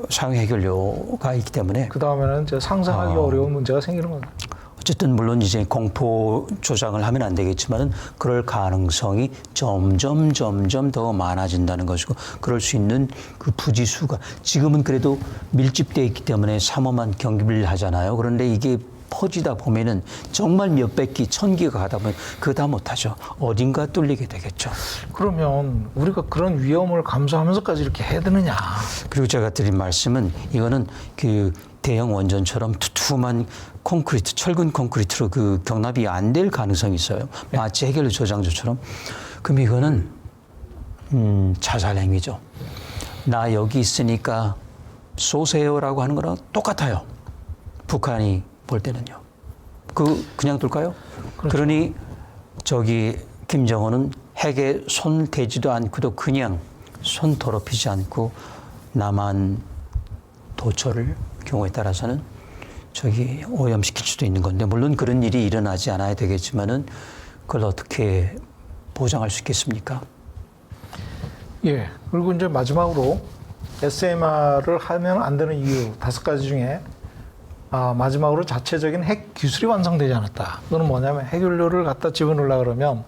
사용 해결료가 있기 때문에 그 다음에는 이제 상상하기 어려운 문제가 생기는 겁니다. 어쨌든 물론 이제 공포 조장을 하면 안 되겠지만은 그럴 가능성이 점점 더 많아진다는 것이고 그럴 수 있는 그 부지수가 지금은 그래도 밀집되어 있기 때문에 삼엄한 경비를 하잖아요. 그런데 이게 퍼지다 보면은 정말 몇백 기, 1000기가 가다 보면 그거 다 못하죠. 어딘가 뚫리게 되겠죠. 그러면 우리가 그런 위험을 감수하면서까지 이렇게 해야 되느냐. 그리고 제가 드린 말씀은 이거는 그 대형 원전처럼 투툼한 콘크리트, 철근 콘크리트로 그 경납이 안 될 가능성이 있어요. 마치 해결료 저장소처럼. 그럼 이거는 자살 행위죠. 나 여기 있으니까 쏘세요라고 하는 거랑 똑같아요. 북한이 볼 때는요. 그냥 둘까요? 그렇죠. 그러니 저기 김정은은 핵에 손 대지도 않고도 그냥 손 더럽히지 않고 남한 도처를 경우에 따라서는 저기 오염시킬 수도 있는 건데 물론 그런 일이 일어나지 않아야 되겠지만은 그걸 어떻게 보장할 수 있겠습니까? 예. 그리고 이제 마지막으로 SMR을 하면 안 되는 이유 5가지 중에 마지막으로 자체적인 핵 기술이 완성되지 않았다. 그건 뭐냐면 핵연료를 갖다 집어넣으려고 그러면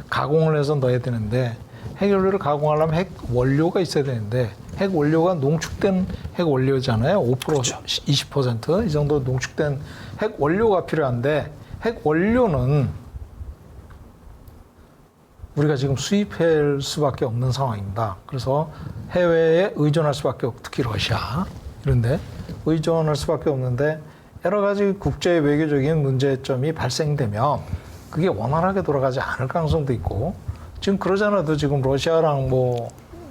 가공을 해서 넣어야 되는데 핵연료를 가공하려면 핵 원료가 있어야 되는데 핵 원료가 농축된 핵 원료잖아요. 5% 그렇죠. 20% 이 정도 농축된 핵 원료가 필요한데 핵 원료는 우리가 지금 수입할 수밖에 없는 상황입니다. 그래서 해외에 의존할 수밖에 없고 특히 러시아 이런데 의존할 수밖에 없는데 여러 가지 국제 외교적인 문제점이 발생되면 그게 원활하게 돌아가지 않을 가능성도 있고 지금 그러잖아도 지금 러시아랑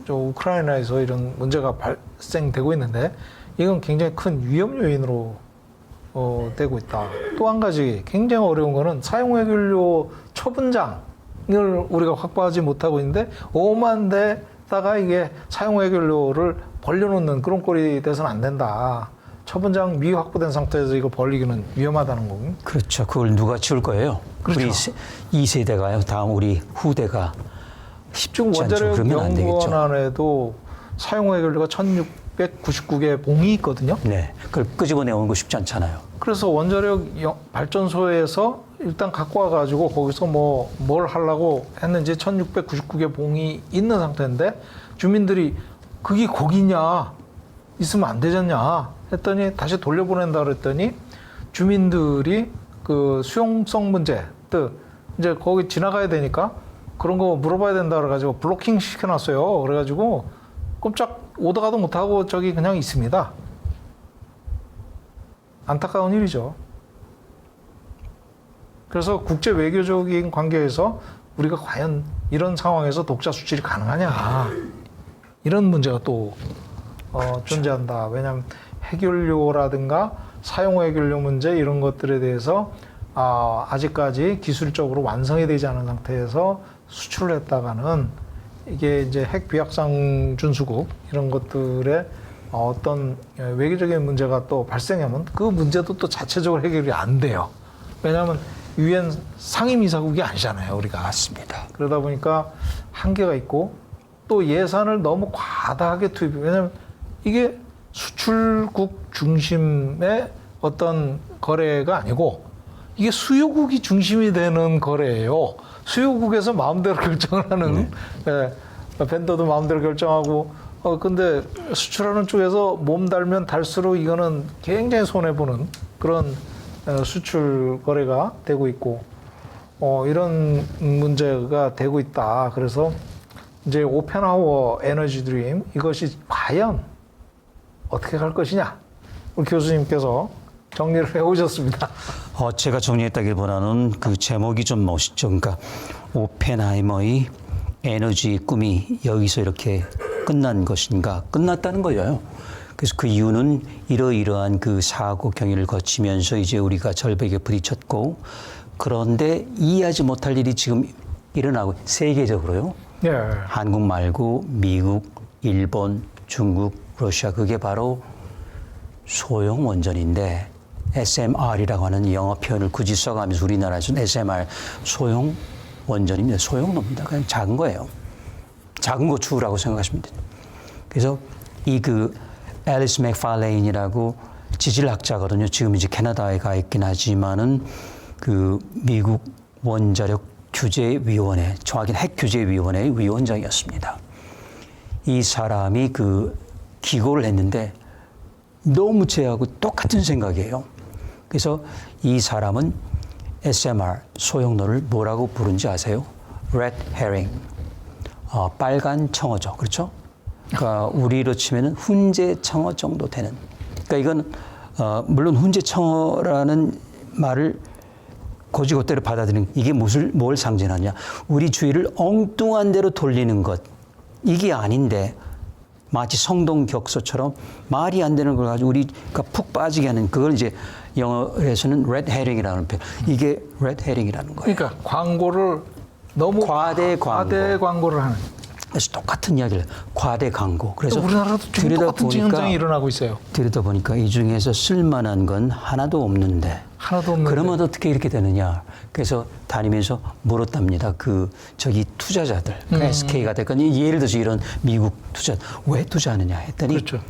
저 우크라이나에서 이런 문제가 발생되고 있는데 이건 굉장히 큰 위험 요인으로 되고 있다. 또 한 가지 굉장히 어려운 거는 사용 핵연료 처분장을 우리가 확보하지 못하고 있는데 5만 대다가 이게 사용 핵연료를 벌려놓는 그런 꼴이 돼서는 안 된다. 처분장 미확보된 상태에서 이거 벌리기는 위험하다는 거고. 그렇죠. 그걸 누가 치울 거예요? 그렇죠. 우리 2세대가요. 다음 우리 후대가 지금 쉽지 않죠. 원자력 그러면 안 되겠죠. 연구원안에도 사용 핵연료가 1699개 봉이 있거든요. 네, 그걸 끄집어내오는 거 쉽지 않잖아요. 그래서 원자력 발전소에서 일단 갖고 와가지고 거기서 뭘 하려고 했는지 1699개 봉이 있는 상태인데 주민들이 그게 거기냐 있으면 안 되잖냐 했더니 다시 돌려보낸다 그랬더니 주민들이 그 수용성 문제 또 이제 거기 지나가야 되니까 그런 거 물어봐야 된다 그래가지고 블로킹 시켜놨어요. 그래가지고 꼼짝 오다가도 못하고 저기 그냥 있습니다. 안타까운 일이죠. 그래서 국제 외교적인 관계에서 우리가 과연 이런 상황에서 독자 수출이 가능하냐 이런 문제가 또 존재한다. 왜냐하면 핵연료라든가 사용 핵연료 문제 이런 것들에 대해서 아직까지 기술적으로 완성이 되지 않은 상태에서 수출을 했다가는 이게 이제 핵 비확산 준수국 이런 것들의 어떤 외교적인 문제가 또 발생하면 그 문제도 또 자체적으로 해결이 안 돼요. 왜냐하면 유엔 상임이사국이 아니잖아요, 우리가. 맞습니다. 그러다 보니까 한계가 있고 또 예산을 너무 과다하게 투입. 왜냐하면 이게 수출국 중심의 어떤 거래가 아니고 이게 수요국이 중심이 되는 거래예요. 수요국에서 마음대로 결정을 하는 벤더도 마음대로 결정하고 근데 수출하는 쪽에서 몸 달면 달수록 이거는 굉장히 손해보는 그런 수출 거래가 되고 있고 이런 문제가 되고 있다. 그래서 이제 오펜하워 에너지 드림 이것이 과연 어떻게 갈 것이냐 우리 교수님께서 정리를 해오셨습니다. 제가 정리했다기보다는 그 제목이 좀 멋있죠. 그러니까 오펜하이머의 에너지 꿈이 여기서 이렇게 끝난 것인가? 끝났다는 거예요. 그래서 그 이유는 이러이러한 그 사고 경위를 거치면서 이제 우리가 절벽에 부딪혔고 그런데 이해하지 못할 일이 지금 일어나고 세계적으로요. 예. 한국 말고 미국, 일본, 중국, 러시아 그게 바로 소형 원전인데 SMR이라고 하는 영어 표현을 굳이 써가면서 우리나라에서는 SMR 소형 원전입니다. 소형 놈입니다. 그냥 작은 거예요. 작은 고추라고 생각하시면 돼요. 그래서 이 앨리스 맥팔레인이라고 지질학자거든요. 지금 이제 캐나다에 가 있긴 하지만은 그 미국 원자력 규제위원회, 정확히는 핵규제위원회의 위원장이었습니다. 이 사람이 기고를 했는데 너무 쟤하고 똑같은 생각이에요. 그래서 이 사람은 SMR 소형노를 뭐라고 부른지 아세요? Red herring. 빨간 청어죠. 그렇죠? 그러니까 우리로 치면은 훈제 청어 정도 되는. 그러니까 이건 물론 훈제 청어라는 말을 고지고대로 받아들이는 이게 뭘 상징하냐? 우리 주위를 엉뚱한 대로 돌리는 것. 이게 아닌데 마치 성동격서처럼 말이 안 되는 걸 가지고 우리가 푹 빠지게 하는 그걸 이제 영어에서는 red herring이라는 표현. 이게 red herring이라는 거예요. 그러니까 광고를 너무 과대 광고를 하는. 그래서 똑같은 이야기를 과대 광고. 그래서 우리나라도 지금 똑같은 현상이 일어나고 있어요. 들여다보니까 이 중에서 쓸만한 건 하나도 없는데. 하나도 없는데. 그러면 어떻게 이렇게 되느냐. 그래서 다니면서 물었답니다. 저기 투자자들, SK가 됐건 예를 들어서 이런 미국 투자 왜 투자하느냐 했더니 그렇죠.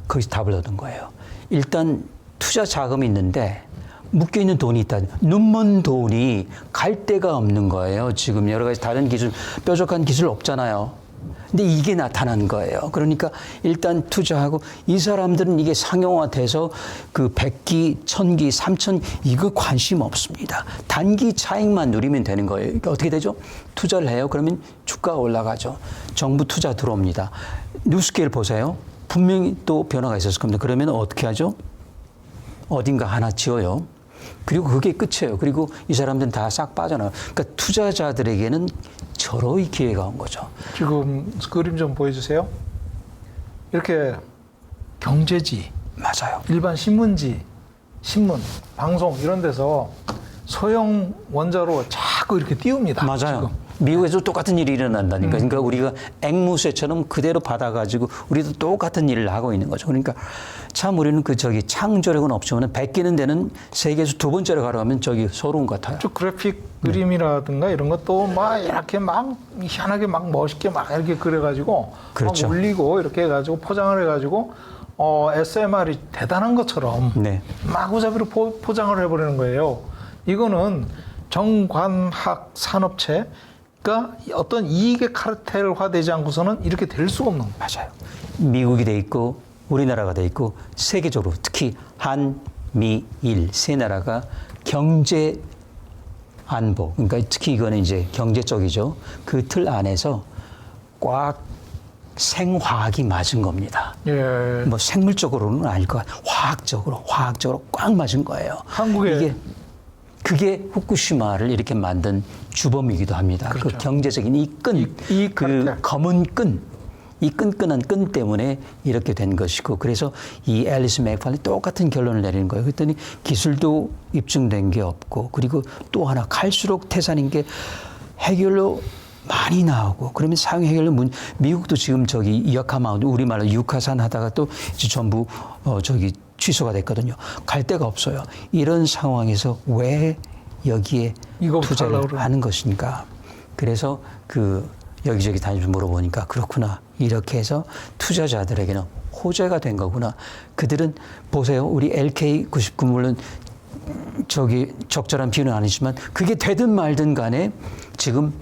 거기서 답을 얻은 거예요. 일단 투자 자금이 있는데 묶여 있는 돈이 있다. 눈먼 돈이 갈 데가 없는 거예요. 지금 여러 가지 다른 기술, 뾰족한 기술 없잖아요. 근데 이게 나타난 거예요. 그러니까 일단 투자하고 이 사람들은 이게 상용화돼서 그 100기, 1000기, 3000 이거 관심 없습니다. 단기 차익만 누리면 되는 거예요. 그러니까 어떻게 되죠? 투자를 해요. 그러면 주가가 올라가죠. 정부 투자 들어옵니다. 뉴스케일 보세요. 분명히 또 변화가 있었을 겁니다. 그러면 어떻게 하죠? 어딘가 하나 지어요. 그리고 그게 끝이에요. 그리고 이 사람들은 다 싹 빠져나와요. 그러니까 투자자들에게는 절호의 기회가 온 거죠. 지금 그림 좀 보여주세요. 이렇게 경제지, 맞아요. 일반 신문지, 신문, 방송 이런 데서 소형 원자로 자꾸 이렇게 띄웁니다. 맞아요. 지금. 미국에서 똑같은 일이 일어난다니까. 그러니까 우리가 앵무새처럼 그대로 받아가지고 우리도 똑같은 일을 하고 있는 거죠. 그러니까 참 우리는 창조력은 없지만 베끼는 데는 세계에서 두 번째로 가려면 저기 소름 같아요. 저 그래픽 그림이라든가 이런 것도 막 이렇게 막 희한하게 막 멋있게 막 이렇게 그려가지고 그렇죠. 막 올리고 이렇게 해가지고 포장을 해가지고 SMR이 대단한 것처럼 네. 마구잡이로 포장을 해버리는 거예요. 이거는 정관학 산업체 그러니까 어떤 이익의 카르텔화되지 않고서는 이렇게 될 수가 없는 거예요. 맞아요. 미국이 돼 있고 우리나라가 돼 있고 세계적으로 특히 한, 미, 일 세 나라가 경제 안보 그러니까 특히 이거는 이제 경제 쪽이죠. 그 틀 안에서 꽉 생화학이 맞은 겁니다. 예. 뭐 생물적으로는 아닐 것 같아요. 화학적으로 꽉 맞은 거예요. 한국에 그게 후쿠시마를 이렇게 만든 주범이기도 합니다. 그렇죠. 그 경제적인 이 끈, 그 카르텔. 검은 끈, 이 끈끈한 끈 때문에 이렇게 된 것이고, 그래서 이 앨리스 맥팔이 똑같은 결론을 내리는 거예요. 그랬더니 기술도 입증된 게 없고, 그리고 또 하나 갈수록 태산인 게 해결로 많이 나오고, 그러면 사용 해결로 미국도 지금 저기 이아카마운드 우리말로 육하산 하다가 또 이제 전부 저기 취소가 됐거든요. 갈 데가 없어요. 이런 상황에서 왜 여기에 투자를 하는 것인가? 그래서 여기저기 다니면서 물어보니까 그렇구나. 이렇게 해서 투자자들에게는 호재가 된 거구나. 그들은 보세요. 우리 LK99 물론 저기 적절한 비유는 아니지만 그게 되든 말든 간에 지금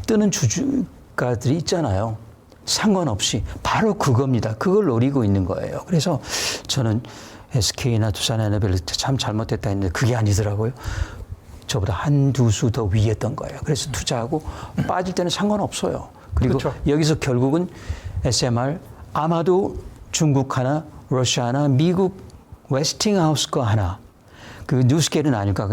뜨는 주주가들이 있잖아요. 상관없이 바로 그겁니다. 그걸 노리고 있는 거예요. 그래서 저는 SK나 두산에너벨 참 잘못됐다 했는데 그게 아니더라고요. 저보다 한두 수 더 위였던 거예요. 그래서 투자하고 빠질 때는 상관없어요. 그리고 그렇죠. 여기서 결국은 SMR 아마도 중국 하나, 러시아 하나, 미국 웨스팅하우스 거 하나. 그 뉴스케일은 아닐까.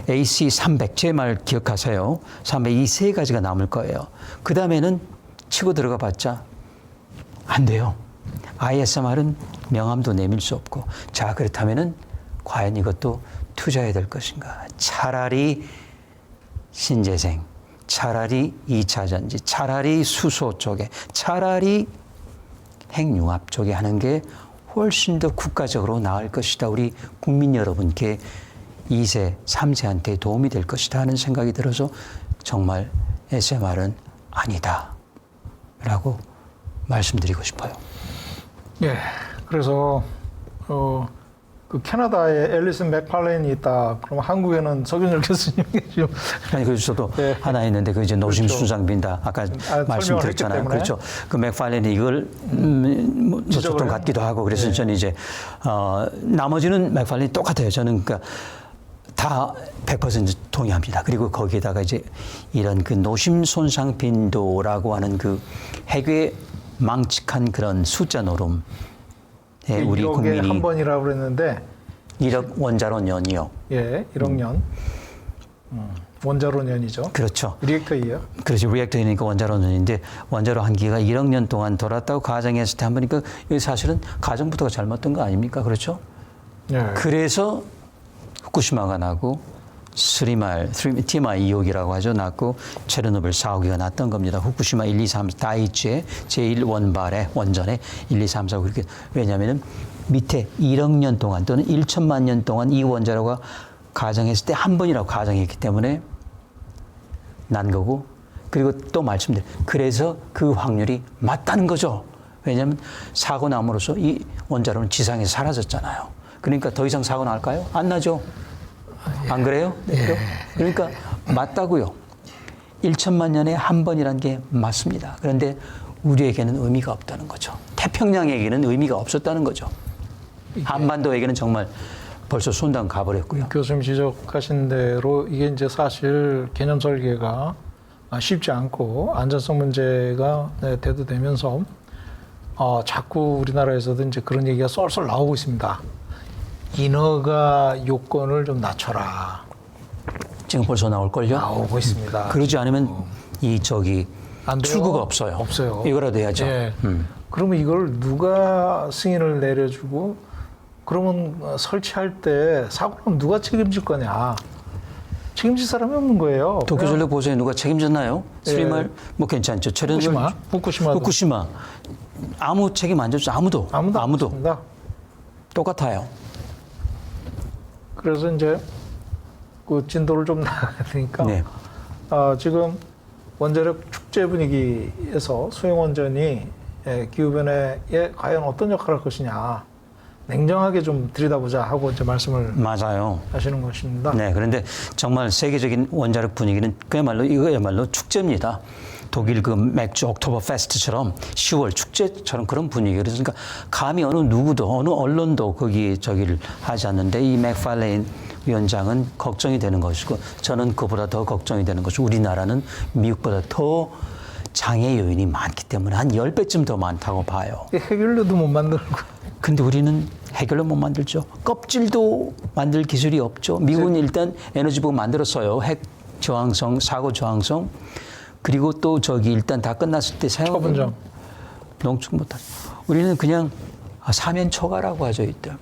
AC300 제 말 기억하세요. 300 이 세 가지가 남을 거예요. 그 다음에는 치고 들어가 봤자 안 돼요. ISMR은 명함도 내밀 수 없고. 자, 그렇다면은 과연 이것도 투자해야 될 것인가? 차라리 신재생, 차라리 2차 전지, 차라리 수소 쪽에, 차라리 핵융합 쪽에 하는 게 훨씬 더 국가적으로 나을 것이다. 우리 국민 여러분께 2세, 3세한테 도움이 될 것이다 하는 생각이 들어서 정말 SMR은 아니다 라고 말씀드리고 싶어요. 예. 그래서 그 캐나다에 앨리슨 맥팔레인이 있다. 그럼 한국에는 석윤열 교수님이 지금 아니 그래서 저도 네. 하나 있는데 그 이제 노심 그렇죠. 수장빈다. 아까 말씀드렸잖아요. 했기 때문에. 그렇죠. 그 맥팔렌이 이걸 조금 같기도 하고 그래서 네. 저는 이제 나머지는 맥팔렌이 똑같아요. 저는 그러니까 다 100% 동의합니다. 그리고 거기에다가 이제 이런 그 노심 손상 빈도라고 하는 그 해괴 망측한 그런 숫자 노름. 예, 우리 1억에 국민이 한 번이라고 그랬는데 1억 원자로 년이요. 예, 1억 년. 원자로년이죠. 그렇죠. 리액터예요. 그렇지. 리액터이니까 원자로는인데 원자로 한기가 1억 년 동안 돌았다고 가정했을 때 한 번이니까 이거 사실은 가정부터가 잘못된 거 아닙니까? 그렇죠? 네. 그래서 후쿠시마가 나고 TMI 2호기라고 하죠. 났고 체르노빌 4호기가 났던 겁니다. 후쿠시마 1, 2, 3 다이치의 제1원발의 원전에 1, 2, 3, 4 그렇게 왜냐하면 밑에 1억 년 동안 또는 1천만 년 동안 이 원자로가 가정했을 때 한 번이라고 가정했기 때문에 난 거고 그리고 또 말씀드려 그래서 그 확률이 맞다는 거죠. 왜냐하면 사고 남으로써 이 원자로는 지상에서 사라졌잖아요. 그러니까 더 이상 사고 날까요? 안 나죠. 안 그래요? 네. 그러니까 맞다고요. 1천만 년에 한 번이란 게 맞습니다. 그런데 우리에게는 의미가 없다는 거죠. 태평양에게는 의미가 없었다는 거죠. 한반도에게는 정말 벌써 손당 가버렸고요. 교수님 지적하신 대로 이게 이제 사실 개념 설계가 쉽지 않고 안전성 문제가 대두되면서 자꾸 우리나라에서도 이제 그런 얘기가 쏠쏠 나오고 있습니다. 인허가 요건을 좀 낮춰라. 지금 벌써 나올걸요? 나오고 있습니다. 그러지 않으면 안 돼요? 출구가 없어요. 없어요. 이거라도 해야죠. 예. 그러면 이걸 누가 승인을 내려주고 그러면 설치할 때 사고 나면 누가 책임질 거냐? 책임질 사람이 없는 거예요. 도쿄 전력 보세요. 누가 책임졌나요? 스리말 뭐 괜찮죠. 후쿠시마 아무 책임 안 졌죠. 아무도. 없습니다. 똑같아요. 그래서 이제 그 진도를 좀 나가야 되니까 네. 지금 원자력 축제 분위기에서 소형원전이 기후변화에 과연 어떤 역할을 할 것이냐 냉정하게 좀 들여다보자 하고 이제 말씀을 맞아요. 하시는 것입니다. 네. 그런데 정말 세계적인 원자력 분위기는 이거야말로 축제입니다. 독일 그 맥주 옥토버 페스트처럼 10월 축제처럼 그런 분위기. 그러니까 감히 어느 누구도 어느 언론도 저기를 하지 않는데 이 맥팔레인 위원장은 걱정이 되는 것이고 저는 그보다 더 걱정이 되는 것이 우리나라는 미국보다 더 장애 요인이 많기 때문에 한 10배쯤 더 많다고 봐요. 해결료도 못 만들고. 근데 우리는 해결로 못 만들죠. 껍질도 만들 기술이 없죠. 미국은 일단 에너지부가 만들었어요. 핵 저항성, 사고 저항성. 그리고 또 일단 다 끝났을 때 처분정. 농축 못하죠. 우리는 그냥 사면 초과라고 하죠, 일단.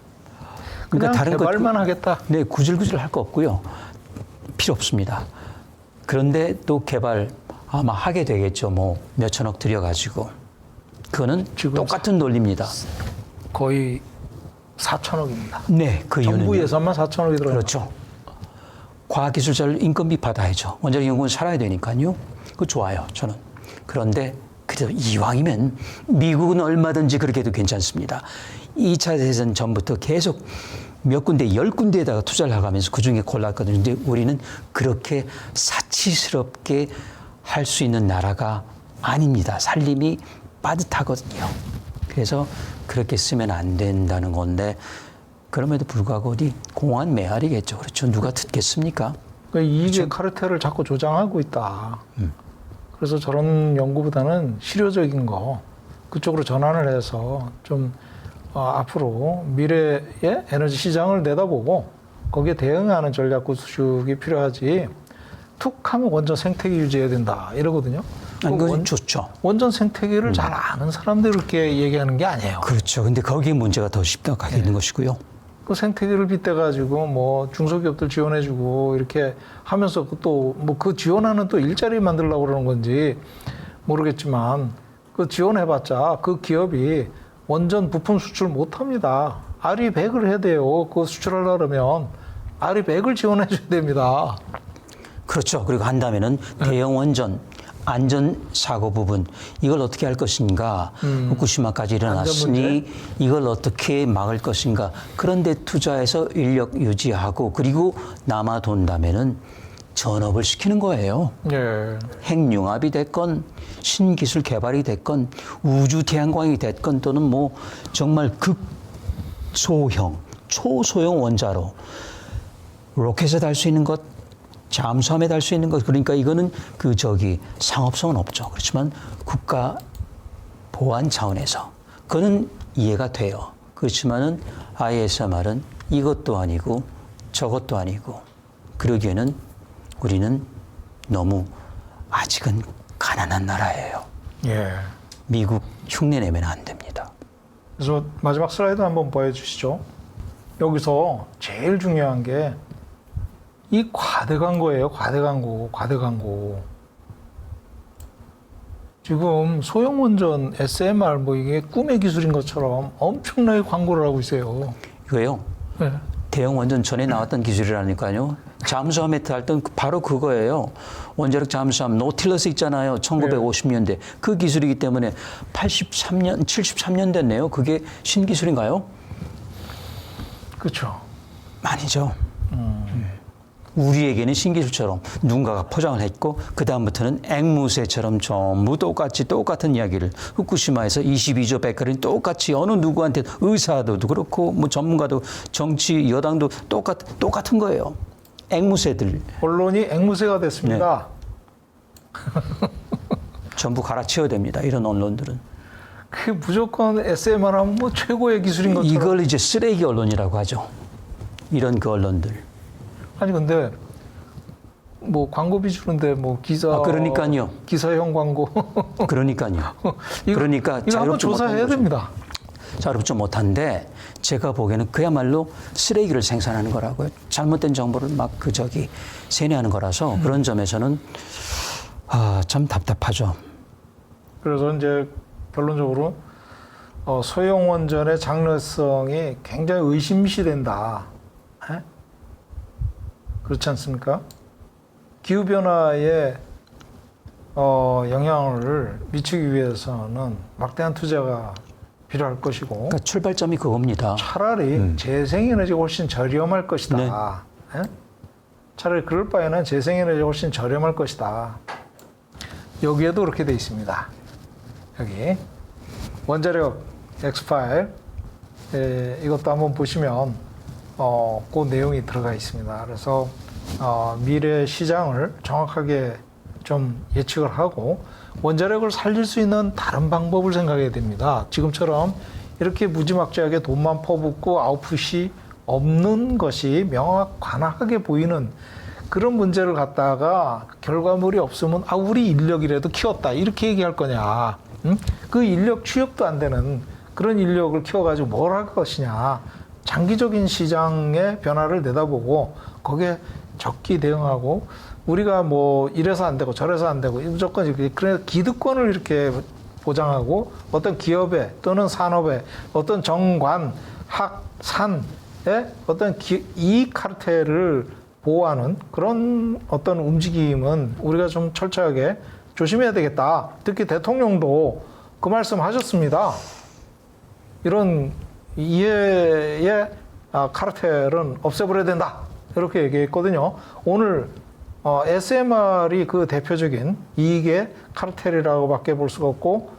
그러니까 다른 개발만 하겠다. 네, 구질구질 할 거 없고요. 필요 없습니다. 그런데 또 개발 아마 하게 되겠죠. 뭐 몇천억 들여가지고. 그거는 똑같은 논리입니다. 거의 4천억입니다. 네, 그 이유는 정부 예산만 4천억이 들어요. 그렇죠. 과학기술자를 인건비 받아야죠. 원자력 연구원 살아야 되니까요. 그거 좋아요, 저는. 그런데 그래도 이왕이면 미국은 얼마든지 그렇게 해도 괜찮습니다. 2차 대전 전부터 계속 몇 군데, 10군데에다가 투자를 하면서 그중에 골랐거든요. 근데 우리는 그렇게 사치스럽게 할 수 있는 나라가 아닙니다. 살림이 빠듯하거든요. 그래서 그렇게 쓰면 안 된다는 건데 그럼에도 불구하고 어디 공안 메아리겠죠. 그렇죠. 누가 듣겠습니까? 그러니까 이게 카르텔을 자꾸 조장하고 있다. 그래서 저런 연구보다는 실효적인 거 그쪽으로 전환을 해서 좀 앞으로 미래의 에너지 시장을 내다보고 거기에 대응하는 전략 구축이 필요하지 툭 하면 원전 생태계 유지해야 된다 이러거든요. 그건 좋죠. 원전 생태계를 잘 아는 사람들이 그렇게 얘기하는 게 아니에요. 그렇죠. 근데 거기에 문제가 더 심각하게 있는 것이고요. 그 생태계를 빗대가지고 뭐 중소기업들 지원해주고 이렇게 하면서 또 뭐 그 지원하는 또 일자리 만들려고 그러는 건지 모르겠지만 그 지원해봤자 그 기업이 원전 부품 수출 못합니다. RE100을 해야 돼요. 그거 수출하려면 RE100을 지원해줘야 됩니다. 그렇죠. 그리고 한다면은 대형 원전 안전사고 부분 이걸 어떻게 할 것인가 후쿠시마까지 일어났으니 이걸 어떻게 막을 것인가 그런데 투자해서 인력 유지하고 그리고 남아돈다면은 전업을 시키는 거예요. 예. 핵융합이 됐건 신기술 개발이 됐건 우주 태양광이 됐건 또는 뭐 정말 극소형 초소형 원자로 로켓에 달 수 있는 것 잠수함에 달 수 있는 것 그러니까 이거는 상업성은 없죠. 그렇지만 국가 보안 차원에서 그거는 이해가 돼요. 그렇지만은 ISMR은 이것도 아니고 저것도 아니고 그러기에는 우리는 너무 아직은 가난한 나라예요. 예. 미국 흉내 내면 안 됩니다. 그래서 마지막 슬라이드 한번 보여주시죠. 여기서 제일 중요한 게 이 과대 광고예요. 과대 광고, 과대 광고. 지금 소형 원전 SMR 뭐 이게 꿈의 기술인 것처럼 엄청나게 광고를 하고 있어요. 이거요. 네. 대형 원전 전에 나왔던 기술이라니까요. 잠수함에 탈던 바로 그거예요. 원자력 잠수함 노틸러스 있잖아요. 1950년대. 그 기술이기 때문에 83년, 73년 됐네요. 그게 신기술인가요? 그렇죠. 아니죠. 우리에게는 신기술처럼 누군가가 포장을 했고 그 다음부터는 앵무새처럼 전부 똑같은 이야기를 후쿠시마에서 22조 베크린 똑같이 어느 누구한테 의사도 그렇고 뭐 전문가도 정치 여당도 똑같은 거예요. 앵무새들 언론이 앵무새가 됐습니다. 전부 갈아치워야 됩니다. 이런 언론들은. 그게 무조건 SMR 하면 뭐 최고의 기술인 것처럼. 이걸 이제 쓰레기 언론이라고 하죠. 이런 그 언론들. 아니 근데 뭐 광고비 주는데 뭐 기사 그러니까요. 기사형 광고 그러니까요. 그러니까 이거 한번 조사해야 됩니다. 자유롭지 못한데 제가 보기에는 그야말로 쓰레기를 생산하는 거라고요. 잘못된 정보를 막 세뇌하는 거라서 그런 점에서는 참 답답하죠. 그래서 이제 결론적으로 소형 원전의 장래성이 굉장히 의심시된다. 에? 그렇지 않습니까? 기후 변화에 영향을 미치기 위해서는 막대한 투자가 필요할 것이고, 그러니까 출발점이 그겁니다. 차라리 재생에너지가 훨씬 저렴할 것이다. 네. 에? 차라리 그럴 바에는 재생에너지가 훨씬 저렴할 것이다. 여기에도 그렇게 돼 있습니다. 여기 원자력 X 파일 이것도 한번 보시면 그 내용이 들어가 있습니다. 그래서 미래 시장을 정확하게 좀 예측을 하고 원자력을 살릴 수 있는 다른 방법을 생각해야 됩니다. 지금처럼 이렇게 무지막지하게 돈만 퍼붓고 아웃풋이 없는 것이 명확하게 보이는 그런 문제를 갖다가 결과물이 없으면 우리 인력이라도 키웠다 이렇게 얘기할 거냐. 응? 그 인력 취업도 안 되는 그런 인력을 키워가지고 뭘 할 것이냐. 장기적인 시장의 변화를 내다보고 거기에 적기 대응하고 우리가 뭐 이래서 안 되고 저래서 안 되고 무조건 이렇게 그래 기득권을 이렇게 보장하고 어떤 기업에 또는 산업에 어떤 정관, 학, 산의 어떤 이익 카르텔을 보호하는 그런 어떤 움직임은 우리가 좀 철저하게 조심해야 되겠다. 특히 대통령도 그 말씀 하셨습니다. 이런 이해의 카르텔은 없애버려야 된다. 이렇게 얘기했거든요. 오늘 SMR이 그 대표적인 이익의 카르텔이라고밖에 볼 수가 없고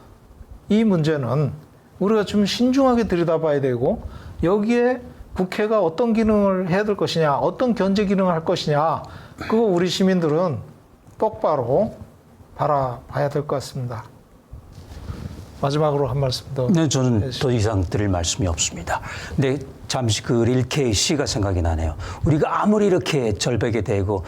이 문제는 우리가 좀 신중하게 들여다봐야 되고 여기에 국회가 어떤 기능을 해야 될 것이냐, 어떤 견제 기능을 할 것이냐, 그거 우리 시민들은 똑바로 바라봐야 될 것 같습니다. 마지막으로 한 말씀 더. 네, 저는 더 이상 드릴 말씀이 없습니다. 근데 잠시 그 릴케이 시가 생각이 나네요. 우리가 아무리 이렇게 절벽에 대고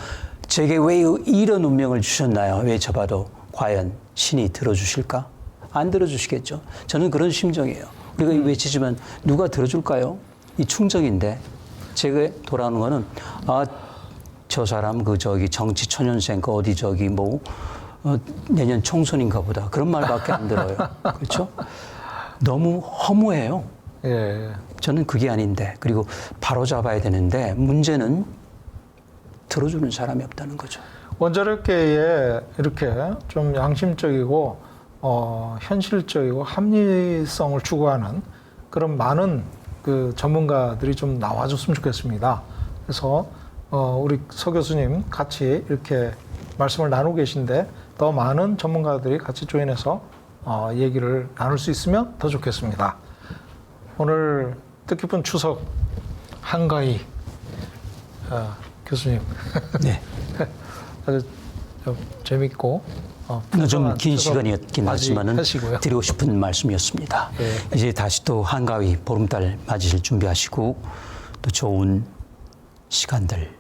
제게 왜 이런 운명을 주셨나요? 외쳐봐도 과연 신이 들어주실까? 안 들어주시겠죠. 저는 그런 심정이에요. 우리가 외치지만 누가 들어줄까요? 이 충정인데 제가 돌아오는 거는 저 사람 정치 초년생 어디 내년 총선인가 보다 그런 말밖에 안 들어요. 그렇죠? 너무 허무해요. 예. 저는 그게 아닌데 그리고 바로 잡아야 되는데 문제는 들어주는 사람이 없다는 거죠. 원자력계에 이렇게 좀 양심적이고 현실적이고 합리성을 추구하는 그런 많은 그 전문가들이 좀 나와줬으면 좋겠습니다. 그래서 우리 서 교수님 같이 이렇게 말씀을 나누고 계신데 더 많은 전문가들이 같이 조인해서 얘기를 나눌 수 있으면 더 좋겠습니다. 오늘 뜻깊은 추석 한가위 교수님 네. 아주 좀 재밌고 좀 긴 시간이었긴 하지만은 하시고요. 드리고 싶은 말씀이었습니다. 네. 이제 다시 또 한가위 보름달 맞으실 준비하시고 또 좋은 시간들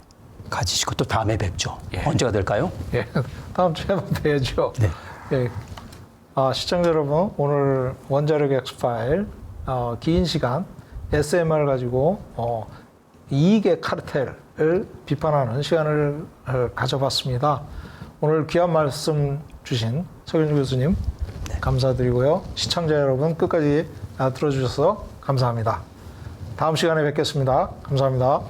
가지시고 또 다음에 뵙죠. 예. 언제가 될까요? 예, 다음 주에 한번 뵈야죠. 네. 예. 시청자 여러분, 오늘 원자력 엑스파일 긴 시간 SMR 가지고 이익의 카르텔을 비판하는 시간을 가져봤습니다. 오늘 귀한 말씀 주신 서경주 교수님 감사드리고요. 시청자 여러분 끝까지 들어주셔서 감사합니다. 다음 시간에 뵙겠습니다. 감사합니다.